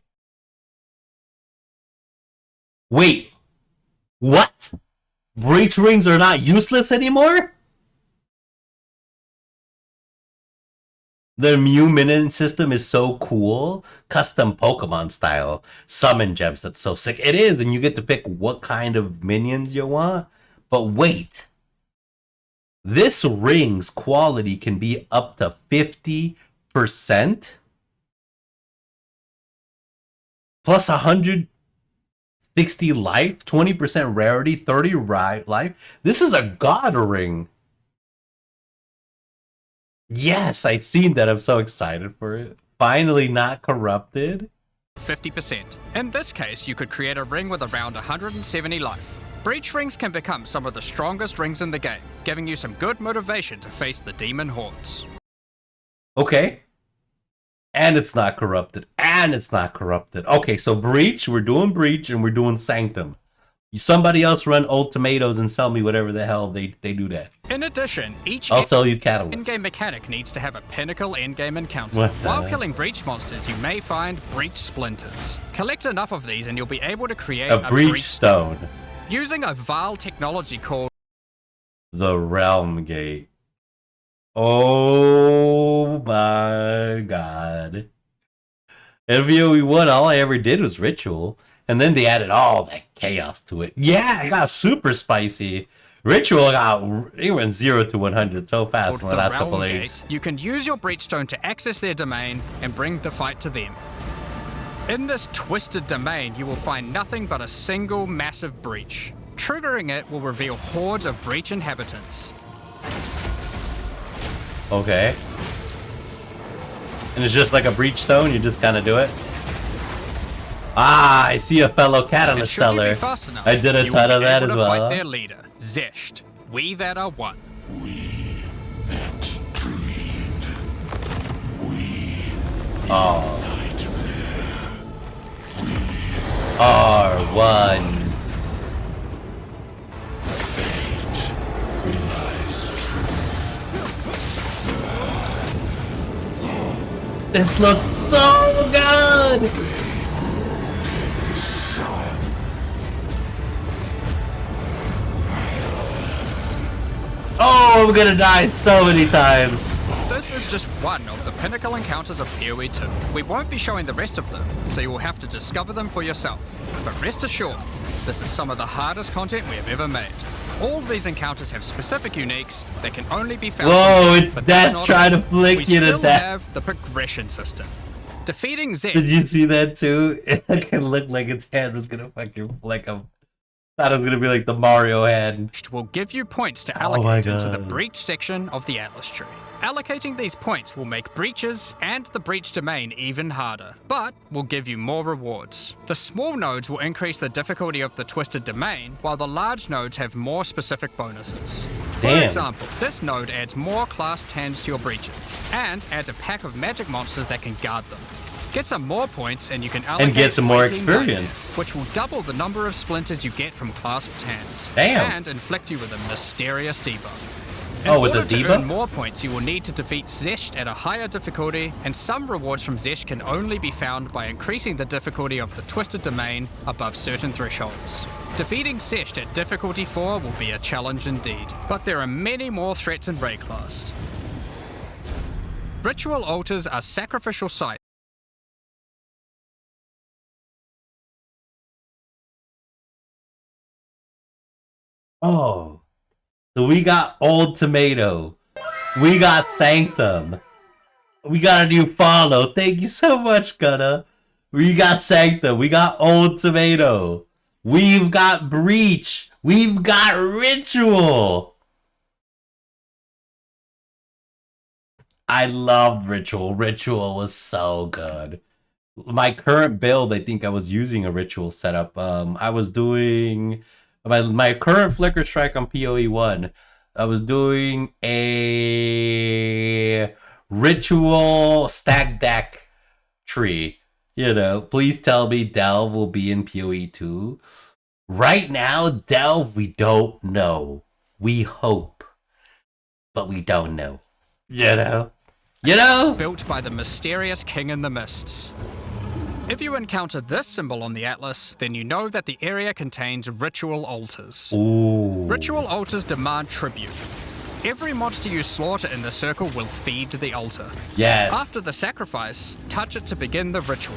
Wait, what? Breach rings are not useless anymore? The new minion system is so cool. Custom Pokemon style. Summon gems, that's so sick. It is, and you get to pick what kind of minions you want. But wait. This ring's quality can be up to 50%? Plus 160 life, 20% rarity, 30 life. This is a god ring. Yes, I seen that. I'm so excited for it. Finally not corrupted. 50%. In this case, you could create a ring with around 170 life. Breach rings can become some of the strongest rings in the game, giving you some good motivation to face the demon hordes. Okay. And it's not corrupted. And it's not corrupted. Okay, so Breach, we're doing Breach and we're doing Sanctum. Somebody else run old tomatoes and sell me whatever the hell they do that. In addition, each I'll sell you catalyst. endgame mechanic needs to have a pinnacle endgame encounter. What the While heck? killing breach monsters, you may find breach splinters. Collect enough of these and you'll be able to create A breach stone. using a vile technology called The Realm Gate. Oh my god. In VOE 1, all I ever did was ritual. And then they added all that chaos to it. Yeah, it got super spicy. Ritual it went 0 to 100 so fast in the last couple Realm days. Gate. You can use your breachstone to access their domain and bring the fight to them. In this twisted domain, you will find nothing but a single massive breach. Triggering it will reveal hordes of breach inhabitants. Okay. And it's just like a breach stone, you just kind of do it. Ah, I see a fellow And catalyst should you seller. be fast enough, I did a you will ton be of that able as to fight well. their leader, Zesht. We that are one. That dreamed. We Oh, nightmare. R1. Fate relies truth. This looks so good! Oh, I'm gonna die so many times. This is just one of the pinnacle encounters of PoE 2. We won't be showing the rest of them, so you will have to discover them for yourself. But rest assured, this is some of the hardest content we have ever made. All these encounters have specific uniques that can only be found. Whoa, it's but that that's not trying all. to flick we you to still death. have the progression system. Defeating Did Zed you see that too? It can look like its head was gonna fucking flick him. Thought it was gonna be like the Mario head. will give you points to Oh my allocate into the God. breach section of the Atlas tree. Allocating these points will make breaches and the breach domain even harder, but will give you more rewards. The small nodes will increase the difficulty of the twisted domain, while the large nodes have more specific bonuses. For Damn. example, this node adds more clasped hands to your breaches, and adds a pack of magic monsters that can guard them. Get some more points and you can allocate get some more Waking Nightmare, experience. which will double the number of splinters you get from clasped hands. Damn. And inflict you with a mysterious debuff. In Oh, with the order to debuff? earn more points, you will need to defeat Zesht at a higher difficulty, and some rewards from Zesht can only be found by increasing the difficulty of the Twisted Domain above certain thresholds. Defeating Zesht at difficulty 4 will be a challenge indeed, but there are many more threats in Rayclast. Ritual altars are sacrificial sites. Oh. So we got Old Tomato. We got Sanctum. We got a new follow. Thank you so much, Gunna. We got Sanctum. We got Old Tomato. We've got Breach. We've got Ritual. I loved Ritual. Ritual was so good. My current build, I think I was using a Ritual setup. I was doing my current Flicker Strike on PoE 1. I was doing a Ritual stack deck tree. You know, please tell me Delve will be in PoE 2. Right now, Delve, we don't know. We hope, but we don't know. You know? You know? Built by the mysterious King in the Mists. If you encounter this symbol on the Atlas, then you know that the area contains ritual altars. Ooh. Ritual altars demand tribute. Every monster you slaughter in the circle will feed the altar. Yes. After the sacrifice, touch it to begin the ritual.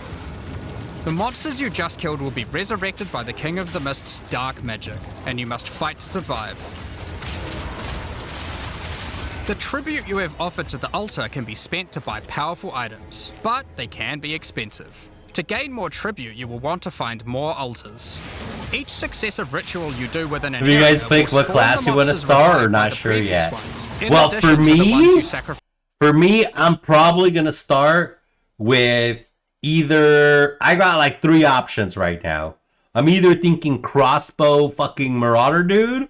The monsters you just killed will be resurrected by the King of the Mist's dark magic, and you must fight to survive. The tribute you have offered to the altar can be spent to buy powerful items, but they can be expensive. To gain more tribute, you will want to find more altars. Each successive ritual you do within an Have you area guys picked will what spawn class the you want to monsters start or revived by not the sure previous yet? ones, in Well, addition for to the ones me, you sacrificed. I'm probably going to start with either, I got like 3 options right now. I'm either thinking crossbow fucking marauder dude,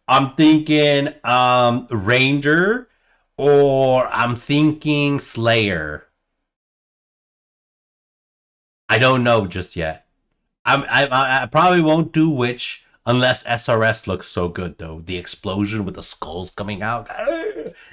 I'm thinking ranger, or I'm thinking slayer. I don't know just yet. I probably won't do witch Unless SRS looks so good though. The explosion with the skulls coming out.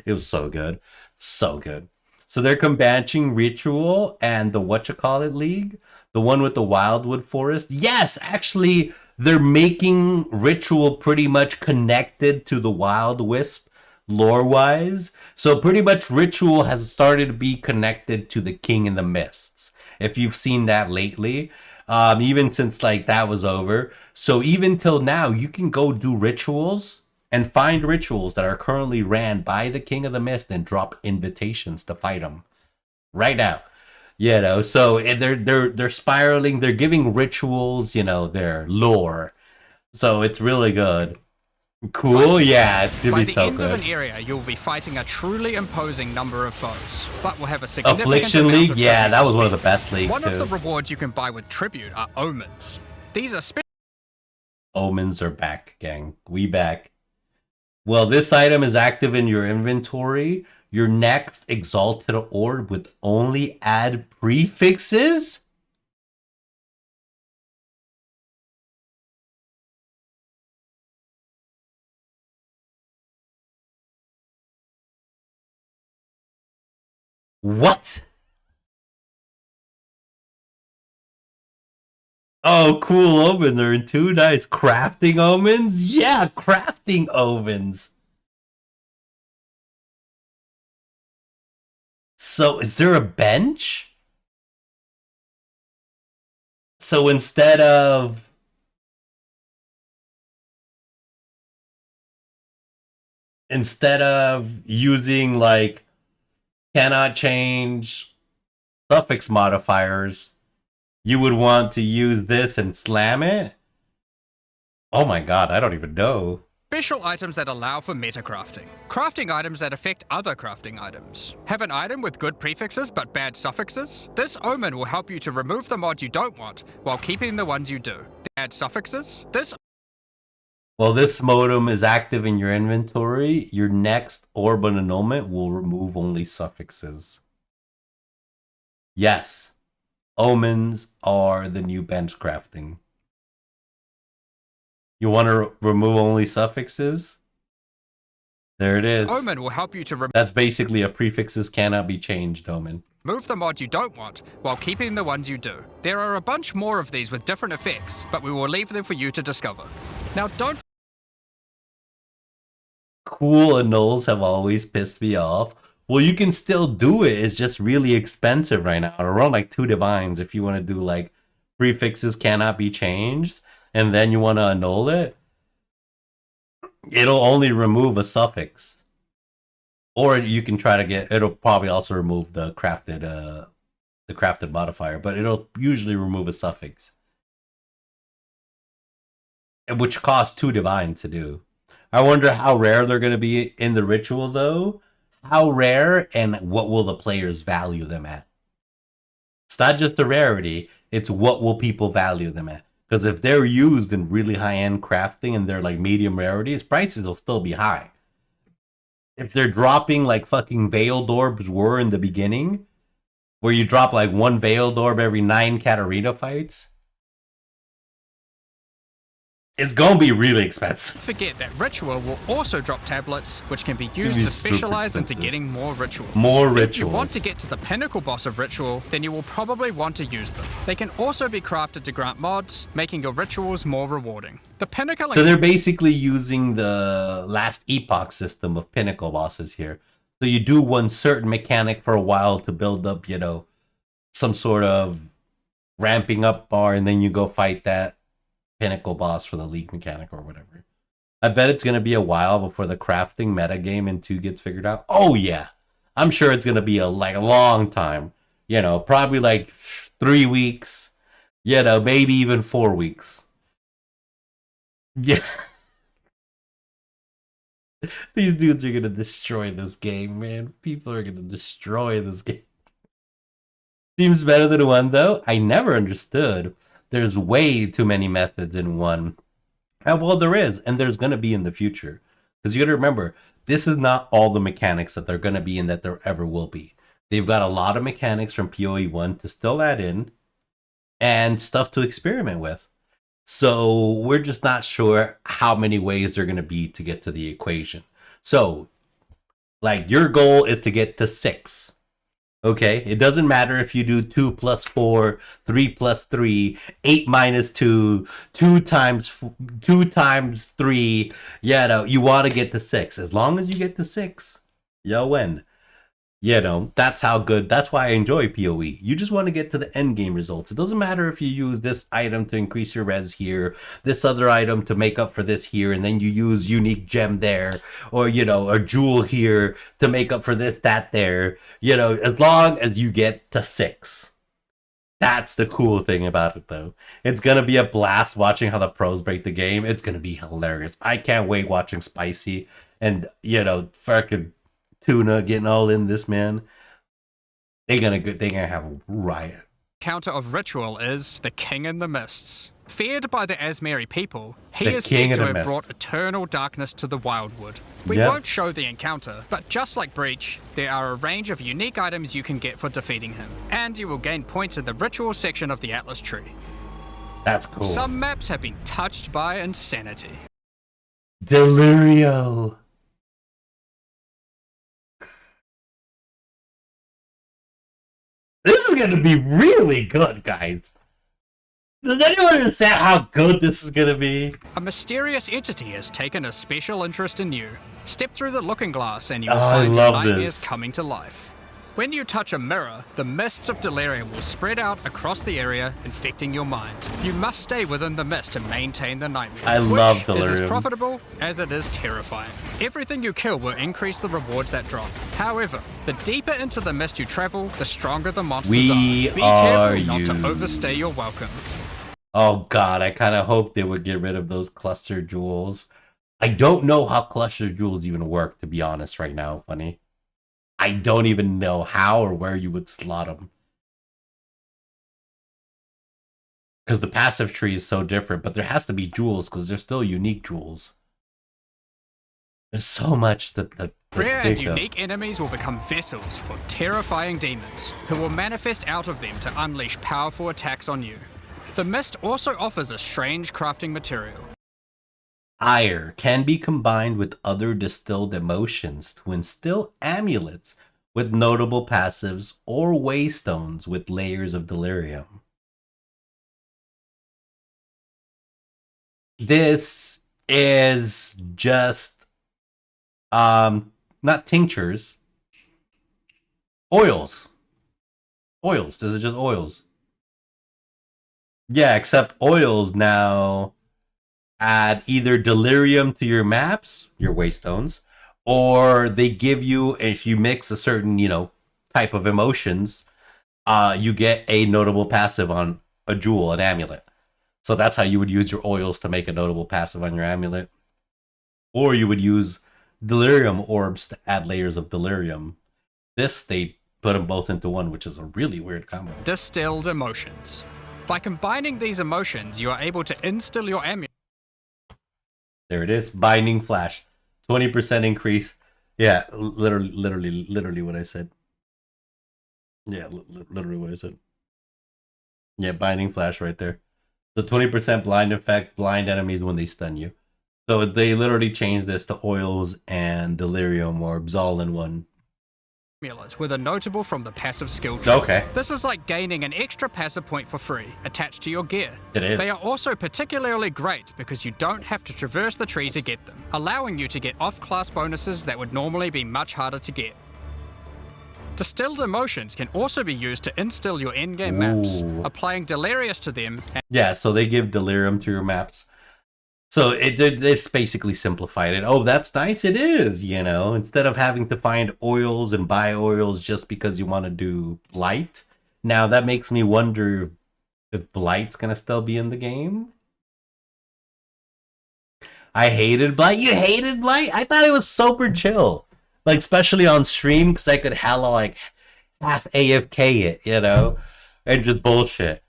It was so good. So good. So they're combating Ritual and the whatchamacallit League. The one with the Wildwood Forest. Yes, actually, they're making Ritual pretty much connected to the Wild Wisp lore-wise. So pretty much Ritual has started to be connected to the King in the Mists. If you've seen that lately, even since like that was over. So even till now, you can go do rituals and find rituals that are currently ran by the King of the Mist and drop invitations to fight them right now. You know, so they're spiraling. They're giving rituals, you know, their lore. So it's really good. Cool, yeah, it's gonna be so good. By the end of an area, you'll be fighting a truly imposing number of foes, but will have a significant Affliction amount League, of yeah, tribute that to was one of the spend. best leagues One too. of the rewards you can buy with tribute are omens. These are Omens are back, gang. We back. Well, this item is active in your inventory. Your next exalted orb with only add prefixes? What? Oh, cool omens are in 2 nice. Crafting omens? Yeah, crafting omens. So is there a bench? So instead of using like cannot change suffix modifiers, you would want to use this and slam it? Oh my god, I don't even know. special items that allow for metacrafting. Crafting items that affect other crafting items. Have an item with good prefixes but bad suffixes? This omen will help you to remove the mods you don't want while keeping the ones you do. Add suffixes? Well, this modem is active in your inventory. Your next orb on annulment will remove only suffixes. Yes, omens are the new bench crafting. You want to remove only suffixes? There it is. Omen will help you to That's basically a prefixes cannot be changed omen. remove the mods you don't want while keeping the ones you do. There are a bunch more of these with different effects, but we will leave them for you to discover. Now don't Cool annuls have always pissed me off. Well, you can still do it. It's just really expensive right now. Around like 2 divines if you want to do like prefixes cannot be changed and then you want to annul it. It'll only remove a suffix. Or you can try to get, it'll probably also remove the crafted modifier, but it'll usually remove a suffix. Which costs 2 divine to do. I wonder how rare they're going to be in the ritual though. How rare and what will the players value them at? It's not just the rarity, it's what will people value them at. Because if they're used in really high-end crafting and they're like medium rarities, prices will still be high. If they're dropping like fucking veiled orbs were in the beginning, where you drop like 1 veiled orb every 9 Katarina fights, it's gonna be really expensive. forget that Ritual will also drop tablets, which can be used It'll be to super specialize into expensive. getting more rituals. More If you want rituals. to get to the pinnacle boss of Ritual, then you will probably want to use them. They can also be crafted to grant mods, making your rituals more rewarding. The pinnacle... So they're basically using the last epoch system of pinnacle bosses here. So you do one certain mechanic for a while to build up, you know, some sort of ramping up bar, and then you go fight that pinnacle boss for the league mechanic or whatever. I bet it's going to be a while before the crafting metagame in 2 gets figured out. Oh yeah, I'm sure it's going to be a long time. You know, probably like 3 weeks. You know, maybe even 4 weeks. Yeah. These dudes are going to destroy this game, man. People are going to destroy this game. Seems better than 1 though. I never understood. There's way too many methods in 1. And well, there is, and there's going to be in the future. Because you got to remember, this is not all the mechanics that they're going to be in that there ever will be. They've got a lot of mechanics from PoE 1 to still add in, and stuff to experiment with. So we're just not sure how many ways there are going to be to get to the equation. So, like, your goal is to get to 6. Okay? It doesn't matter if you do 2 plus 4, 3 plus 3, 8 minus 2, 2 times 3. Yeah, no, you want to get to 6. As long as you get to 6, you'll win. You know, that's how good, that's why I enjoy PoE. You just want to get to the end game results. It doesn't matter if you use this item to increase your res here, this other item to make up for this here, and then you use unique gem there, or, you know, a jewel here to make up for this, that there. You know, as long as you get to 6. That's the cool thing about it, though. It's going to be a blast watching how the pros break the game. It's going to be hilarious. I can't wait watching Spicy and, you know, fucking Tuna getting all in this, man. They're gonna have a riot. Counter of ritual is the King in the Mists. Feared by the Asmeri people, he The is King said in to the have Mist. brought eternal darkness to the Wildwood. We Yep. won't show the encounter, but just like Breach, there are a range of unique items you can get for defeating him, and you will gain points in the ritual section of the Atlas tree. That's cool. Some maps have been touched by insanity. Delirio. This is gonna be really good, guys. Does anyone understand how good this is gonna be? A mysterious entity has taken a special interest in you. Step through the looking glass and you will Oh, I find your love nightmares this. coming to life. When you touch a mirror, the mists of delirium will spread out across the area, infecting your mind. You must stay within the mist to maintain the nightmare. I love which is as delirium. profitable as it is terrifying. Everything you kill will increase the rewards that drop. However, the deeper into the mist you travel, the stronger the monsters We are. Be are careful not to you. overstay your welcome. Oh god, I kind of hope they would get rid of those cluster jewels. I don't know how cluster jewels even work, to be honest, right now, Funny. I don't even know how or where you would slot them. Because the passive tree is so different, but there has to be jewels because they're still unique jewels. There's so much that Rare and think of. unique enemies will become vessels for terrifying demons, who will manifest out of them to unleash powerful attacks on you. The mist also offers a strange crafting material. Ire can be combined with other distilled emotions to instill amulets with notable passives or waystones with layers of delirium. This is just not tinctures, oils. This is just oils. Yeah, except oils now add either delirium to your maps, your waystones, or they give you, if you mix a certain, you know, type of emotions, you get a notable passive on a jewel, an amulet. So that's how you would use your oils to make a notable passive on your amulet. Or you would use delirium orbs to add layers of delirium. This, they put them both into one, which is a really weird combo. Distilled emotions. By combining these emotions, you are able to instill your amulet. There it is. Binding Flash. 20% increase. Yeah, literally what I said. Yeah, literally what I said. Yeah, Binding Flash right there. The 20% blind effect, blind enemies when they stun you. So they literally changed this to oils and delirium orbs all in one. With a notable from the passive skill tree. Okay. This is like gaining an extra passive point for free, attached to your gear. It is. They are also particularly great because you don't have to traverse the tree to get them, allowing you to get off-class bonuses that would normally be much harder to get. Distilled emotions can also be used to instill your endgame maps, Ooh. applying Delirious to them. Yeah, so they give delirium to your maps. So it's basically simplified it. Oh, that's nice. It is, you know, instead of having to find oils and buy oils just because you want to do Blight. Now that makes me wonder if Blight's gonna still be in the game. I hated Blight. You hated Blight? I thought it was super chill, like especially on stream because I could hella like half AFK it, you know, and just bullshit.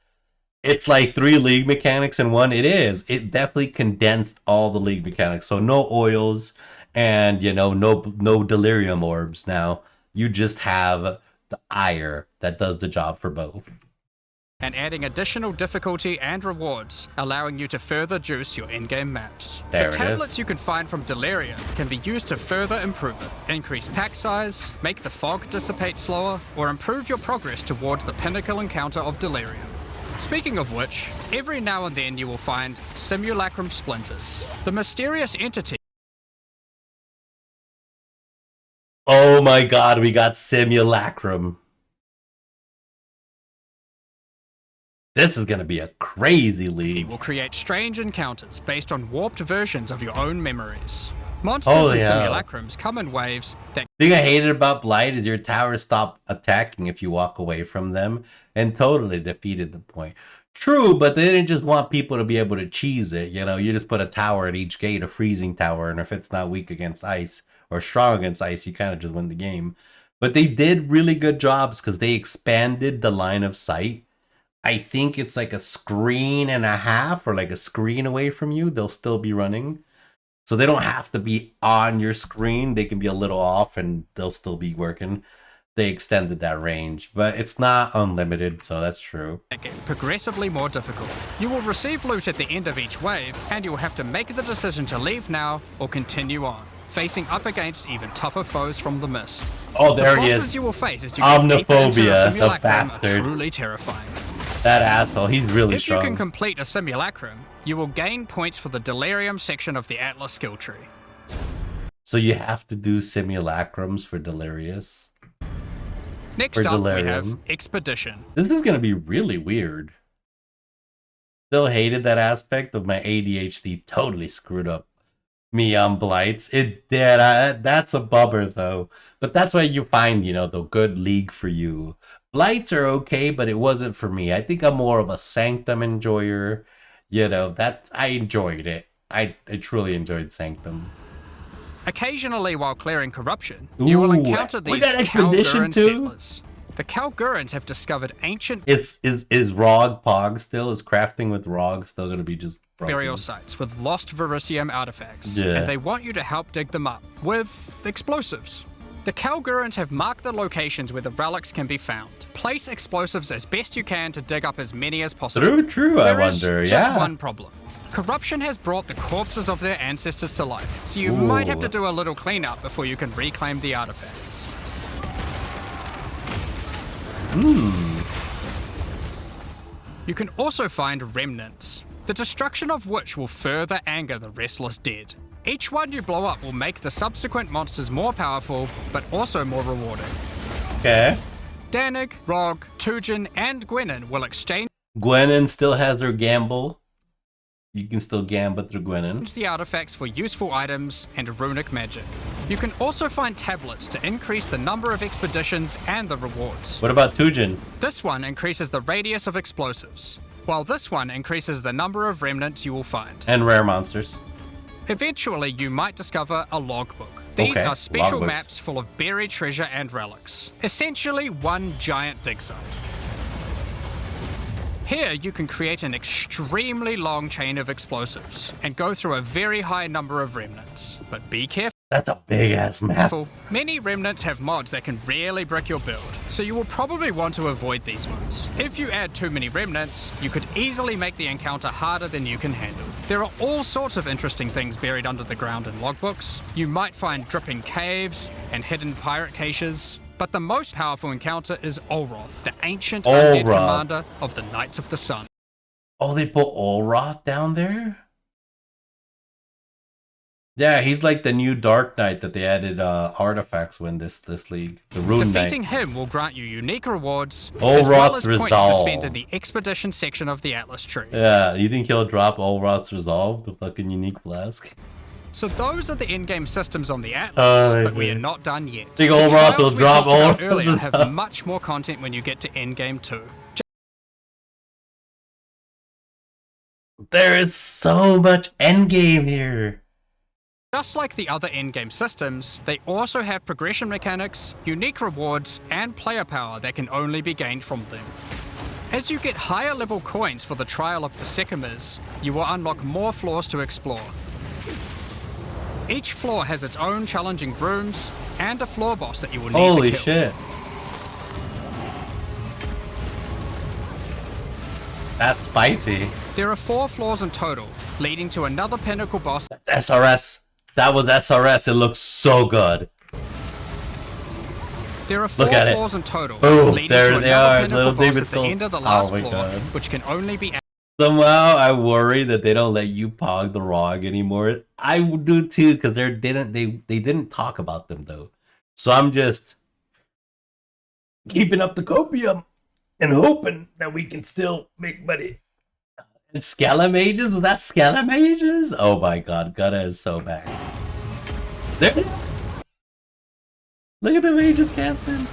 It's like 3 league mechanics in one. It is. It definitely condensed all the league mechanics. So no oils and, you know, no delirium orbs now. You just have the ire that does the job for both. and adding additional difficulty and rewards, allowing you to further juice your in-game maps. There The it tablets is. you can find from Delirium can be used to further improve it, increase pack size, make the fog dissipate slower, or improve your progress towards the pinnacle encounter of Delirium. Speaking of which, every now and then you will find Simulacrum Splinters, the mysterious entity. Oh my god, we got Simulacrum. This is gonna be a crazy league. Will create strange encounters based on warped versions of your own memories. Monsters Holy and hell. simulacrums come in waves that The thing I hated about Blight is your towers stop attacking if you walk away from them, and totally defeated the point. True, but they didn't just want people to be able to cheese it. You know, you just put a tower at each gate, a freezing tower, and if it's not weak against ice or strong against ice, you kind of just win the game. But they did really good jobs because they expanded the line of sight. I think it's like a screen and a half or like a screen away from you. They'll still be running. So they don't have to be on your screen. They can be a little off and they'll still be working. They extended that range, but it's not unlimited, so that's true. get progressively more difficult. You will receive loot at the end of each wave, and you will have to make the decision to leave now or continue on, facing up against even tougher foes from the mist. Oh, there the he bosses is. you will face as you get deeper into the Omniphobia, the simulacrum are bastard. truly terrifying. That asshole, he's really If strong. you can complete a simulacrum, you will gain points for the Delirium section of the Atlas skill tree. So you have to do simulacrums for Delirious. Next For up, we have Delirium. Expedition. This is going to be really weird. Still hated that aspect of my ADHD. Totally screwed up me on Blights. It did. That's a bummer, though. But that's why you find, you know, the good league for you. Blights are okay, but it wasn't for me. I think I'm more of a Sanctum enjoyer. You know, I enjoyed it. I truly enjoyed Sanctum. Occasionally, while clearing corruption, you will Ooh, encounter we these got Expedition Kalguran too? settlers. The Kalgurans have discovered ancient Is Rog Pog still? Is crafting with Rog still going to be just broken? burial sites with lost Verisium artifacts, Yeah. and they want you to help dig them up with explosives. The Kalgurans have marked the locations where the relics can be found. Place explosives as best you can to dig up as many as possible. True, I There is wonder, just yeah. one problem. Corruption has brought the corpses of their ancestors to life, so you might have to do a little cleanup before you can reclaim the artifacts. You can also find remnants, the destruction of which will further anger the restless dead. Each one you blow up will make the subsequent monsters more powerful, but also more rewarding. Okay. Danig, Rog, Tujin, and Gwenin will exchange Gwenin still has her gamble. You can still gamble through Gwenin. the artifacts for useful items and runic magic. You can also find tablets to increase the number of expeditions and the rewards. What about Tujin? This one increases the radius of explosives, while this one increases the number of remnants you will find. And rare monsters. Eventually, you might discover a logbook. These Okay, are special logbooks. maps full of buried treasure and relics. Essentially, one giant dig site. Here, you can create an extremely long chain of explosives and go through a very high number of remnants. But be careful. That's a big ass map. Many remnants have mods that can really brick your build, so you will probably want to avoid these ones. If you add too many remnants, you could easily make the encounter harder than you can handle. There are all sorts of interesting things buried under the ground in logbooks. You might find dripping caves and hidden pirate caches, but the most powerful encounter is Olroth, the ancient undead Olroth. commander of the Knights of the Sun. Oh, they put Olroth down there? Yeah, he's like the new Dark Knight that they added artifacts when this league. The Rune Defeating Knight. him will grant you unique rewards, Olroth's as well as points to Resolve. spend in the expedition section of the Atlas tree. Yeah, you think he'll drop Olroth's Resolve, the fucking unique flask? So those are the in-game systems on the Atlas, Oh, but we yeah. are not done yet. Think The Olroth trials will we drop talked about Olroth's earlier have Resolve. much more content when you get to in-game too. There is so much endgame here. Just like the other in-game systems, they also have progression mechanics, unique rewards, and player power that can only be gained from them. As you get higher level coins for the Trial of the Sycamores, you will unlock more floors to explore. Each floor has its own challenging rooms and a floor boss that you will need Holy to kill. shit. That's spicy. There are 4 floors in total, leading to another pinnacle boss. That's SRS. That was SRS. It looks so good. There are 4 Look at floors it. in total, Oh, leading there to they another are, pinnacle little boss David at the skulls. end of the Oh last my floor, God. which can only be Somehow I worry that they don't let you pog the ROG anymore. I would do too, because they didn't talk about them though. So I'm just keeping up the copium and hoping that we can still make money. And Scala Mages? Was that Scala Mages? Oh my god, Gutta is so back. There. Look at the mages casting.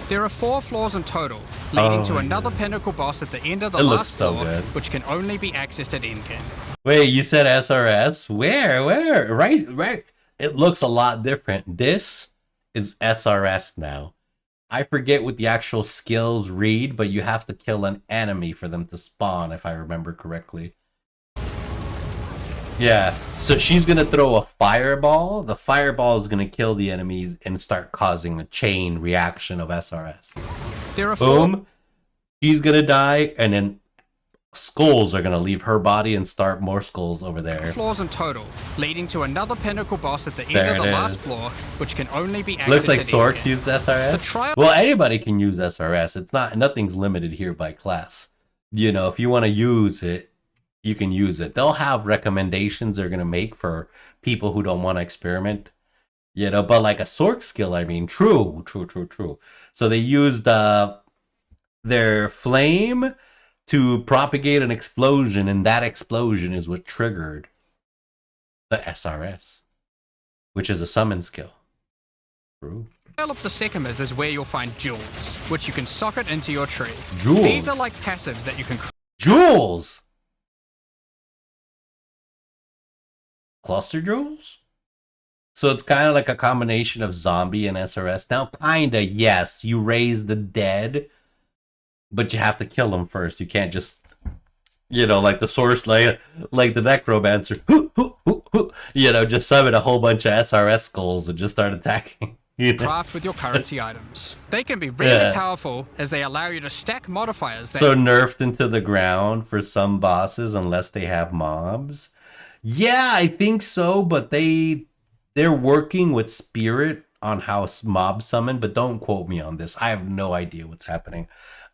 There are 4 floors in total, leading to my another pinnacle boss at the end of the It looks last so floor, good. which can only be accessed at endgame. Wait, you said SRS? Where? Right. It looks a lot different. This is SRS now. I forget what the actual skills read, but you have to kill an enemy for them to spawn, if I remember correctly. Yeah, so she's gonna throw a fireball. The fireball is gonna kill the enemies and start causing a chain reaction of SRS. There are 4 Boom. She's gonna die, and then skulls are gonna leave her body and start more skulls over there. floors in total, leading to another pinnacle boss at the end There of the it last is. floor, which can only be accessed Looks like at Sorks endgame. use SRS. The trial- Well, anybody can use SRS. It's not, nothing's limited here by class. You know, if you want to use it, you can use it. They'll have recommendations they're gonna make for people who don't want to experiment. You know, but like a Sork skill, I mean, true. So they used their flame to propagate an explosion, and that explosion is what triggered the SRS, which is a summon skill. True. Trail of the Sekimas is where you'll find jewels, which you can socket into your tree. Jewels? These are like passives that you can Jewels! Cluster jewels? So it's kind of like a combination of zombie and SRS. Now, kinda, yes, you raise the dead, but you have to kill them first. You can't just, you know, like the source, like the necromancer, you know, just summon a whole bunch of SRS skulls and just start attacking. You know? craft with your currency items. They can be really Yeah. powerful as they allow you to stack modifiers that So nerfed into the ground for some bosses unless they have mobs. Yeah, I think so, but they're working with Spirit on how mob summon, but don't quote me on this. I have no idea what's happening.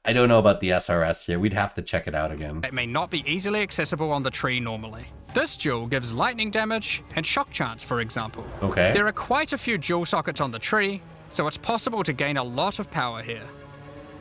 I don't know about the SRS here. We'd have to check it out again. may not be easily accessible on the tree normally. This jewel gives lightning damage and shock chance, for example. Okay. There are quite a few jewel sockets on the tree, so it's possible to gain a lot of power here.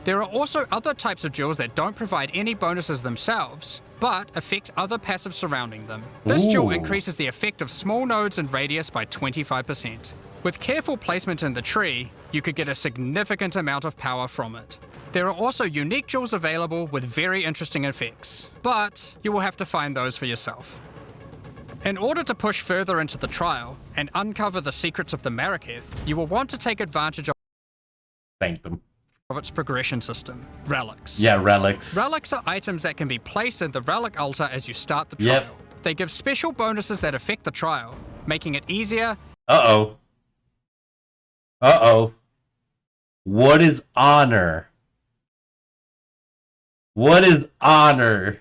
There are also other types of jewels that don't provide any bonuses themselves, but affect other passives surrounding them. This jewel Ooh. increases the effect of small nodes and radius by 25%. With careful placement in the tree, you could get a significant amount of power from it. There are also unique jewels available with very interesting effects, but you will have to find those for yourself. In order to push further into the trial and uncover the secrets of the Maraketh, you will want to take advantage Thank them. of its progression system, relics. Yeah, relics. Relics are items that can be placed in the relic altar as you start the trial. Yep. They give special bonuses that affect the trial, making it easier. Uh-oh. What is honor? What is honor?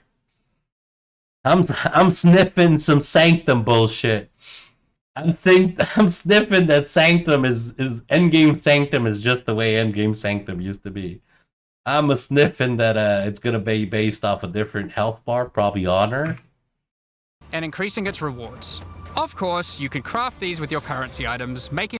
I'm sniffing some sanctum bullshit. I'm sniffing that sanctum is endgame sanctum is just the way endgame sanctum used to be. I'm a sniffing that it's gonna be based off a different health bar, probably honor. And increasing its rewards. Of course, you can craft these with your currency items, making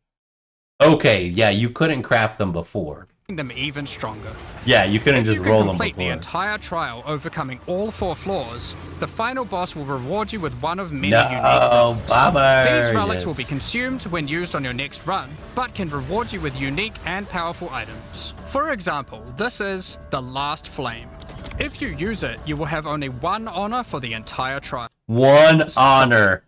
Okay, yeah, you couldn't craft them before. them even stronger. Yeah, you couldn't If just you can roll them complete the before. entire trial overcoming all 4 floors, the final boss will reward you with one of many No, unique relics. bummer, These relics will yes. be consumed when used on your next run, but can reward you with unique and powerful items. For example, this is the Last Flame. If you use it, you will have only 1 honor for the entire trial. 1 honor.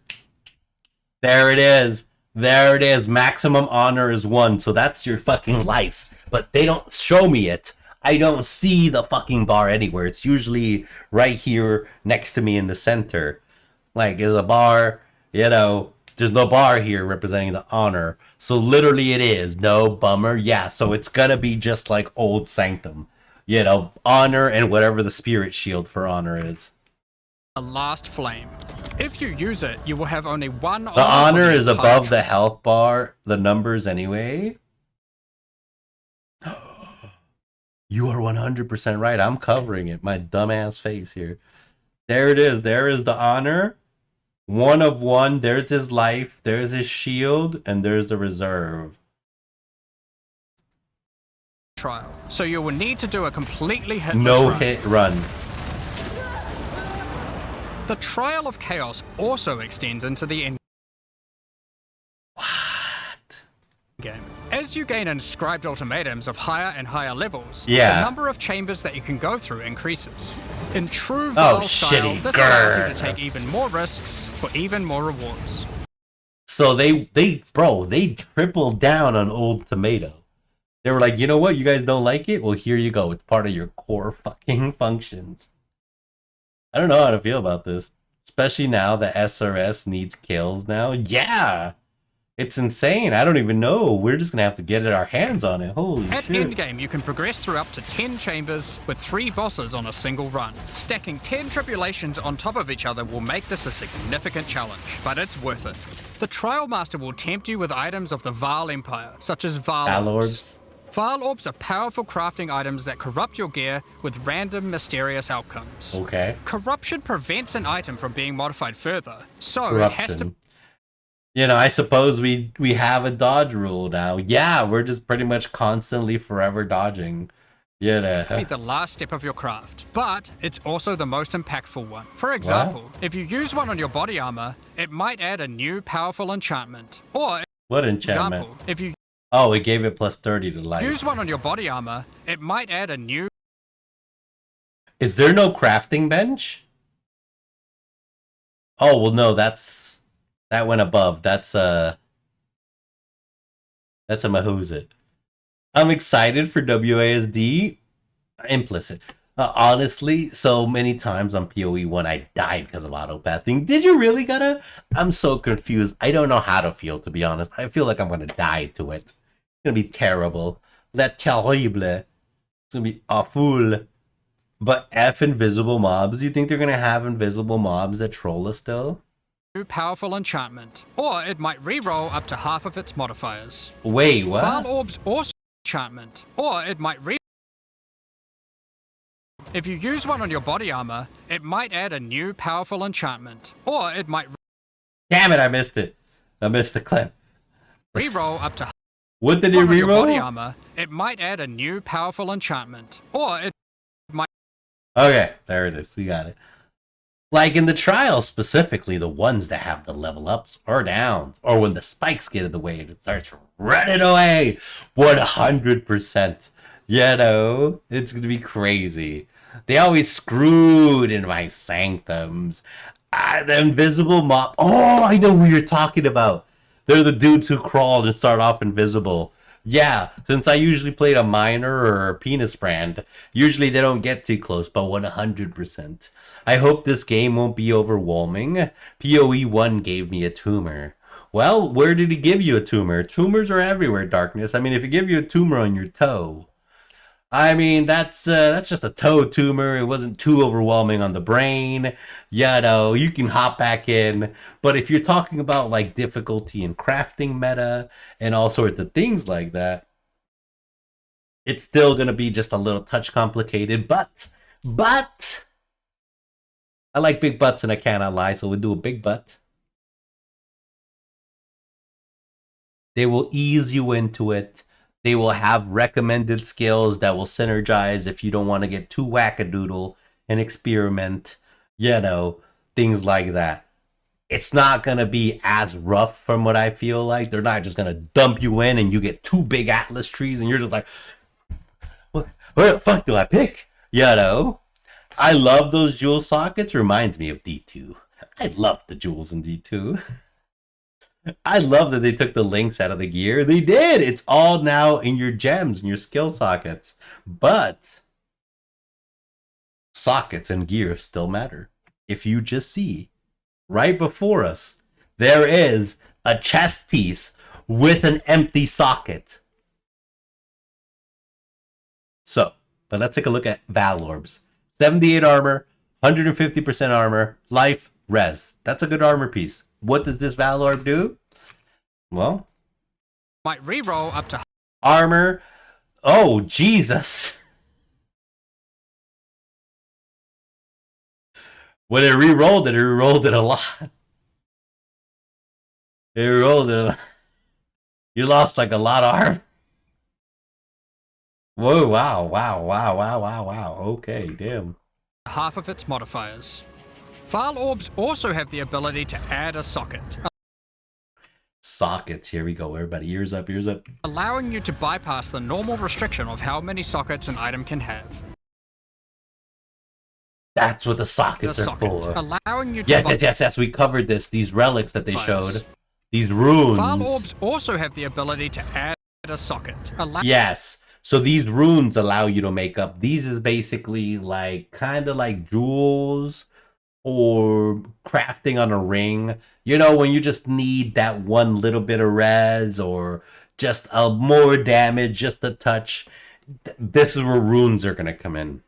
There it is. There it is. Maximum honor is 1. So that's your fucking life. But they don't show me it. I don't see the fucking bar anywhere. It's usually right here next to me in the center. Like, there's a bar, you know, there's no bar here representing the honor. So literally it is. No bummer. Yeah, so it's gonna be just like old Sanctum. you know, honor and whatever the spirit shield for honor is. A last flame. If you use it, you will have only one. The honor is above the health bar, the numbers anyway. You are 100% right. I'm covering it. My dumbass face here. There it is. There is the honor. 1 of 1. There's his life. There's his shield. And there's the reserve. Trial. So you will need to do a completely hitless No run. hit run. The Trial of Chaos also extends into the end game. As you gain inscribed ultimatums of higher and higher levels, Yeah. the number of chambers that you can go through increases. In true Val style, shitty. this allows you to take even more risks for even more rewards. So they tripled down on Old Tomato. They were like, you know what? You guys don't like it? Well, here you go. It's part of your core fucking functions. I don't know how to feel about this. Especially now that SRS needs kills now. Yeah! It's insane. I don't even know. We're just gonna have to get our hands on it. Holy At shit. endgame, you can progress through up to 10 chambers with 3 bosses on a single run. Stacking 10 tribulations on top of each other will make this a significant challenge, but it's worth it. The Trial Master will tempt you with items of the Val Empire, such as Val Orbs. Val Orbs are powerful crafting items that corrupt your gear with random, mysterious outcomes. Okay. Corruption prevents an item from being modified further, so it has to... Corruption. You know, I suppose we have a dodge rule now. Yeah, we're just pretty much constantly forever dodging. Yeah. be the last step of your craft, but it's also the most impactful one. For example, if you use one on your body armor, it might add a new powerful enchantment. Or, What enchantment? example, if you Oh, it gave it plus 30 to life. use one on your body armor, it might add a new... Is there no crafting bench? Oh, well, no, that went above. That's a Mahuzit. I'm excited for WASD. Implicit. Honestly, so many times on PoE 1 I died because of autopathing. Did you really gotta? I'm so confused. I don't know how to feel, to be honest. I feel like I'm gonna die to it. It's gonna be terrible. That terrible. It's gonna be awful. But F invisible mobs? You think they're gonna have invisible mobs that troll us still? new powerful enchantment. Or it might reroll up to half of its modifiers. Wait, what? Val Orbs also enchantment. Or it might If you use one on your body armor, it might add a new powerful enchantment. Or it might Damn it, I missed it. I missed the clip. reroll up to What did it one on your body reroll? armor. It might add a new powerful enchantment. Or it might Okay, there it is. We got it. Like in the trials specifically, the ones that have the level ups or downs, or when the spikes get in the way and it starts running away, 100%. You know, it's gonna be crazy. They always screwed in my sanctums. The invisible mob. Oh, I know who you're talking about. They're the dudes who crawled and start off invisible. Yeah, since I usually played a miner or a penis brand, usually they don't get too close, but 100%. I hope this game won't be overwhelming. PoE 1 gave me a tumor. Well, where did he give you a tumor? Tumors are everywhere, Darkness. I mean, if he give you a tumor on your toe, I mean, that's just a toe tumor. It wasn't too overwhelming on the brain. You know, you can hop back in. But if you're talking about like difficulty in crafting meta and all sorts of things like that, it's still going to be just a little touch complicated. But I like big butts and I cannot lie. So we'll do a big butt. They will ease you into it. They will have recommended skills that will synergize if you don't want to get too wackadoodle and experiment, you know, things like that. It's not going to be as rough from what I feel like. They're not just going to dump you in and you get 2 big Atlas trees and you're just like, what the fuck do I pick? You know, I love those jewel sockets. Reminds me of D2. I love the jewels in D2. I love that they took the links out of the gear. They did. It's all now in your gems and your skill sockets. But sockets and gear still matter. If you just see right before us, there is a chest piece with an empty socket. So, But let's take a look at Val Orbs. 78 armor, 150% armor, life, res. That's a good armor piece. What does this Val Orb do? Well, might reroll up to armor. Oh, Jesus. When it re-rolled it a lot. It re-rolled it a lot. You lost like a lot of armor. Whoa, wow. Okay, damn. half of its modifiers. Val Orbs also have the ability to add a socket, Sockets, here we go, everybody. Ears up, ears up. allowing you to bypass the normal restriction of how many sockets an item can have. That's what the sockets are for. Allowing you to Yes. We covered this. These relics that they showed. These runes. Val Orbs also have the ability to add a socket. Yes. So these runes allow you to make up. These is basically like kind of like jewels or crafting on a ring. You know, when you just need that one little bit of res or just a more damage, just a touch. This is where runes are going to come in.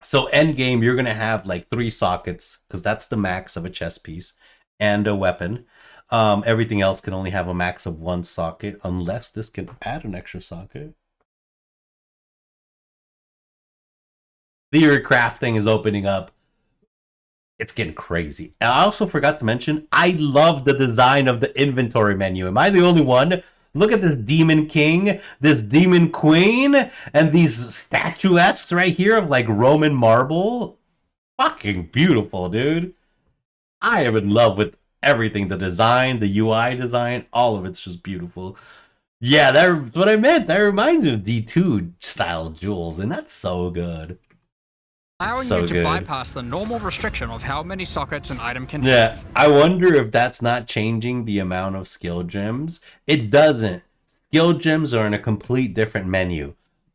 So end game, you're going to have like 3 sockets because that's the max of a chest piece and a weapon. Everything else can only have a max of 1 socket unless this can add an extra socket. Theory crafting is opening up. It's getting crazy. And I also forgot to mention, I love the design of the inventory menu. Am I the only one? Look at this Demon King, this Demon Queen, and these statuesques right here of like Roman marble. Fucking beautiful, dude. I am in love with everything. The design, the UI design, all of it's just beautiful. Yeah, that's what I meant. That reminds me of D2 style jewels, and that's so good. Allowing you to bypass the normal restriction of how many sockets an item can have. Yeah, I wonder if that's not changing the amount of skill gems. It doesn't. Skill gems are in a complete different menu.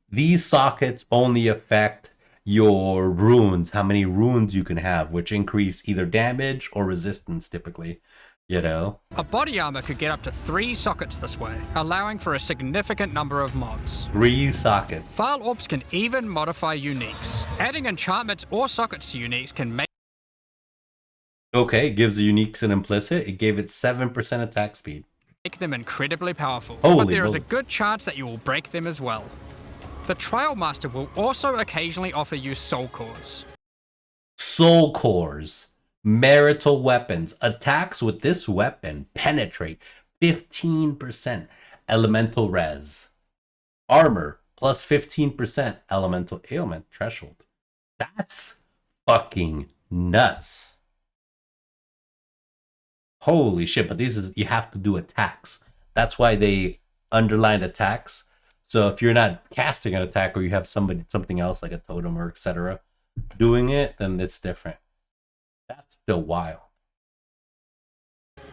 These sockets only affect your runes, how many runes you can have, which increase either damage or resistance typically. You know? A body armor could get up to 3 sockets this way, allowing for a significant number of mods. 3 sockets. Val Orbs can even modify uniques. Adding enchantments or sockets to uniques can make... Okay, it gives the uniques an implicit. It gave it 7% attack speed. Make them incredibly powerful, Holy but there is a moly. good chance that you will break them as well. The Trial Master will also occasionally offer you soul cores. Soul cores. Marital weapons. Attacks with this weapon penetrate 15% elemental res. Armor plus 15% elemental ailment threshold. That's fucking nuts. Holy shit, but these is you have to do attacks. That's why they underlined attacks. So if you're not casting an attack or you have something else like a totem or etc. doing it, then it's different. That's still wild.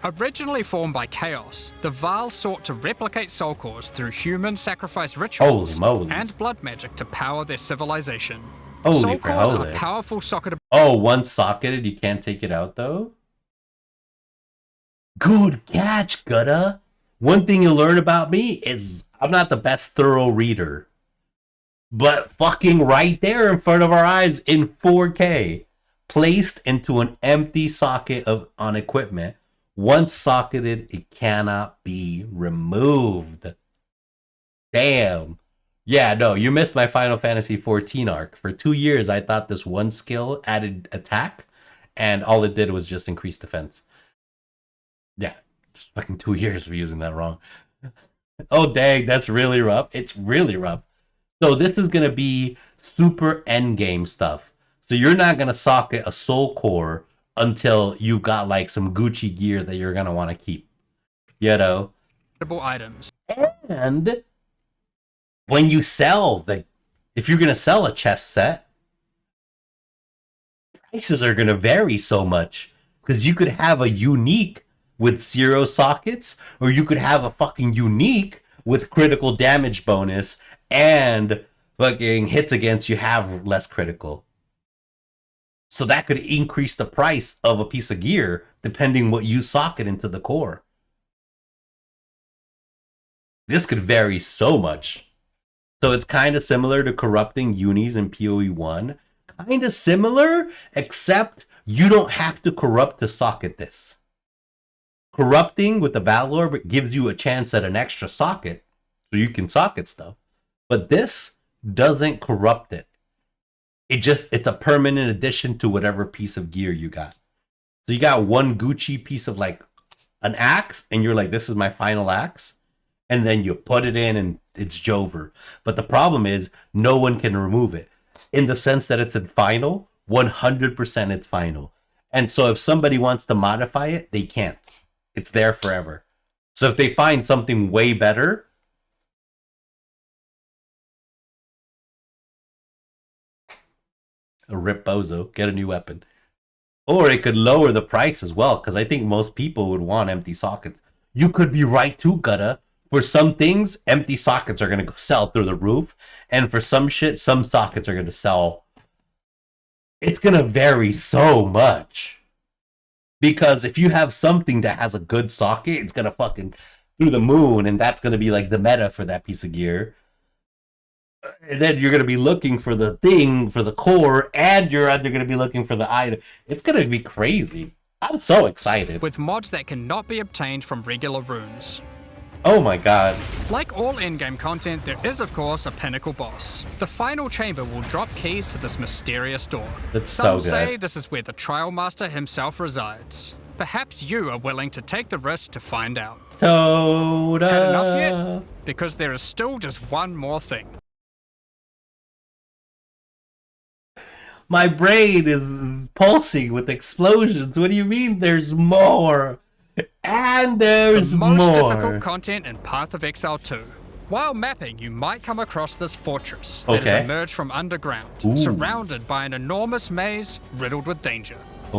Originally formed by Chaos, the Val sought to replicate soul cores through human sacrifice rituals and blood magic to power their civilization. Soul cores are powerful socket. Oh, once socketed, you can't take it out though? Good catch, Gutta. One thing you learn about me is I'm not the best thorough reader. But fucking right there in front of our eyes in 4K, placed into an empty socket on equipment. Once socketed, it cannot be removed. Damn. Yeah, no, you missed my Final Fantasy XIV arc. For 2 years, I thought this one skill added attack, and all it did was just increase defense. Yeah, it's fucking 2 years for using that wrong. Oh, dang, that's really rough. It's really rough. So this is going to be super endgame stuff. So you're not going to socket a soul core until you've got like some Gucci gear that you're going to want to keep. You know? Items. And when you sell if you're going to sell a chest set, prices are going to vary so much. Because you could have a unique with 0 sockets, or you could have a fucking unique with critical damage bonus and fucking hits against you have less critical. So that could increase the price of a piece of gear depending what you socket into the core. This could vary so much. So it's kind of similar to corrupting unis in PoE1. Kind of similar, except you don't have to corrupt to socket this. Corrupting with the Valor gives you a chance at an extra socket, so you can socket stuff. But this doesn't corrupt it. It's a permanent addition to whatever piece of gear you got. So you got one Gucci piece of like an axe, and you're like, this is my final axe. And then you put it in and it's Jover. But the problem is no one can remove it. In the sense that it's in final, 100% it's final. And so if somebody wants to modify it, they can't. It's there forever. So if they find something way better, a rip bozo, get a new weapon. Or it could lower the price as well, because I think most people would want empty sockets. You could be right too, Gutta. For some things, empty sockets are going to sell through the roof. And for some shit, some sockets are going to sell. It's going to vary so much. Because if you have something that has a good socket, it's going to fucking through the moon. And that's going to be like the meta for that piece of gear. And then you're going to be looking for the thing, for the core. And you're either going to be looking for the item. It's going to be crazy. I'm so excited. With mods that cannot be obtained from regular runes. Oh my god. Like all in-game content, there is of course a pinnacle boss. The final chamber will drop keys to this mysterious door. That's Some so good. say this is where the Trial Master himself resides. Perhaps you are willing to take the risk to find out. Toda. Had enough yet? Because there is still just one more thing. My brain is pulsing with explosions. What do you mean there's more? And there's the most more. difficult content in Path of Exile 2. While mapping, you might come across this fortress that has emerged from underground, surrounded by an enormous maze riddled with danger.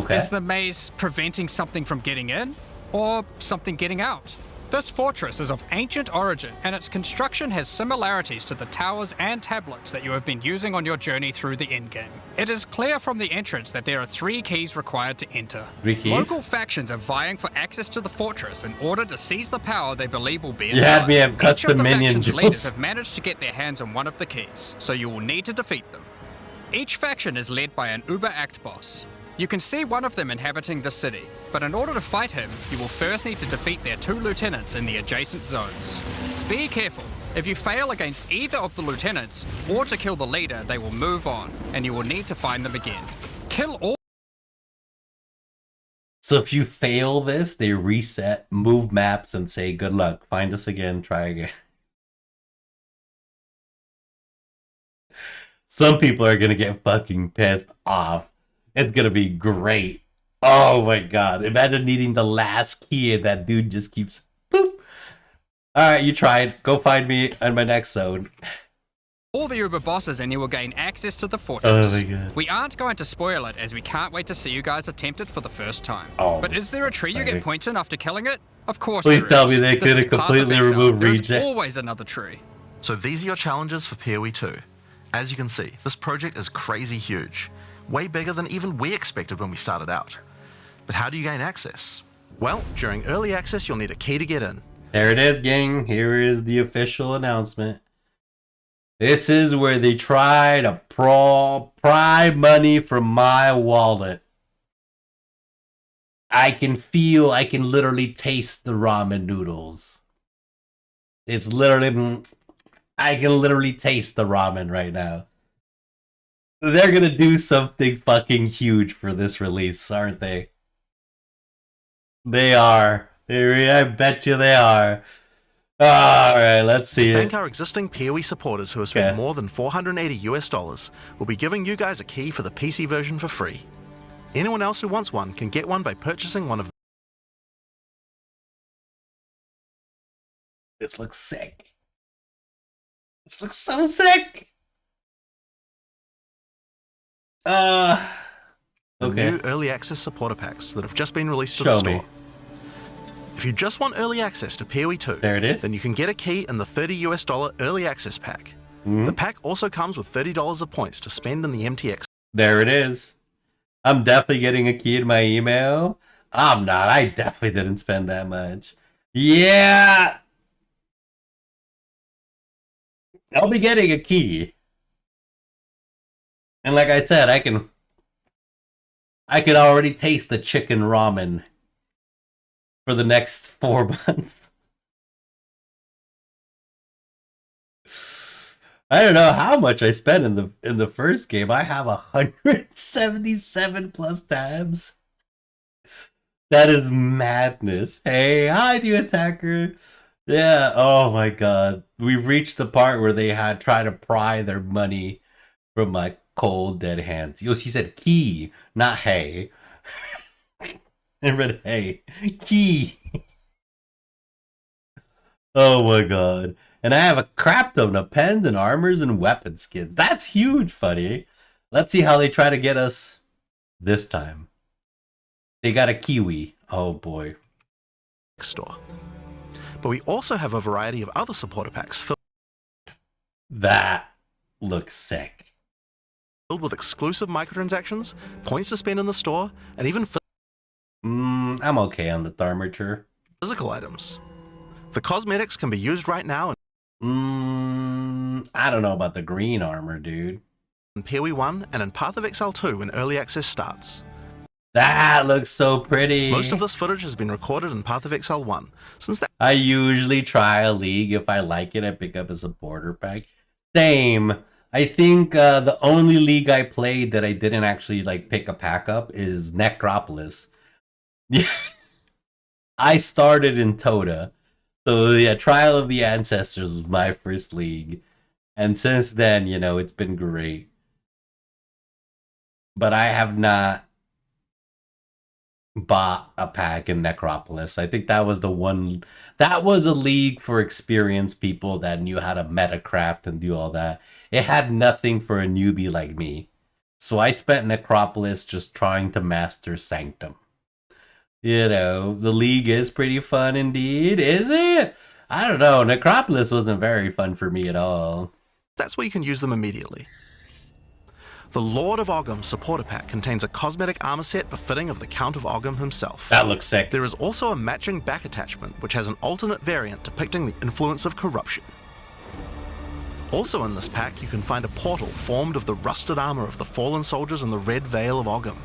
Is the maze preventing something from getting in, or something getting out? This fortress is of ancient origin, and its construction has similarities to the towers and tablets that you have been using on your journey through the endgame. It is clear from the entrance that there are 3 keys required to enter. 3 keys? Local factions are vying for access to the fortress in order to seize the power they believe will be inside. You had me have Each custom of the minion faction's Jules. leaders have managed to get their hands on one of the keys, so you will need to defeat them. Each faction is led by an Uber Act boss. You can see one of them inhabiting the city, but in order to fight him, you will first need to defeat their 2 lieutenants in the adjacent zones. Be careful. If you fail against either of the lieutenants, or to kill the leader, they will move on, and you will need to find them again. Kill all. So if you fail this, they reset, move maps, and say, good luck, find us again, try again. Some people are gonna get fucking pissed off. It's gonna be great. Oh my god. Imagine needing the last key and that dude just keeps boop. Alright, you tried. Go find me in my next zone. All the Uber bosses and you will gain access to the fortress. Oh my god. We aren't going to spoil it as we can't wait to see you guys attempt it for the first time. Oh, but is there a tree you exciting. get points in after killing it? Of course Please there tell is. me they This could is have part of completely Exile. removed There's reject. always another tree. So these are your challenges for PoE 2. As you can see, this project is crazy huge. Way bigger than even we expected when we started out. But how do you gain access? Well, during early access, you'll need a key to get in. There it is, gang. Here is the official announcement. This is where they try to pry money from my wallet. I can literally taste the ramen noodles. It's literally, I can literally taste the ramen right now. They're gonna do something fucking huge for this release, aren't they? They are. I bet you they are. Alright, let's see Thank it. our existing PoE supporters who have spent more than $480 we'll be giving you guys a key for the PC version for free. Anyone else who wants one can get one by purchasing one of This looks sick. This looks so sick. the Okay. new early access supporter packs that have just been released to Show the store. me. If you just want early access to PoE 2, There it is. then you can get a key in the $30 early access pack. The pack also comes with $30 of points to spend in the MTX. There it is. I'm definitely getting a key in my email. I'm not. I definitely didn't spend that much. Yeah. I'll be getting a key. And like I said, I can already taste the chicken ramen for the next 4 months. I don't know how much I spent in the first game. I have 177 plus tabs. That is madness. Hey, hi, new attacker. Yeah, oh my god. We reached the part where they had tried to pry their money from my cold, dead hands. Yo, she said key, not hey. I read hey. Key. Oh my god. And I have a crap ton of pens and armors and weapon skins. That's huge, funny. Let's see how they try to get us this time. They got a kiwi. Oh boy. Store. But we also have a variety of other supporter packs That looks sick. filled with exclusive microtransactions, points to spend in the store, and even I'm okay on the armature. physical items. The cosmetics can be used right now I don't know about the green armor, dude. in PoE 1 and in Path of Exile 2 when early access starts. That looks so pretty. Most of this footage has been recorded in Path of Exile 1, since that I usually try a league. If I like it, I pick up a supporter pack. Same. I think the only league I played that I didn't actually like pick a pack up is Necropolis. Yeah. I started in Toda. So yeah, Trial of the Ancestors was my first league. And since then, you know, it's been great. But I have not bought a pack in Necropolis. I think that was the one, that was a league for experienced people that knew how to metacraft and do all that. It had nothing for a newbie like me. So I spent Necropolis just trying to master Sanctum. You know, the league is pretty fun indeed, is it? I don't know, Necropolis wasn't very fun for me at all. that's where you can use them immediately. The Lord of Ogham supporter pack contains a cosmetic armor set befitting of the Count of Ogham himself. That looks sick. There is also a matching back attachment which has an alternate variant depicting the influence of corruption. Also in this pack you can find a portal formed of the rusted armor of the fallen soldiers in the Red Veil of Ogham,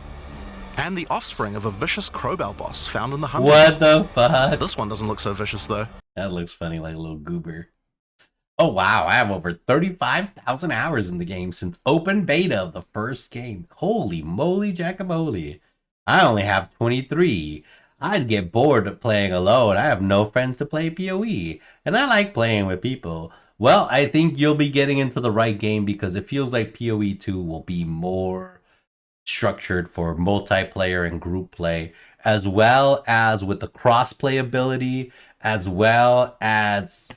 and the offspring of a vicious crowbell boss found in the Hunger What Games. the fuck? This one doesn't look so vicious though. That looks funny, like a little goober. Oh wow, I have over 35,000 hours in the game since open beta of the first game. Holy moly jackamole. I only have 23. I'd get bored of playing alone. I have no friends to play PoE. And I like playing with people. Well, I think you'll be getting into the right game because it feels like PoE 2 will be more structured for multiplayer and group play, as well as with the cross-play ability, as well as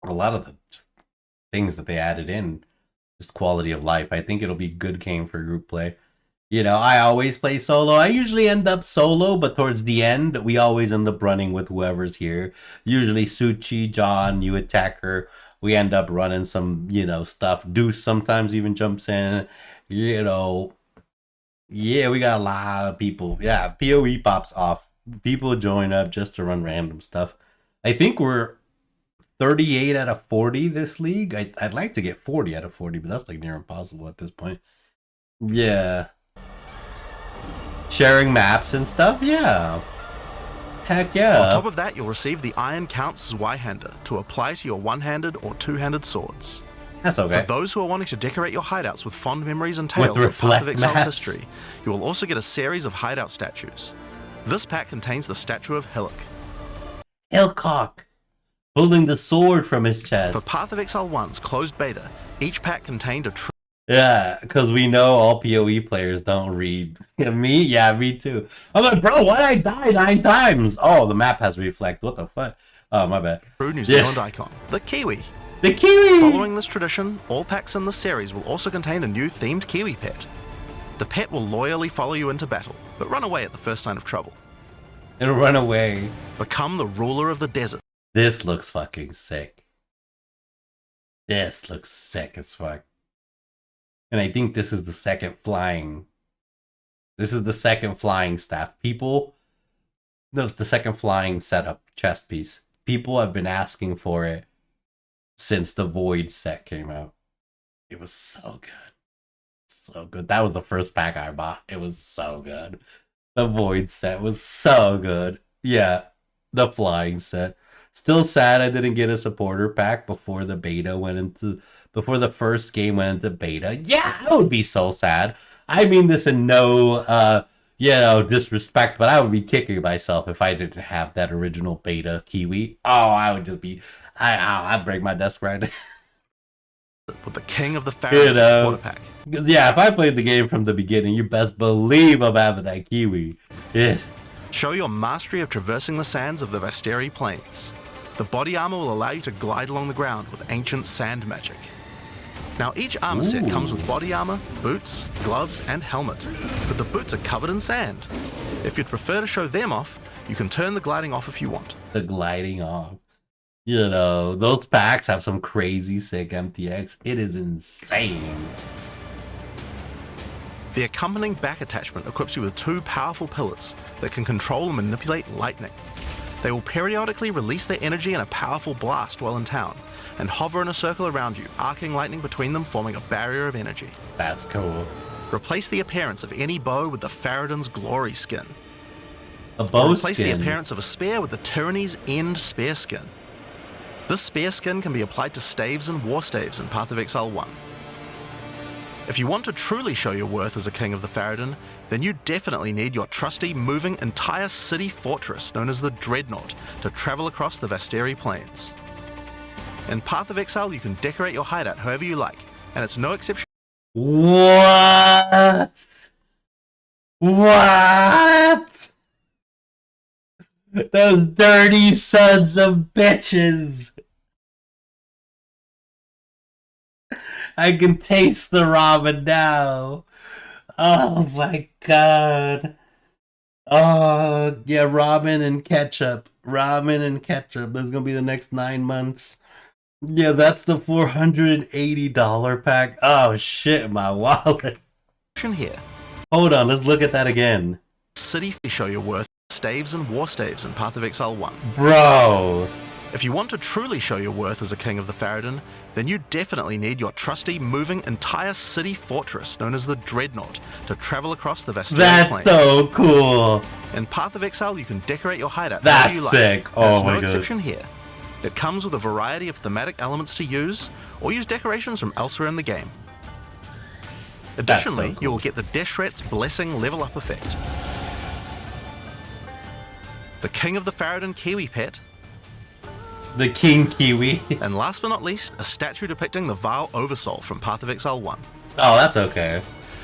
a lot of the things that they added in, just quality of life. I think it'll be a good game for group play. You know, I always play solo. I usually end up solo, but towards the end, we always end up running with whoever's here. Usually Suchi, John, new attacker. We end up running some, you know, stuff. Deuce sometimes even jumps in. You know, yeah, we got a lot of people. Yeah, PoE pops off. People join up just to run random stuff. I think we're 38 out of 40 this league. I'd like to get 40 out of 40, but that's like near impossible at this point. Yeah. Sharing maps and stuff? Yeah. Heck yeah. On top of that, you'll receive the Iron Count's Y-Hander to apply to your one-handed or two-handed swords. That's okay. For those who are wanting to decorate your hideouts with fond memories and tales With of Path of reflect Exile's maps. history, you will also get a series of hideout statues. This pack contains the statue of Hillock. Hillcock, pulling the sword from his For chest. Path of Exile 1's closed beta, each pack contained a true Yeah, because we know all PoE players don't read. Me? Yeah, me too. I'm like, bro, why'd I die 9 times? Oh, the map has reflect. What the fuck? Oh, my bad. New Zealand icon, the Kiwi. The Kiwi! Following this tradition, all packs in this series will also contain a new themed Kiwi pet. The pet will loyally follow you into battle, but run away at the first sign of trouble. It'll run away. Become the ruler of the desert. This looks fucking sick. This looks sick as fuck. And I think this is the second flying. This is the second flying staff. People, no, it's the second flying setup chest piece. People have been asking for it since the Void set came out. It was so good. So good. That was the first pack I bought. It was so good. The Void set was so good. Yeah, the flying set. Still sad I didn't get a supporter pack before the first game went into beta. Yeah, I would be so sad. I mean this in no disrespect, but I would be kicking myself if I didn't have that original beta Kiwi. Oh, I would just be I'd break my desk right now. With the King of the Pharaohs supporter pack. Yeah, if I played the game from the beginning, you best believe I'm having that Kiwi. Yeah. Show your mastery of traversing the sands of the Vasteri Plains. The body armor will allow you to glide along the ground with ancient sand magic. Now each armor set comes with body armor, boots, gloves, and helmet, but the boots are covered in sand. If you'd prefer to show them off, you can turn the gliding off if you want. The gliding off. You know, those packs have some crazy sick MTX. It is insane. The accompanying back attachment equips you with 2 powerful pillars that can control and manipulate lightning. They will periodically release their energy in a powerful blast while in town, and hover in a circle around you, arcing lightning between them, forming a barrier of energy. That's cool. Replace the appearance of any bow with the Faradin's Glory skin. A bow Replace skin? the appearance of a spear with the Tyranny's End spear skin. This spear skin can be applied to staves and war staves in Path of Exile 1. If you want to truly show your worth as a King of the Faradin, then you definitely need your trusty, moving, entire city fortress known as the Dreadnought to travel across the Vasteri Plains. In Path of Exile, you can decorate your hideout however you like, and it's no exception. What? What? Those dirty sons of bitches. I can taste the ramen now. Oh my god. Oh, yeah, ramen and ketchup. Ramen and ketchup. That's gonna be the next 9 months. Yeah, that's the $480 pack. Oh shit, my wallet. Here. Hold on, let's look at that again. City show your worth, staves and war staves in Path of Exile 1. Bro. If you want to truly show your worth as a King of the Faradin, then you definitely need your trusty, moving, entire city fortress known as the Dreadnought to travel across the Vasteri Plains. That's so cool. In Path of Exile, you can decorate your hideout That's you like. sick. Oh There's my no god. exception here. It comes with a variety of thematic elements to use, or use decorations from elsewhere in the game. Additionally, so cool. you will get the Deshret's Blessing level up effect. The King of the Faradin Kiwi pet. The King Kiwi. And last but not least, a statue depicting the Vaal Oversoul from Path of Exile 1. Oh, that's okay.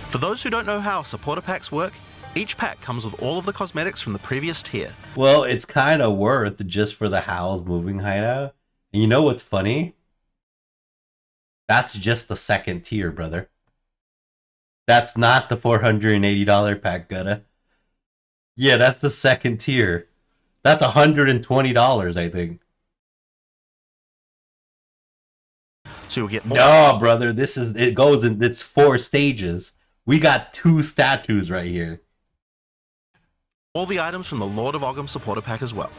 For those who don't know how supporter packs work, each pack comes with all of the cosmetics from the previous tier. Well, it's kind of worth just for the Howl's moving hideout. And you know what's funny? That's just the second tier, brother. That's not the $480 pack, Gutta. Yeah, that's the second tier. That's $120, I think. So you'll get all No, brother, it's 4 stages. We got 2 statues right here. all the items from the Lord of Ogham supporter pack as well.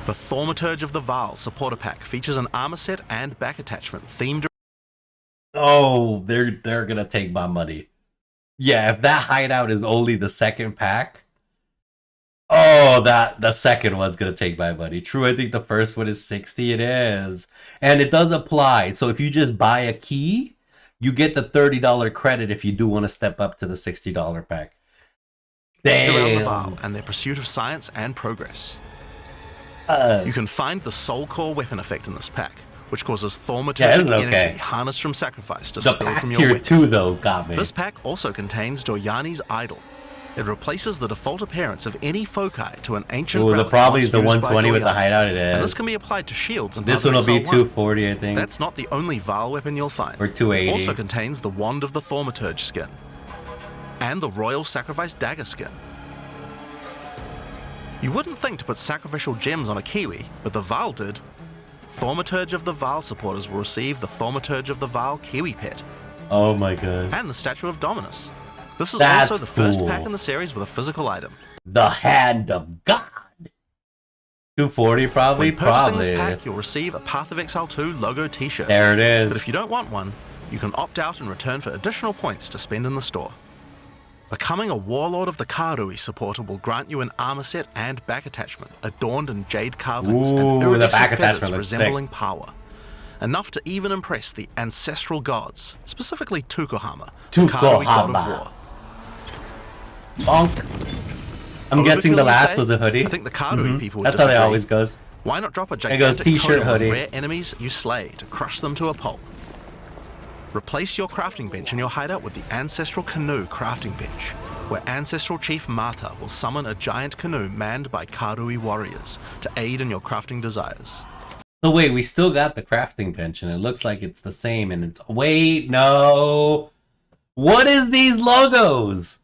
The Thaumaturge of the Vaal supporter pack features an armor set and back attachment themed. Oh, they're gonna take my money. Yeah, if that hideout is only the second pack, oh, the second one's gonna take my money. True, I think the first one is 60. It is, and it does apply. So if you just buy a key, you get the $30 credit if you do want to step up to the $60 pack. around the Damn. Vaal and their pursuit of science and progress. You can find the Soul Core weapon effect in this pack, which causes thaumaturgic energy harnessed from sacrifice to The spill pack from your tier weapon. 2 though got me. This pack also contains Doryani's Idol. It replaces the default appearance of any foci to an ancient Ooh, the relic probably once the used by 120 with the Doryani. hideout. It And this is. can be applied to shields and This one will be 240, I think. That's not the only Vaal weapon you'll find. Or 280. It also contains the Wand of the Thaumaturge skin and the Royal Sacrifice Dagger skin. You wouldn't think to put sacrificial gems on a Kiwi, but the Vaal did. Thaumaturge of the Vaal supporters will receive the Thaumaturge of the Vaal Kiwi pet Oh my god. and the Statue of Dominus. This is That's also the first cool. pack in the series with a physical item. The Hand of God. 240 probably? When purchasing Probably. this pack, you'll receive a Path of Exile 2 logo t-shirt. There it is. But if you don't want one, you can opt out and return for additional points to spend in the store. Becoming a Warlord of the Karui supporter will grant you an armor set and back attachment adorned in jade carvings and Ooh, the iridescent back feathers attachment looks resembling sick. power. Enough to even impress the ancestral gods, specifically Tukohama, the Karui god of war. Bonk. I'm guessing the last was a hoodie. I think the Karui people would That's how they disagree. always goes. Why not drop a It goes gigantic t-shirt, totem on hoodie. rare enemies you slay to crush them to a pulp? Replace your crafting bench in your hideout with the Ancestral Canoe crafting bench, where Ancestral Chief Mata will summon a giant canoe manned by Karui warriors to aid in your crafting desires. So wait, we still got the crafting bench, and it looks like it's the same. And it's wait, no. What is these logos?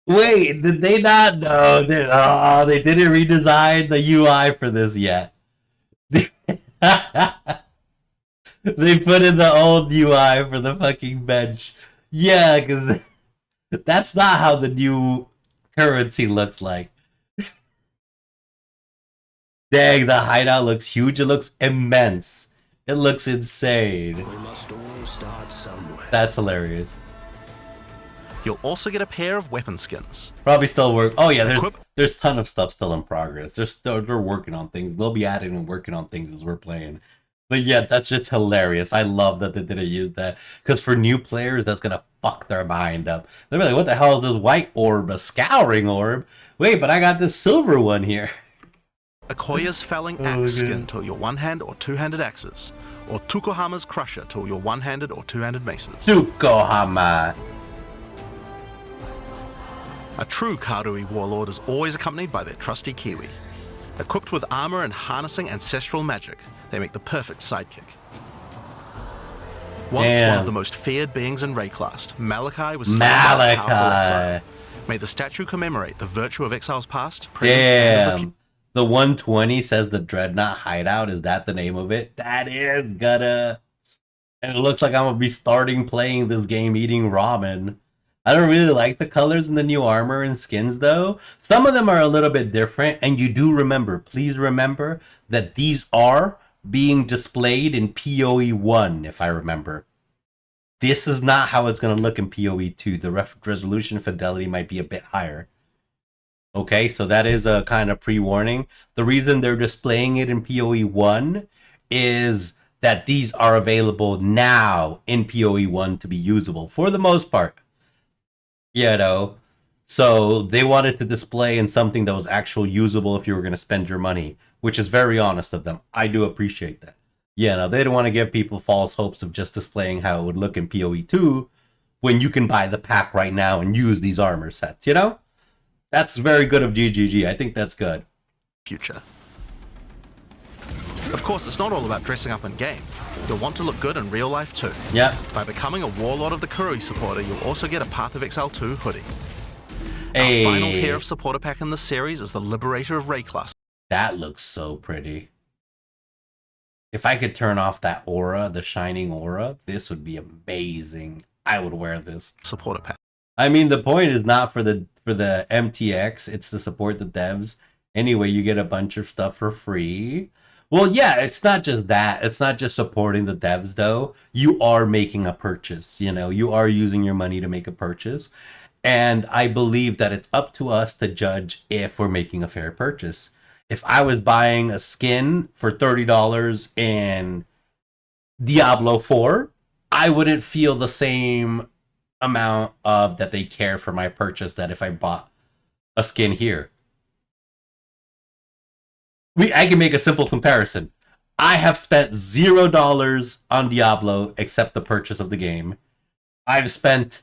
Wait, did they not know? They didn't redesign the UI for this yet. They put in the old UI for the fucking bench. Yeah, because that's not how the new currency looks like. Dang, the hideout looks huge. It looks immense. It looks insane. We must all start somewhere. That's hilarious. You'll also get a pair of weapon skins. Probably still work. Oh yeah, Equip- there's ton of stuff still in progress. They're working on things. They'll be adding and working on things as we're playing. But yeah, that's just hilarious. I love that they didn't use that, because for new players, that's gonna fuck their mind up. They'll be like, "What the hell is this white orb? A scouring orb? Wait, but I got this silver one here." Akoya's Felling Axe skin to your one-hand or two-handed axes, or Tukohama's Crusher to your one-handed or two-handed maces. Tukohama. A true Karui warlord is always accompanied by their trusty Kiwi. Equipped with armor and harnessing ancestral magic, they make the perfect sidekick. Once one of the most feared beings in Rayclast, Malachi was slain by a powerful exile. May the statue commemorate the virtue of Exile's past, present, and of the future. The 120 says the Dreadnought Hideout. Is that the name of it? That is gonna. And it looks like I'm gonna be starting playing this game eating ramen. I don't really like the colors in the new armor and skins though. Some of them are a little bit different, and you do remember, please remember that these are being displayed in PoE 1, if I remember. This is not how it's gonna look in PoE 2. The resolution fidelity might be a bit higher. Okay, so that is a kind of pre-warning. The reason they're displaying it in PoE 1 is that these are available now in PoE 1 to be usable for the most part. You know, so they wanted to display in something that was actually usable if you were going to spend your money, which is very honest of them. I do appreciate that. Yeah, no, they don't want to give people false hopes of just displaying how it would look in PoE 2 when you can buy the pack right now and use these armor sets, you know? That's very good of GGG. I think that's good. Future. Of course, it's not all about dressing up in game. You'll want to look good in real life too. Yeah. By becoming a Warlord of the Karui supporter, you'll also get a Path of Exile 2 hoodie. Hey. Our final tier of supporter pack in this series is the Liberator of Rayclast. That looks so pretty. If I could turn off that aura, the shining aura, this would be amazing. I would wear this. Supporter pack. I mean, the point is not for the MTX, it's to support the devs. Anyway, you get a bunch of stuff for free. Well, yeah, it's not just that. It's not just supporting the devs, though. You are making a purchase, you know. You are using your money to make a purchase. And I believe that it's up to us to judge if we're making a fair purchase. If I was buying a skin for $30 in Diablo 4, I wouldn't feel the same amount of that they care for my purchase that if I bought a skin here. I can make a simple comparison. I have spent $0 on Diablo except the purchase of the game. I've spent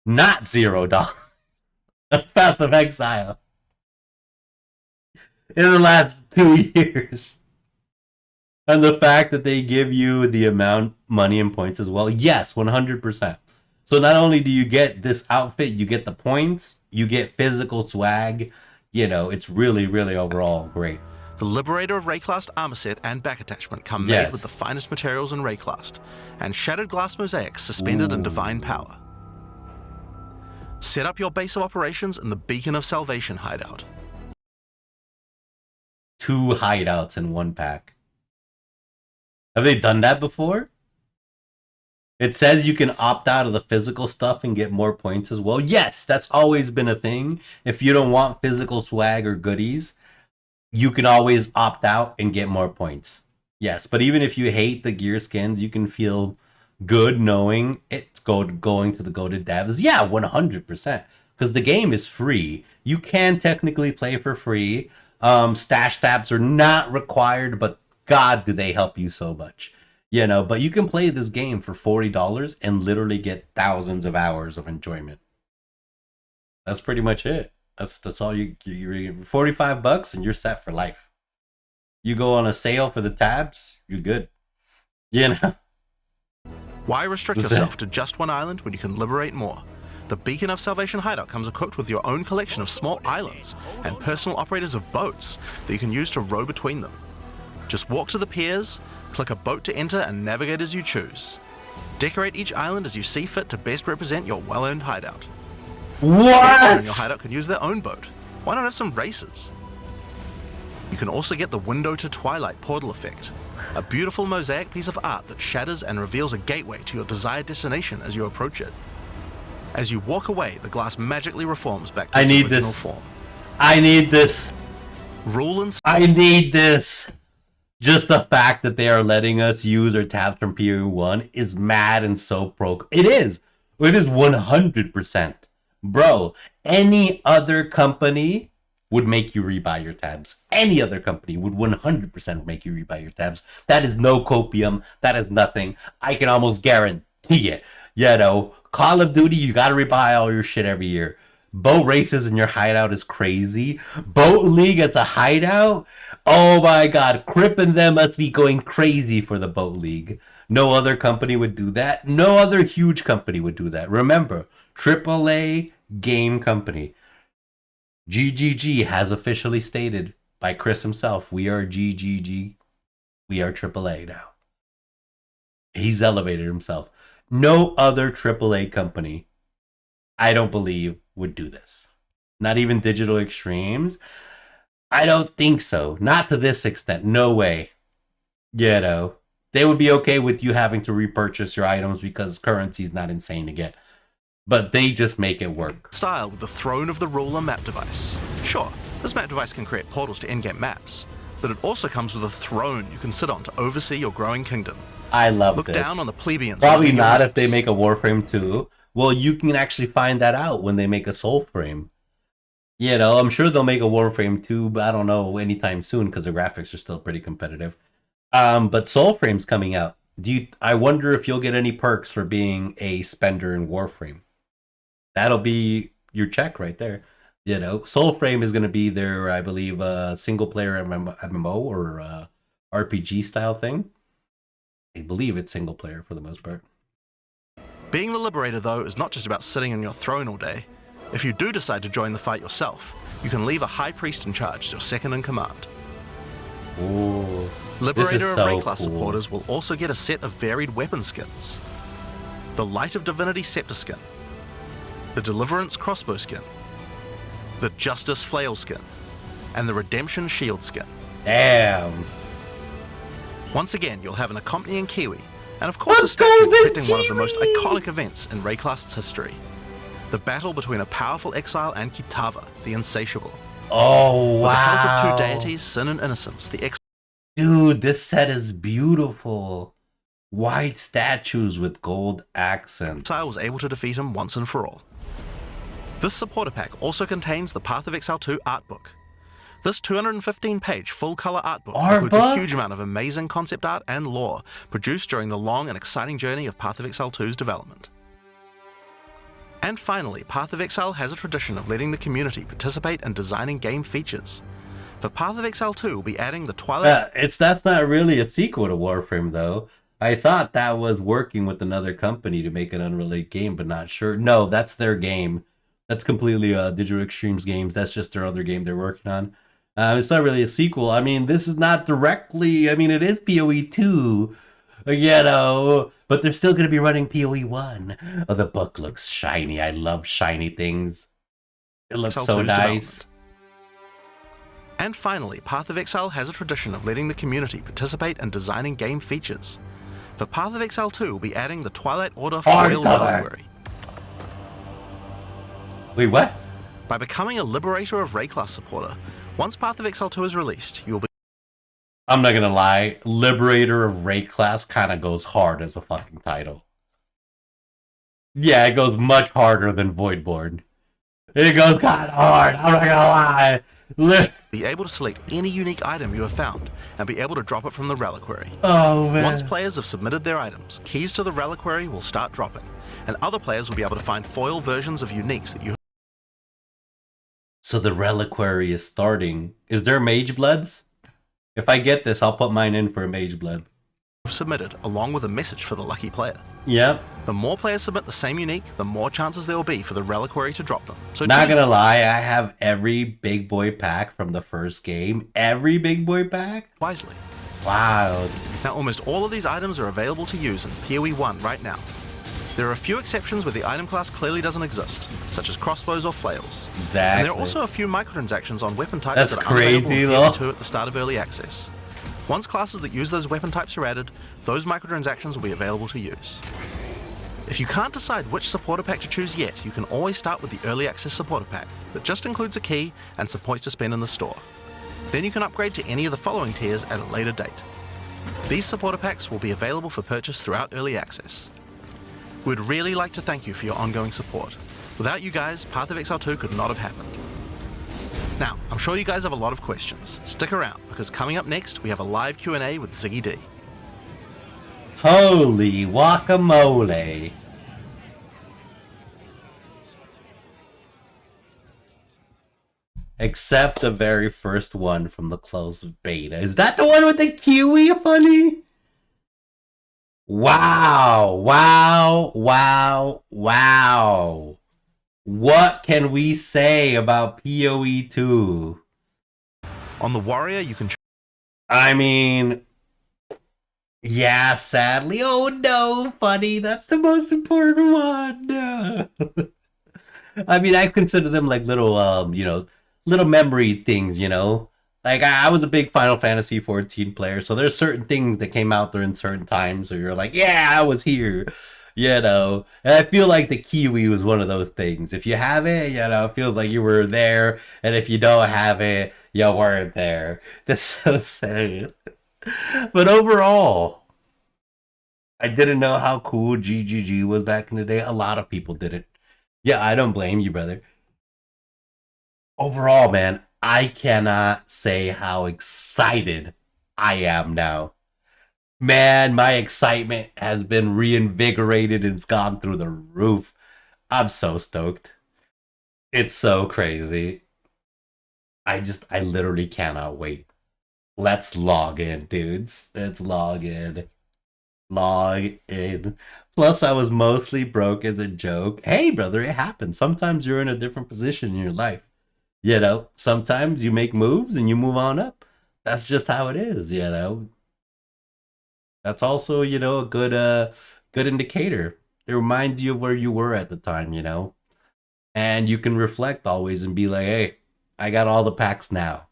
not $0 on Path of Exile in the last 2 years. And the fact that they give you the amount money and points as well. Yes, 100%. So not only do you get this outfit, you get the points, you get physical swag. You know, it's really, really overall great. The Liberator of Rayclast armor set and back attachment come made with the finest materials in Rayclast, and shattered glass mosaics suspended in divine power. Set up your base of operations in the Beacon of Salvation hideout. 2 hideouts in one pack. Have they done that before? It says you can opt out of the physical stuff and get more points as well. Yes, that's always been a thing. If you don't want physical swag or goodies, you can always opt out and get more points. Yes, but even if you hate the gear skins, you can feel good knowing it's going to the goated devs. Yeah, 100%. Because the game is free. You can technically play for free. Stash tabs are not required, but God, do they help you so much. You know, but you can play this game for $40 and literally get thousands of hours of enjoyment. That's pretty much it. That's all you 45 bucks and you're set for life. You go on a sale for the tabs, you're good. You know? Why restrict yourself to just one island when you can liberate more? The Beacon of Salvation hideout comes equipped with your own collection of small islands and personal operators of boats that you can use to row between them. Just walk to the piers, click a boat to enter, and navigate as you choose. Decorate each island as you see fit to best represent your well-earned hideout. What? Everyone in your hideout can use their own boat. Why not have some races? You can also get the Window to Twilight portal effect, a beautiful mosaic piece of art that shatters and reveals a gateway to your desired destination as you approach it. As you walk away, the glass magically reforms back to its original form. I need this. Rule and I need this. Just the fact that they are letting us use our tabs from PoE1 is mad and so broke. It is. It is 100%. Bro, any other company would make you rebuy your tabs. Any other company would 100% make you rebuy your tabs. That is no copium. That is nothing. I can almost guarantee it. You know, Call of Duty, you gotta rebuy all your shit every year. Boat races in your hideout is crazy. Boat League as a hideout? Oh my god, Crip and them must be going crazy for the Boat League. No other company would do that. No other huge company would do that. Remember, AAA game company. GGG has officially stated by Chris himself, we are GGG. We are AAA now. He's elevated himself. No other AAA company, I don't believe, would do this. Not even Digital Extremes. I don't think so. Not to this extent. No way. You know, they would be okay with you having to repurchase your items because currency is not insane to get. But they just make it work. Style with the Throne of the Ruler map device. Sure, this map device can create portals to in-game maps, but it also comes with a throne you can sit on to oversee your growing kingdom. I love Look this. down on the plebeians. Probably not if they make a Warframe 2. Well, you can actually find that out when they make a Soulframe. You know, I'm sure they'll make a Warframe 2, but I don't know anytime soon because the graphics are still pretty competitive. But Soulframe's coming out. I wonder if you'll get any perks for being a spender in Warframe. That'll be your check right there. You know, Soulframe is going to be their, I believe, single player MMO or RPG style thing. I believe it's single player for the most part. Being the Liberator, though, is not just about sitting on your throne all day. If you do decide to join the fight yourself, you can leave a High Priest in charge as your second in command. Ooh, Liberator of so Ray class cool. supporters will also get a set of varied weapon skins. The Light of Divinity Scepter skin, the Deliverance crossbow skin, the Justice flail skin, and the Redemption shield skin. Damn. Once again, you'll have an accompanying Kiwi, and of course a statue depicting one of the most iconic events in Rayclast's history. The battle between a powerful Exile and Kitava, the Insatiable. Oh, wow. With the help of two deities, Sin and Innocence, the Dude, this set is beautiful. White statues with gold accents. Exile was able to defeat him once and for all. This supporter pack also contains the Path of Exile 2 art book. This 215-page full-color art book includes a huge amount of amazing concept art and lore produced during the long and exciting journey of Path of Exile 2's development. And finally, Path of Exile has a tradition of letting the community participate in designing game features. For Path of Exile 2, we'll be adding the Twilight... That's not really a sequel to Warframe, though. I thought that was working with another company to make an unrelated game, but not sure. No, that's their game. That's completely Digital Extremes games. That's just their other game they're working on. It's not really a sequel. I mean, this is not directly... I mean, it is PoE 2, you know, but they're still going to be running PoE 1. Oh, the book looks shiny. I love shiny things. It looks so nice. And finally, Path of Exile has a tradition of letting the community participate in designing game features. For Path of Exile 2, we'll be adding the Twilight Order foil reliquary. Wait, what? By becoming a Liberator of Ray class supporter, once Path of Exile 2 is released, you'll be... I'm not gonna lie, Liberator of Ray class kind of goes hard as a fucking title. Yeah, it goes much harder than Voidborn. It goes kind of hard, I'm not gonna lie. Be able to select any unique item you have found and be able to drop it from the reliquary. Oh man. Once players have submitted their items, keys to the reliquary will start dropping, and other players will be able to find foil versions of uniques that you have. So the reliquary is starting. Is there Mage Bloods? If I get this, I'll put mine in for a Mage Blood. Submitted, along with a message for the lucky player. Yep. The more players submit the same unique, the more chances there will be for the reliquary to drop them. So not gonna lie, I have every big boy pack from the first game. Every big boy pack? Wisely. Wow. Now almost all of these items are available to use in PoE 1 right now. There are a few exceptions where the item class clearly doesn't exist, such as crossbows or flails. Exactly. And there are also a few microtransactions on weapon types That's that are crazy, unavailable though. at the start of early access. Once classes that use those weapon types are added, those microtransactions will be available to use. If you can't decide which supporter pack to choose yet, you can always start with the early access supporter pack that just includes a key and some points to spend in the store. Then you can upgrade to any of the following tiers at a later date. These supporter packs will be available for purchase throughout early access. We'd really like to thank you for your ongoing support. Without you guys, Path of Exile 2 could not have happened. Now, I'm sure you guys have a lot of questions. Stick around, because coming up next, we have a live Q&A with Ziggy D. Holy guacamole. Except the very first one from the closed beta. Is that the one with the Kiwi funny? Wow, wow, wow, wow. What can we say about PoE 2? On the Warrior, you can... I mean... Yeah, sadly. Oh no, funny. That's the most important one. No. I mean, I consider them like little, little memory things, Like, I was a big Final Fantasy 14 player, so there's certain things that came out during certain times where you're like, yeah, I was here, And I feel like the Kiwi was one of those things. If you have it, it feels like you were there, and if you don't have it, you weren't there. That's so sad. But overall, I didn't know how cool GGG was back in the day. A lot of people didn't. Yeah, I don't blame you, brother. Overall, man, I cannot say how excited I am now. Man, my excitement has been reinvigorated and it's gone through the roof. I'm so stoked. It's so crazy. I literally cannot wait. Let's log in, dudes. Let's log in. Log in. Plus, I was mostly broke as a joke. Hey, brother, it happens. Sometimes you're in a different position in your life. Sometimes you make moves and you move on up. That's just how it is, That's also, a good indicator. It reminds you of where you were at the time, And you can reflect always and be like, hey, I got all the packs now.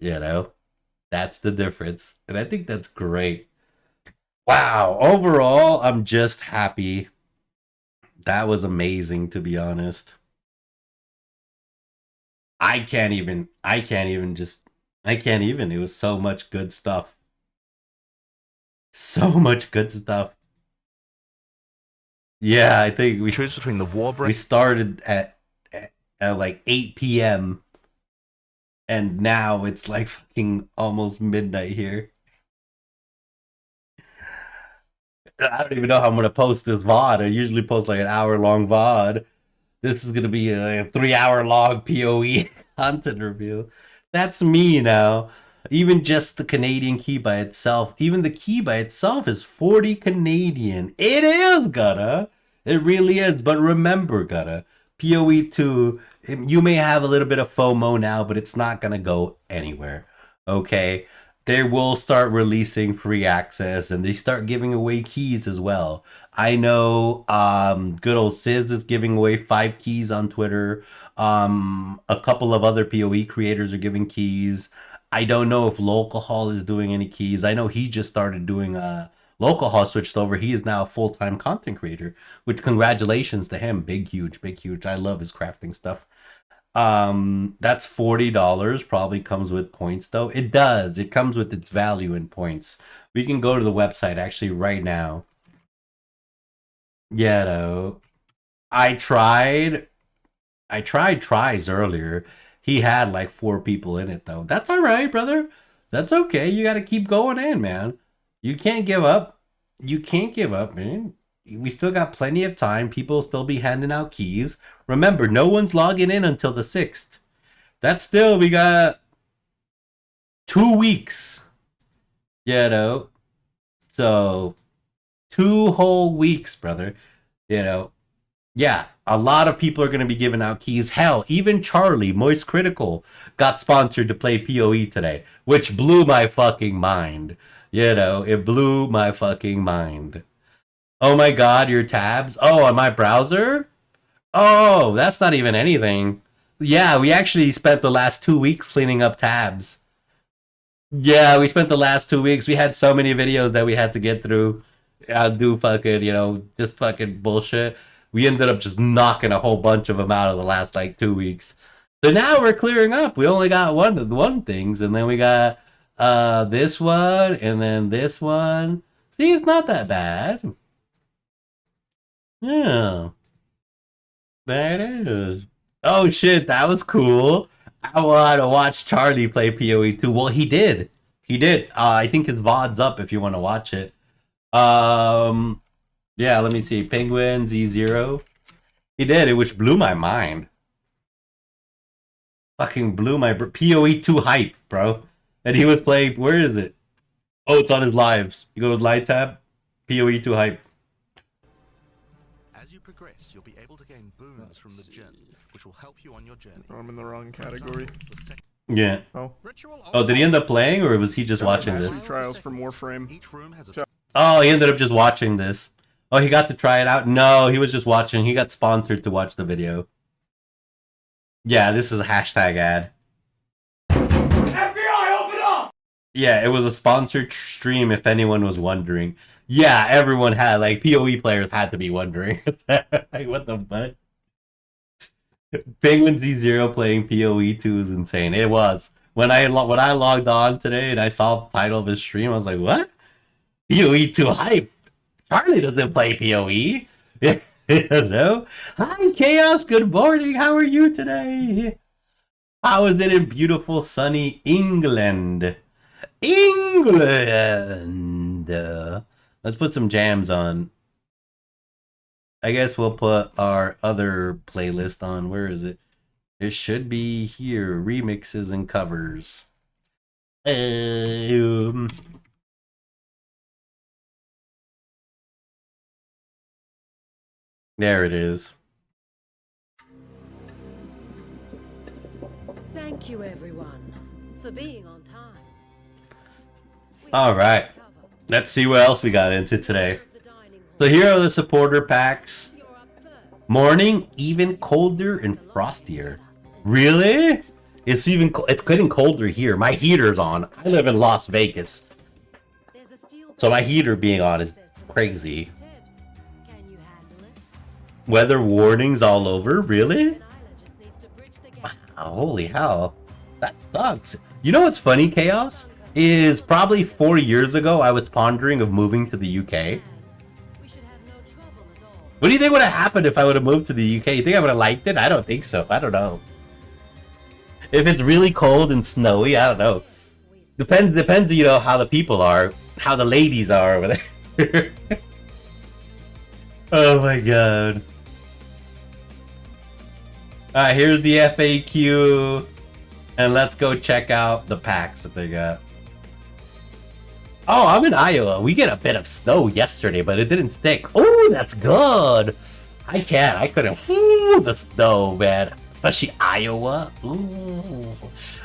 That's the difference. And I think that's great. Wow. Overall, I'm just happy. That was amazing, to be honest. I can't even. It was so much good stuff. So much good stuff. Yeah, I think we choose between the war break. We started at like 8 p.m. and now it's like fucking almost midnight here. I don't even know how I'm gonna post this VOD. I usually post like an hour-long VOD. This is gonna be a 3-hour-long PoE content review. That's me now. Even just the Canadian key by itself, even the key by itself is 40 Canadian. It is, Gutta. It really is. But remember, Gutta, PoE 2, you may have a little bit of FOMO now, but it's not gonna go anywhere. Okay? They will start releasing free access and they start giving away keys as well. I know good old Sizz is giving away 5 keys on Twitter. A couple of other PoE creators are giving keys. I don't know if Local Hall is doing any keys. I know he just started doing Local Hall switched over. He is now a full-time content creator, which congratulations to him. Big, huge, big, huge. I love his crafting stuff. That's $40. Probably comes with points though. It does. It comes with its value in points. We can go to the website actually right now. Yeah, though. I tried tries earlier. He had like 4 people in it though. That's all right, brother. That's okay. You got to keep going in, man. You can't give up. You can't give up, man. We still got plenty of time. People will still be handing out keys. Remember, no one's logging in until the 6th. That's still, we got 2 weeks. You know? So, 2 whole weeks, brother. You know? Yeah, a lot of people are going to be giving out keys. Hell, even Charlie, Moist Critical, got sponsored to play PoE today, which blew my fucking mind. You know, it blew my fucking mind. Oh my god, your tabs? Oh, on my browser? Oh, that's not even anything. Yeah, we actually spent the last 2 weeks cleaning up tabs. Yeah, we spent the last 2 weeks. We had so many videos that we had to get through. Do fucking, you know, just fucking bullshit. We ended up just knocking a whole bunch of them out of the last like 2 weeks. So now we're clearing up. We only got one things, and then we got this one, and then this one. See, it's not that bad. Yeah. There it is. Oh shit, that was cool. I want to watch Charlie play PoE 2. Well, he did. He did. I think his VOD's up if you want to watch it. Yeah, let me see. Penguin Z0. He did it, which blew my mind. Fucking blew my PoE 2 hype, bro. And he was playing. Where is it? Oh, it's on his lives. You go with live tab. PoE 2 hype. As you progress, you'll be able to gain boons from the gym, which will help you on your journey. I'm in the wrong category. Yeah. Oh. Oh, did he end up playing, or was he just watching this? Trials from Warframe. Each room has a Oh, he ended up just watching this. Oh, he got to try it out? No, he was just watching. He got sponsored to watch the video. Yeah, this is a hashtag ad. FBI, open up! Yeah, it was a sponsored stream if anyone was wondering. Yeah, everyone had, like, PoE players had to be wondering. Like, what the fuck? Penguin Z0 playing PoE 2 is insane. It was. When I logged on today and I saw the title of his stream, I was like, what? PoE 2 hype. Charlie doesn't play PoE. You know? Hi, Chaos. Good morning. How are you today? How is it in beautiful, sunny England? England. Let's put some jams on. I guess we'll put our other playlist on. Where is it? It should be here. Remixes and covers. There it is. Thank you, everyone, for being on time. All right. Let's see what else we got into today. So here are the supporter packs. Morning, even colder and frostier. Really? It's getting colder here. My heater's on. I live in Las Vegas. So my heater being on is crazy. Weather warnings all over? Really? Wow, holy hell. That sucks. You know what's funny, Chaos? Is probably 4 years ago I was pondering of moving to the UK. What do you think would have happened if I would have moved to the UK? You think I would have liked it? I don't think so. I don't know. If it's really cold and snowy, I don't know. Depends, you know, how the people are, how the ladies are over there. Oh my god. Alright, here's the FAQ. And let's go check out the packs that they got. Oh, I'm in Iowa. We get a bit of snow yesterday, but it didn't stick. Oh, that's good. I couldn't. Ooh, the snow, man. Especially Iowa. Ooh.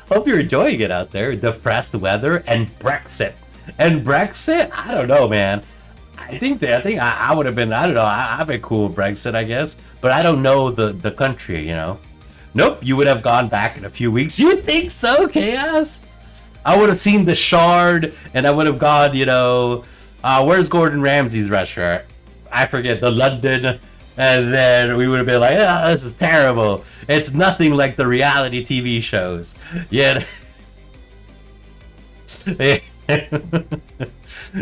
Hope you're enjoying it out there. Depressed weather and Brexit. And Brexit? I don't know, man. I think I would have been, I don't know, I've been cool with Brexit, I guess. But I don't know the country, you know. Nope, you would have gone back in a few weeks. You think so, Chaos? I would have seen the Shard, and I would have gone, you know, where's Gordon Ramsay's restaurant? I forget, the London. And then we would have been like, oh, this is terrible. It's nothing like the reality TV shows. Yeah.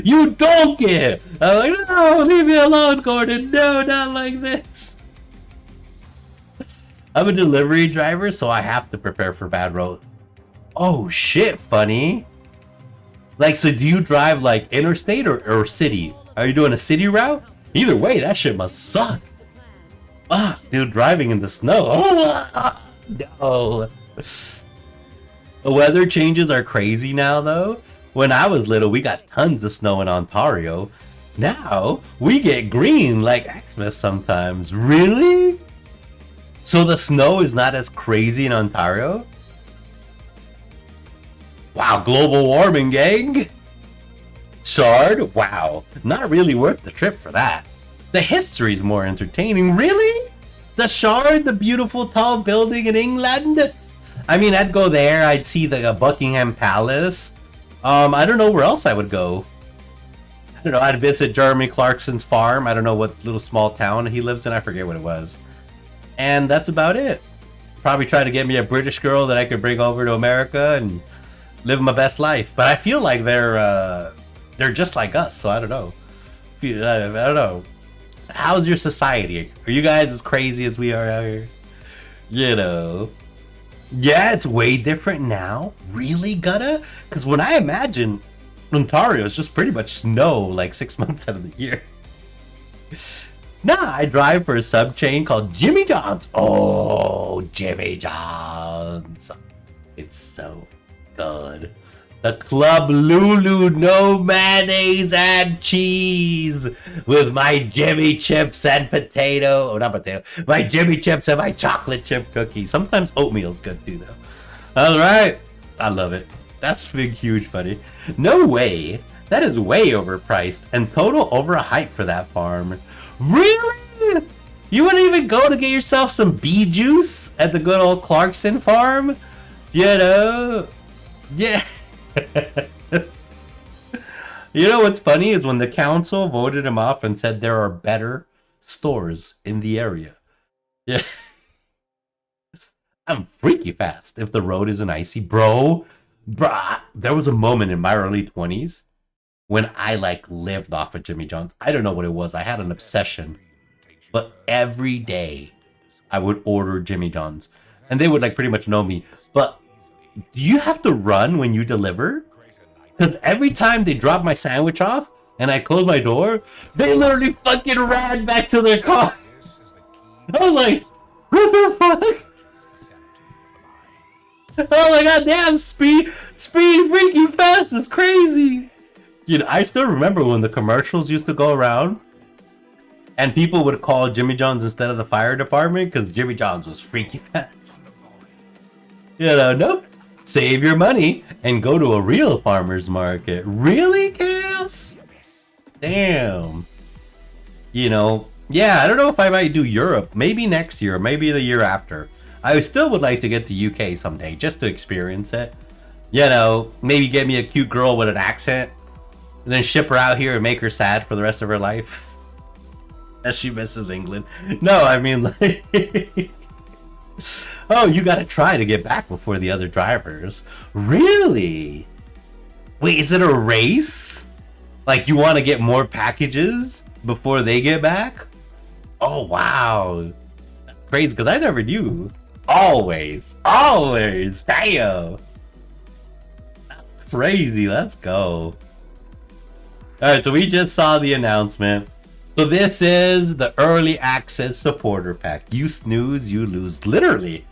You donkey! I'm like, no, leave me alone, Gordon. No, not like this. I'm a delivery driver, so I have to prepare for bad road. Oh shit, funny. Like, so do you drive like interstate or city? Are you doing a city route? Either way, that shit must suck. Ah, dude, driving in the snow. Oh, no. The weather changes are crazy now, though. When I was little, we got tons of snow in Ontario. Now, we get green like Xmas sometimes. Really? So the snow is not as crazy in Ontario? Wow, global warming, gang. Shard? Wow. Not really worth the trip for that. The history's more entertaining. Really? The Shard, the beautiful tall building in England? I mean, I'd go there. I'd see the Buckingham Palace. I don't know where else I would go. I don't know. I'd visit Jeremy Clarkson's farm. I don't know what little small town he lives in. I forget what it was. And that's about it. Probably try to get me a British girl that I could bring over to America and live my best life. But I feel like they're just like us. So I don't know. I don't know. How's your society? Are you guys as crazy as we are out here? You know. Yeah, it's way different now. Really, Gutta? Because when I imagine Ontario is just pretty much snow like 6 months out of the year. Nah, I drive for a sub chain called Jimmy John's. Oh, Jimmy John's. It's so good. The Club Lulu, no mayonnaise and cheese, with my Jimmy chips and potato. Oh, not potato. My Jimmy chips and my chocolate chip cookies. Sometimes oatmeal's good too, though. All right. I love it. That's big, huge, buddy. No way. That is way overpriced and total over a hype for that farm. Really? You wouldn't even go to get yourself some bee juice at the good old Clarkson farm? You know? Yeah. You know what's funny is when the council voted him off and said there are better stores in the area. Yeah. I'm freaky fast if the road isn't icy. Bruh, there was a moment in my early 20s when I like lived off of Jimmy John's. I don't know what it was. I had an obsession. But every day I would order Jimmy John's. And they would like pretty much know me. But do you have to run when you deliver? Because every time they drop my sandwich off and I close my door, they literally fucking ran back to their car. I was like, what the fuck? Oh my god, damn, speed freaking fast. It's crazy. You know, I still remember when the commercials used to go around and people would call Jimmy John's instead of the fire department because Jimmy John's was freaky fast. You know, nope. Save your money and go to a real farmer's market. Really, Chaos? Damn. You know, yeah, I don't know if I might do Europe. Maybe next year, maybe the year after. I still would like to get to UK someday just to experience it. You know, maybe get me a cute girl with an accent and then ship her out here and make her sad for the rest of her life as she misses England. No, I mean, like... Oh, you gotta try to get back before the other drivers. Really? Wait, is it a race? Like you want to get more packages before they get back? Oh, wow. That's crazy, because I never knew. Always. Damn. That's crazy. Let's go. Alright, so we just saw the announcement. So this is the early access supporter pack. You snooze, you lose. Literally.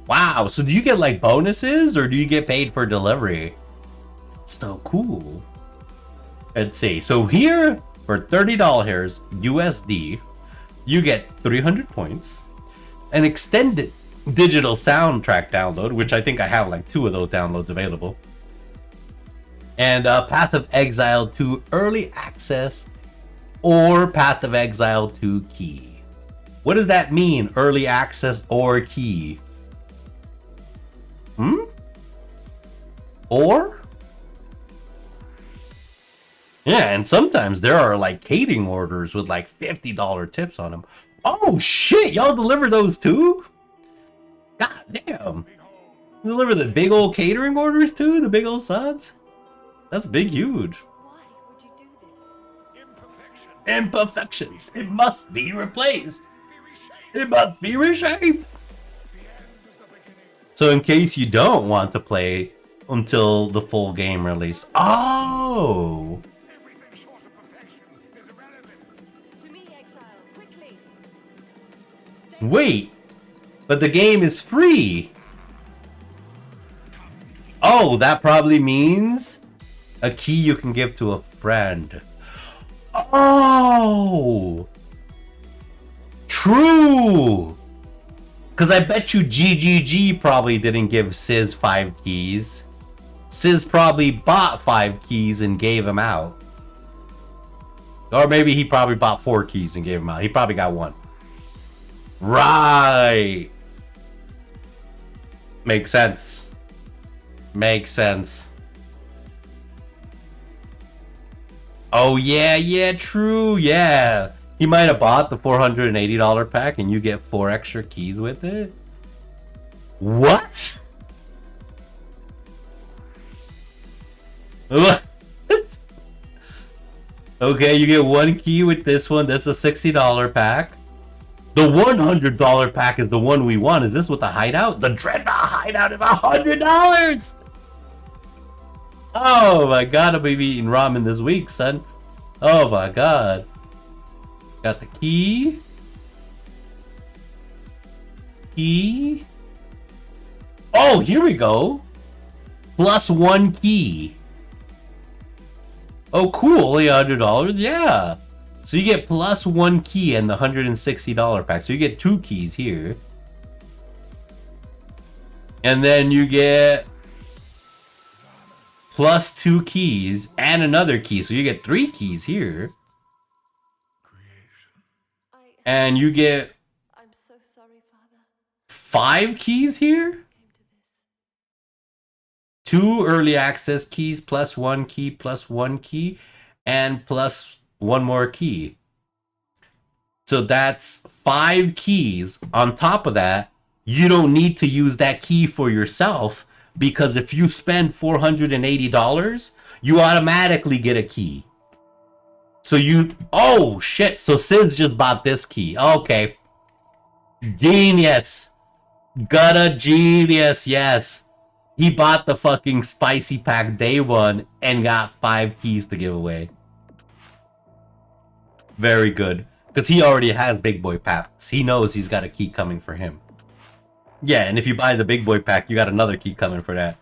Wow, so do you get like bonuses or do you get paid for delivery? That's so cool. Let's see. So here for $30 USD, you get 300 points, an extended digital soundtrack download, which I think I have like 2 of those downloads available, and Path of Exile 2 early access or Path of Exile 2 key. What does that mean? Early access or key? Or? Yeah, and sometimes there are like catering orders with like $50 tips on them. Oh shit, y'all deliver those too? God damn. Deliver the big old catering orders too? The big old subs? That's big, huge. Why would you do this? Imperfection. It must be replaced. It must be reshaped. So in case you don't want to play until the full game release. Oh! To me, Exile, quickly. Wait! But the game is free! Oh, that probably means a key you can give to a friend. Oh! True! Because I bet you GGG probably didn't give Sizz 5 keys. Sizz probably bought 5 keys and gave them out. Or maybe he probably bought 4 keys and gave them out. He probably got 1. Right! Makes sense. Makes sense. Oh yeah, true, yeah. He might have bought the $480 pack and you get 4 extra keys with it? What? What? Okay, you get 1 key with this one. That's a $60 pack. The $100 pack is the one we want. Is this with the hideout? The Dreadnought hideout is $100! Oh my god, I'll be eating ramen this week, son. Oh my god. Got the key. Key. Oh, here we go. Plus 1 key. Oh, cool. Only $100. Yeah. So you get plus 1 key and the $160 pack. So you get 2 keys here. And then you get plus 2 keys and another key. So you get 3 keys here. And you get I'm so sorry, Father. 5 keys here? 2 early access keys, plus 1 key, plus 1 key, and plus 1 more key. So that's 5 keys. On top of that, you don't need to use that key for yourself, because if you spend $480, you automatically get a key. So you... Oh, shit. So Sizz just bought this key. Okay. Genius. Gutter genius, yes. He bought the fucking spicy pack day 1 and got 5 keys to give away. Very good. Because he already has big boy packs. He knows he's got a key coming for him. Yeah, and if you buy the big boy pack, you got another key coming for that.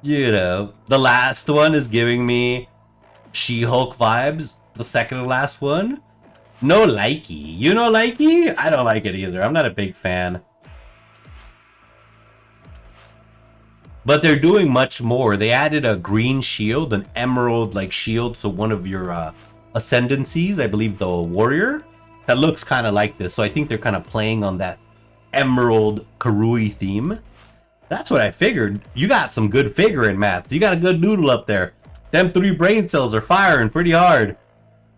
You know, the last one is giving me She-Hulk vibes. The second to last one, no likey. You know likey? I don't like it either. I'm not a big fan. But they're doing much more. They added a green shield, an emerald like shield, so one of your ascendancies, I believe the warrior, that looks kind of like this. So I think they're kind of playing on that emerald Karui theme. That's what I figured. You got some good figuring math. You got a good noodle up there. Them 3 brain cells are firing pretty hard.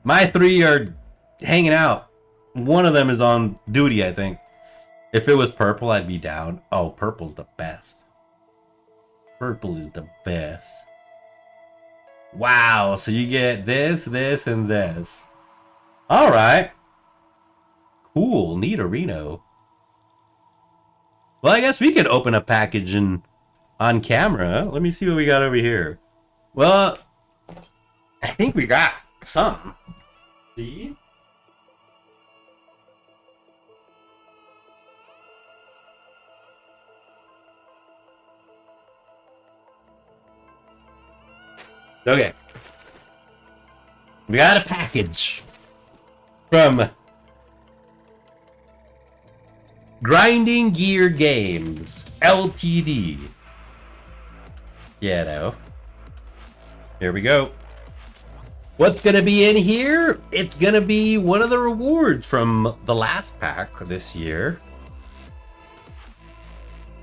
My 3 are hanging out. One of them is on duty, I think. If it was purple, I'd be down. Oh, purple's the best. Purple is the best. Wow, so you get this, this, and this. Alright. Cool, neaterino. Well, I guess we could open a package on camera. Let me see what we got over here. Well, I think we got some. See? Okay. We got a package from Grinding Gear Games Ltd. Yeah, no. Here we go. What's gonna be in here? It's gonna be one of the rewards from the last pack this year.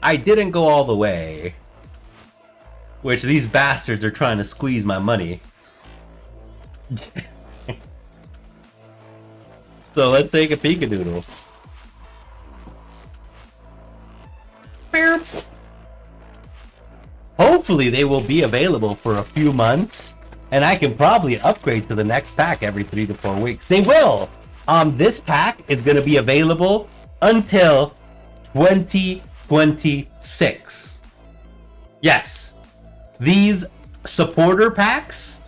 I didn't go all the way, which these bastards are trying to squeeze my money. So let's take a peekadoodle. Hopefully they will be available for a few months, and I can probably upgrade to the next pack every 3 to 4 weeks. They will. This pack is going to be available until 2026. Yes, these supporter packs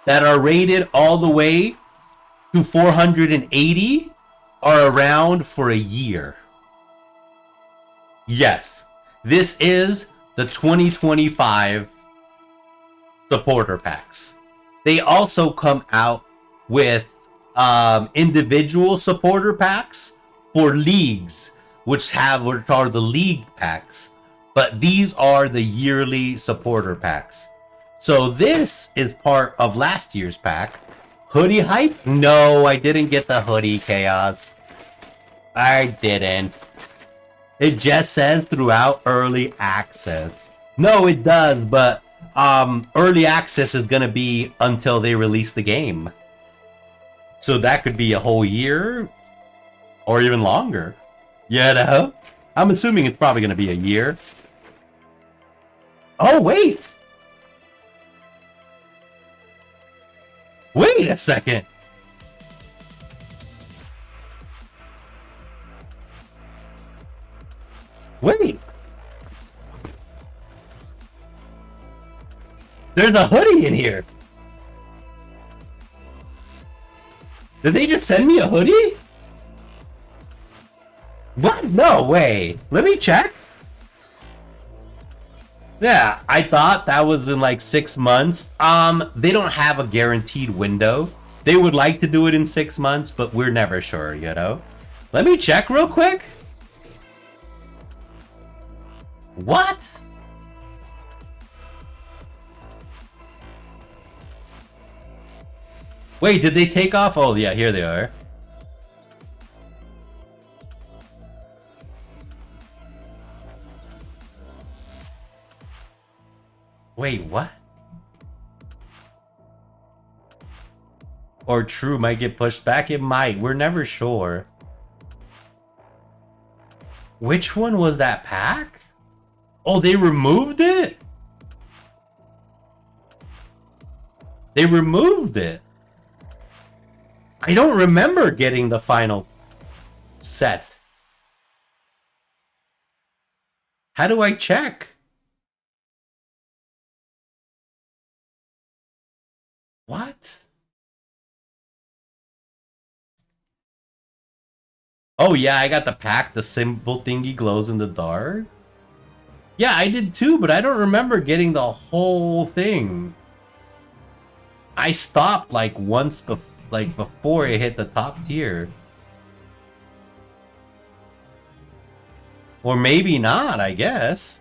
that are rated all the way to 480 are around for a year. Yes, this is the 2025 supporter packs. They also come out with individual supporter packs for leagues, which are the league packs, but these are the yearly supporter packs. So this is part of last year's pack. Hoodie hype? No, I didn't get the hoodie, Chaos. I didn't. It just says throughout early access. No, it does, but early access is gonna be until they release the game. So that could be a whole year or even longer. You know? I'm assuming it's probably gonna be a year. Oh, wait! Wait a second! Wait! There's a hoodie in here! Did they just send me a hoodie? What? No way! Let me check. Yeah, I thought that was in like 6 months. They don't have a guaranteed window. They would like to do it in 6 months, but we're never sure, you know? Let me check real quick. What? Wait, did they take off? Oh, yeah, here they are. Wait, what? Or True might get pushed back? It might. We're never sure. Which one was that pack? Oh, they removed it? They removed it. I don't remember getting the final set. How do I check? What? Oh yeah, I got the pack. The symbol thingy glows in the dark. Yeah, I did too, but I don't remember getting the whole thing. I stopped like once before it hit the top tier. Or maybe not, I guess.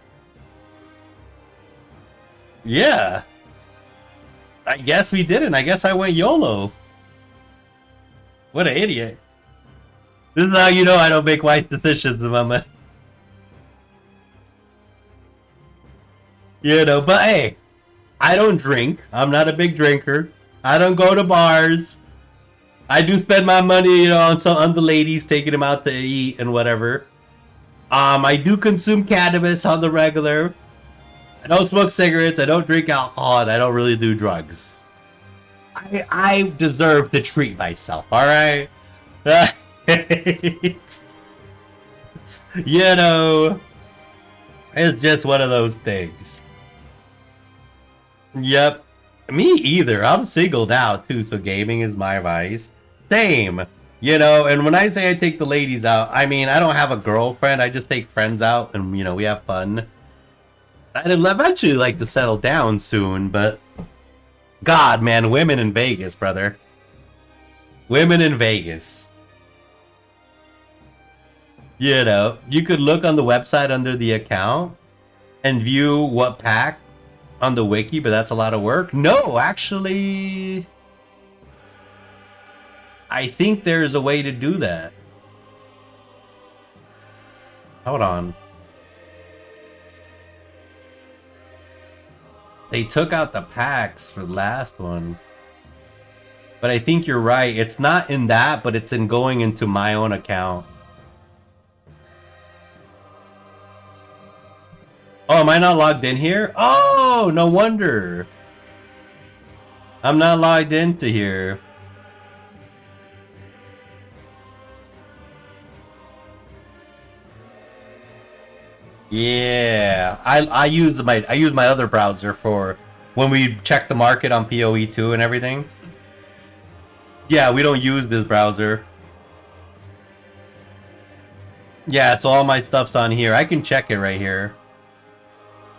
Yeah. I guess we didn't. I guess I went YOLO. What an idiot. This is how you know I don't make wise decisions, mama. You know, but hey, I don't drink. I'm not a big drinker. I don't go to bars. I do spend my money, you know, on the ladies, taking them out to eat and whatever. I do consume cannabis on the regular. I don't smoke cigarettes. I don't drink alcohol, and I don't really do drugs. I deserve to treat myself. All right. You know, it's just one of those things. Yep. Me either. I'm single now too, so gaming is my vice. Same. You know, and when I say I take the ladies out, I mean I don't have a girlfriend. I just take friends out, and you know we have fun. I'd eventually like to settle down soon, but God, man, women in Vegas, brother. Women in Vegas. You know, you could look on the website under the account and view what pack on the wiki, but that's a lot of work. No, actually, I think there's a way to do that. Hold on. They took out the packs for the last one. But I think you're right. It's not in that, but it's in going into my own account. Oh, am I not logged in here? Oh, no wonder. I'm not logged into here. Yeah, I use my other browser for when we check the market on PoE2 and everything. Yeah, we don't use this browser. Yeah, so all my stuff's on here. I can check it right here.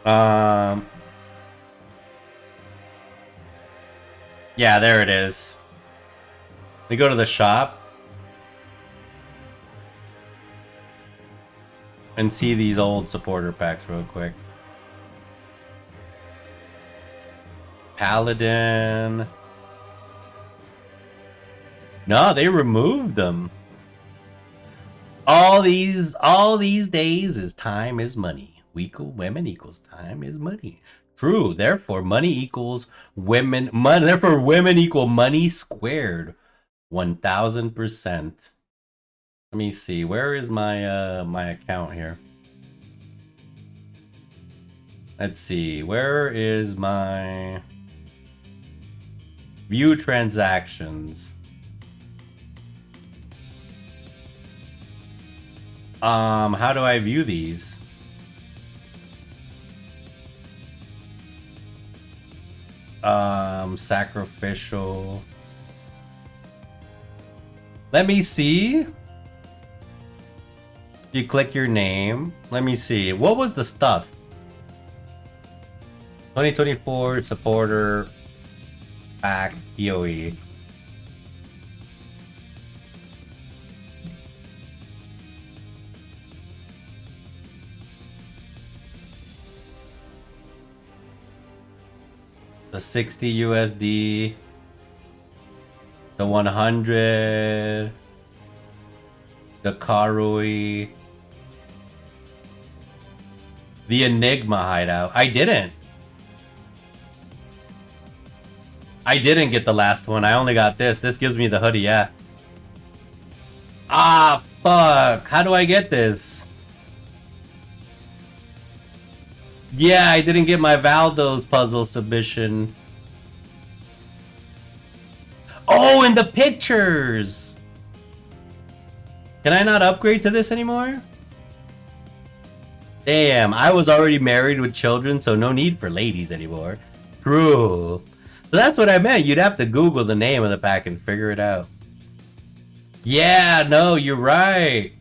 Yeah, there it is. We go to the shop and see these old supporter packs real quick. Paladin. No, they removed them. All these days is time is money. Women equals time is money. True. Therefore, money equals women. Therefore, women equal money squared. 1000%. Let me see. Where is my my account here? Let's see. Where is my view transactions? How do I view these? Sacrificial. Let me see. You click your name. Let me see. What was the stuff? 2024 supporter pack PoE. The 60 USD, the 100, the Karui, the Enigma hideout. I didn't get the last one. I only got this. This gives me the hoodie, yeah. Ah, fuck. How do I get this? Yeah, I didn't get my Valdo's puzzle submission. Oh, and the pictures! Can I not upgrade to this anymore? Damn, I was already married with children, so no need for ladies anymore. True. So that's what I meant. You'd have to Google the name of the pack and figure it out. Yeah, no, you're right.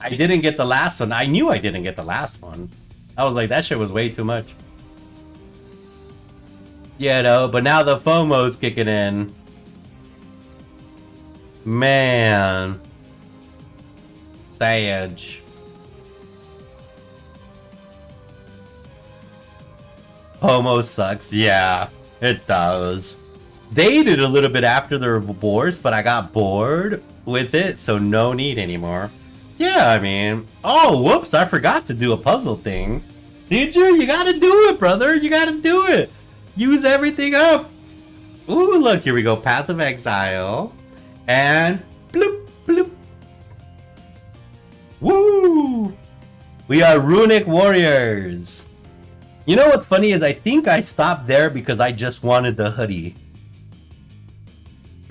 I didn't get the last one. I knew I didn't get the last one. I was like, that shit was way too much. Yeah, no, but now the FOMO's kicking in. Man. Sage. FOMO sucks. Yeah, it does. They did a little bit after their divorce, but I got bored with it, so no need anymore. Yeah, I mean... Oh, whoops, I forgot to do a puzzle thing. Did you? You gotta do it, brother. You gotta do it. Use everything up. Ooh, look, here we go. Path of Exile. And... bloop, bloop. Woo! We are Runic Warriors. You know what's funny is I think I stopped there because I just wanted the hoodie.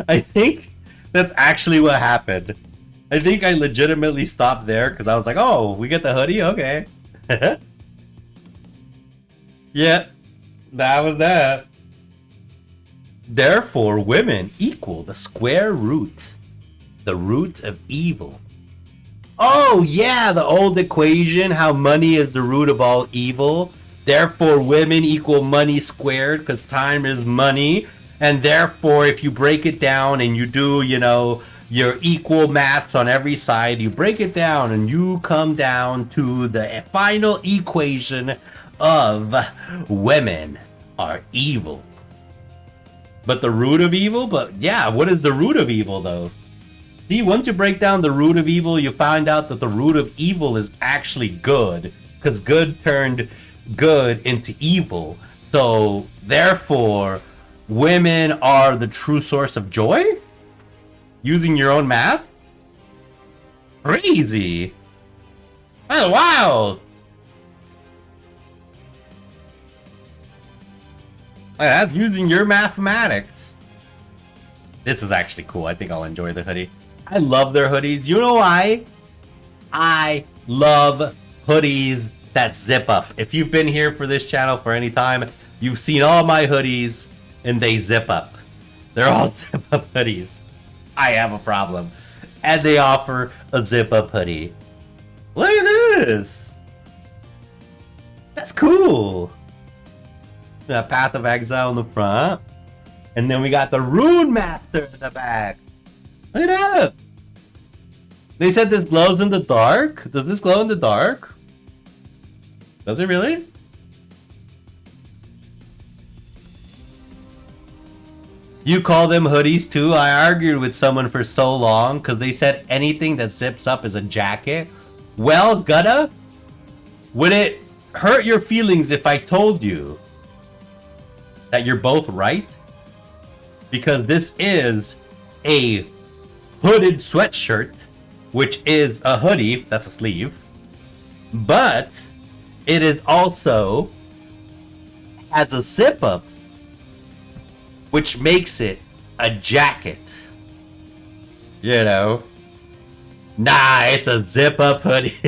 I think that's actually what happened. I think I legitimately stopped there because I was like, oh, we get the hoodie? Okay. Yeah, that was that. Therefore, women equal the square root. The root of evil. Oh, yeah, the old equation, how money is the root of all evil. Therefore, women equal money squared because time is money. And therefore, if you break it down and you do, you know, your equal maths on every side, you break it down and you come down to the final equation of women are evil. But the root of evil? But yeah, what is the root of evil though? See, once you break down the root of evil, you find out that the root of evil is actually good. Because good turned good into evil. So, therefore, women are the true source of joy? Using your own math? Crazy. That's wild. That's using your mathematics. This is actually cool. I think I'll enjoy the hoodie. I love their hoodies. You know why? I love hoodies that zip up. If you've been here for this channel for any time, you've seen all my hoodies and they zip up. They're all zip up hoodies. I have a problem. And they offer a zip up hoodie. Look at this. That's cool. The Path of Exile in the front. And then we got the Rune Master in the back. Look at that. They said this glows in the dark. Does this glow in the dark? Does it really? You call them hoodies too? I argued with someone for so long because they said anything that zips up is a jacket. Well, Gutta, would it hurt your feelings if I told you that you're both right? Because this is a hooded sweatshirt, which is a hoodie, that's a sleeve, but it is also has a zip up, which makes it a jacket. You know? Nah, it's a zip up hoodie.